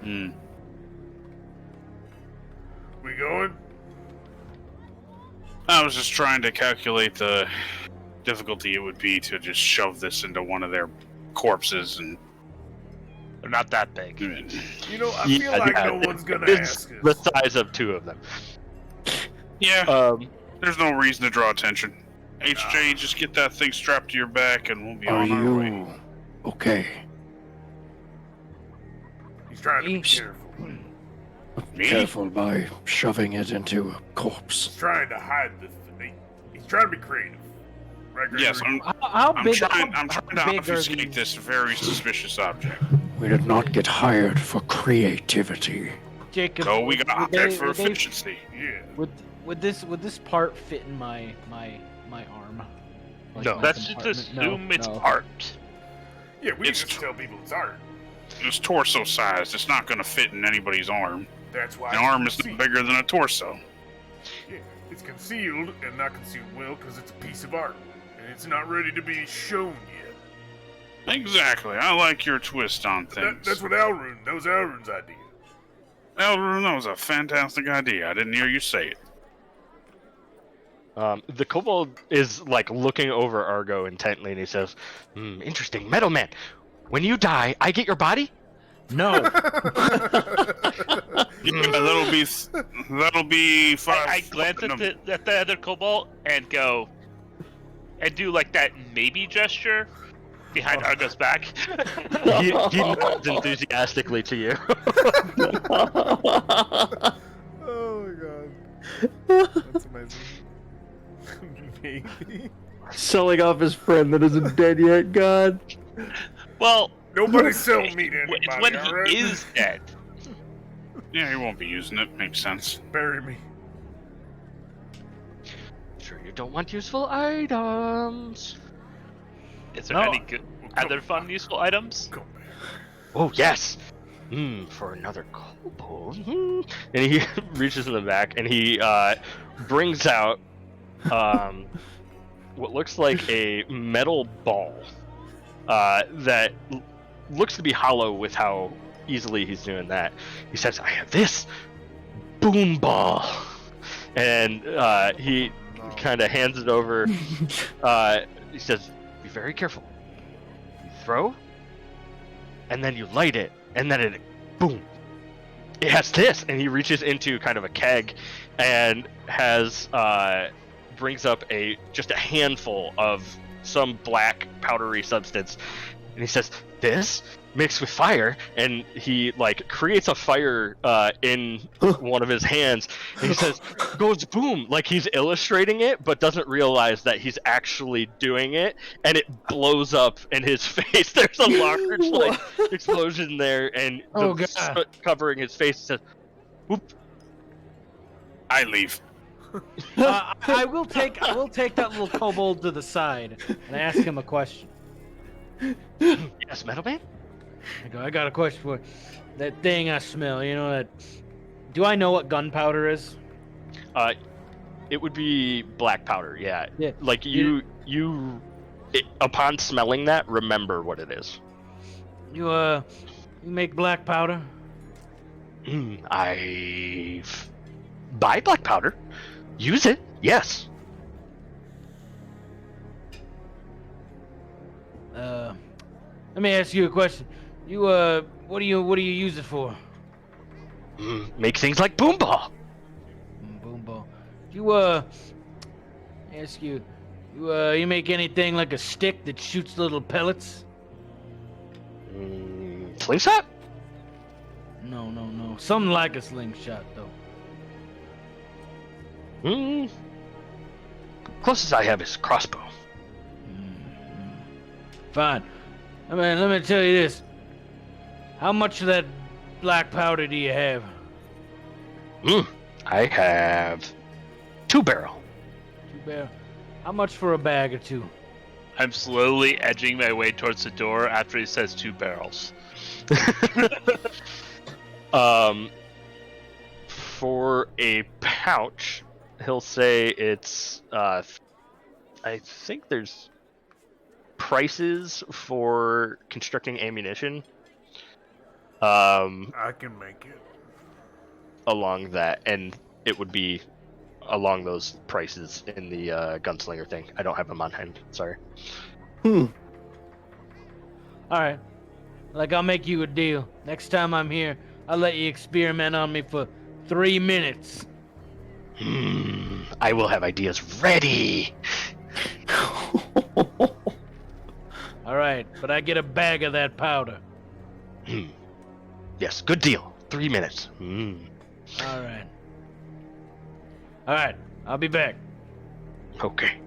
Hmm. We going? I was just trying to calculate the difficulty it would be to just shove this into one of their corpses and. They're not that big. You know, I feel like no one's gonna It's ask the us. size of two of them. Yeah, there's no reason to draw attention. HJ, just get that thing strapped to your back and we'll be Are on our way. you okay? He's trying to be Me? careful. Me? Careful by shoving it into a corpse. He's trying to hide the thing. He's trying to be creative. Right, Yes, Gregory? How I'm big? trying how to big are obfuscate these? this very suspicious object. We did not get hired for creativity. Jacob, So we got would hired for would they- efficiency. Yeah. would this part fit in my arm? No. my Let's just compartment? assume it's no. art. Yeah, we It's just tell people it's art. It's torso sized. It's not going to fit in anybody's arm. That's why An it's arm is not concealed. bigger than a torso. Yeah, it's concealed and not concealed well because it's a piece of art. And it's not ready to be shown yet. Exactly. I like your twist on things. That's what that was Alrun's idea. Elrond, that was a fantastic idea. I didn't hear you say it. The kobold is like looking over Argo intently, and he says, "Interesting, Metal Man. When you die, I get your body." No. Yeah, that'll be 5. I glance at the other kobold and go, and do like that maybe gesture behind Argo's back. he nods enthusiastically to you. Oh my god. That's amazing. Maybe. Selling off his friend that isn't dead yet, God. Well, Nobody sell meat to it's anybody, when alright? he is dead. Yeah, he won't be using it. Makes sense. Bury me. Sure, you don't want useful items. Is there No. any good other fun useful items? Come back. Oh yes. For another kobold. And he reaches in the back and he brings out what looks like a metal ball that looks to be hollow with how easily he's doing that. He says, "I have this boom ball," and he kind of hands it over. He says, "Be very careful. You throw, and then you light it, and then it, boom. It has this," and he reaches into kind of a keg, and has brings up just a handful of some black powdery substance, and he says, "This mixed with fire," and he like creates a fire in one of his hands, and he says, goes boom, like he's illustrating it but doesn't realize that he's actually doing it, and it blows up in his face. There's a large like explosion there, and Oh, the God. soot covering his face. He says, "Whoop." I leave. I will take that little kobold to the side and ask him a question. "Yes, Metal Man?" I got a question for you. That thing I smell. You know that? Do I know what gunpowder is? It would be black powder, yeah. Yeah. Like you upon smelling that, remember what it is. You make black powder? I buy black powder, use it, yes. Let me ask you a question. You what do you use it for? Make things like boom ball. Boom ball. You ask you, you make anything like a stick that shoots little pellets? Slingshot? No. Something like a slingshot though. Closest I have is crossbow. Fine. I mean, let me tell you this. How much of that black powder do you have? I have 2 barrel. 2 barrel. How much for a bag or 2? I'm slowly edging my way towards the door after he says 2 barrels. For a pouch, he'll say it's I think there's prices for constructing ammunition I can make it. along that, and it would be along those prices in the gunslinger thing. I don't have them on hand, sorry. All right. Like, I'll make you a deal. Next time I'm here, I'll let you experiment on me for 3 minutes. I will have ideas ready. All right, but I get a bag of that powder. Yes, good deal. 3 minutes. All right, I'll be back. Okay.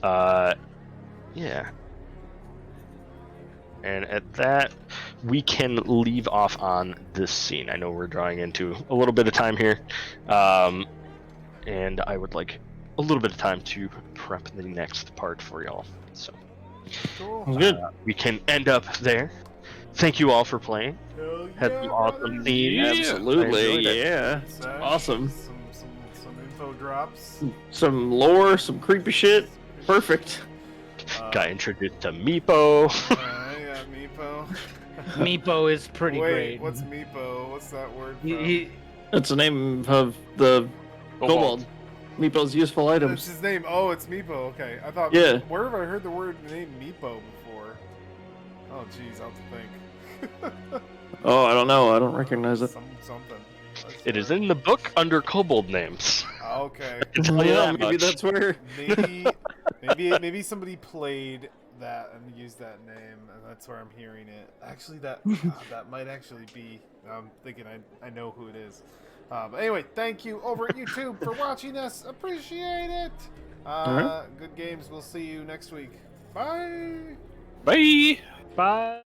Yeah. And at that, we can leave off on this scene. I know we're drawing into a little bit of time here, and I would like a little bit of time to prep the next part for y'all. So Cool. Good. we can end up there. Thank you all for playing. Hell Had yeah, some awesome brothers. themes. I Absolutely, enjoyed it. yeah. Sesh, Awesome. Some info drops. Some lore, some creepy shit. Perfect. Got introduced to Meepo. Yeah, Meepo. Meepo is pretty Wait, great. what's Meepo? What's that word from? That's the name of the kobold. Meepo's useful That's items. his name. Oh, it's Meepo. Okay, I thought. Yeah. Where have I heard the word name Meepo before? Oh, jeez, I'll have to think. Oh, I don't know. I don't recognize it. Something. It is in the book under kobold names. Okay. I can tell you that Maybe much. that's where. Maybe somebody played that and used that name, and that's where I'm hearing it. Actually, that might actually be. I'm thinking I know who it is. But anyway, thank you over at YouTube for watching us. Appreciate it. Alright. Good games. We'll see you next week. Bye. Bye. Bye.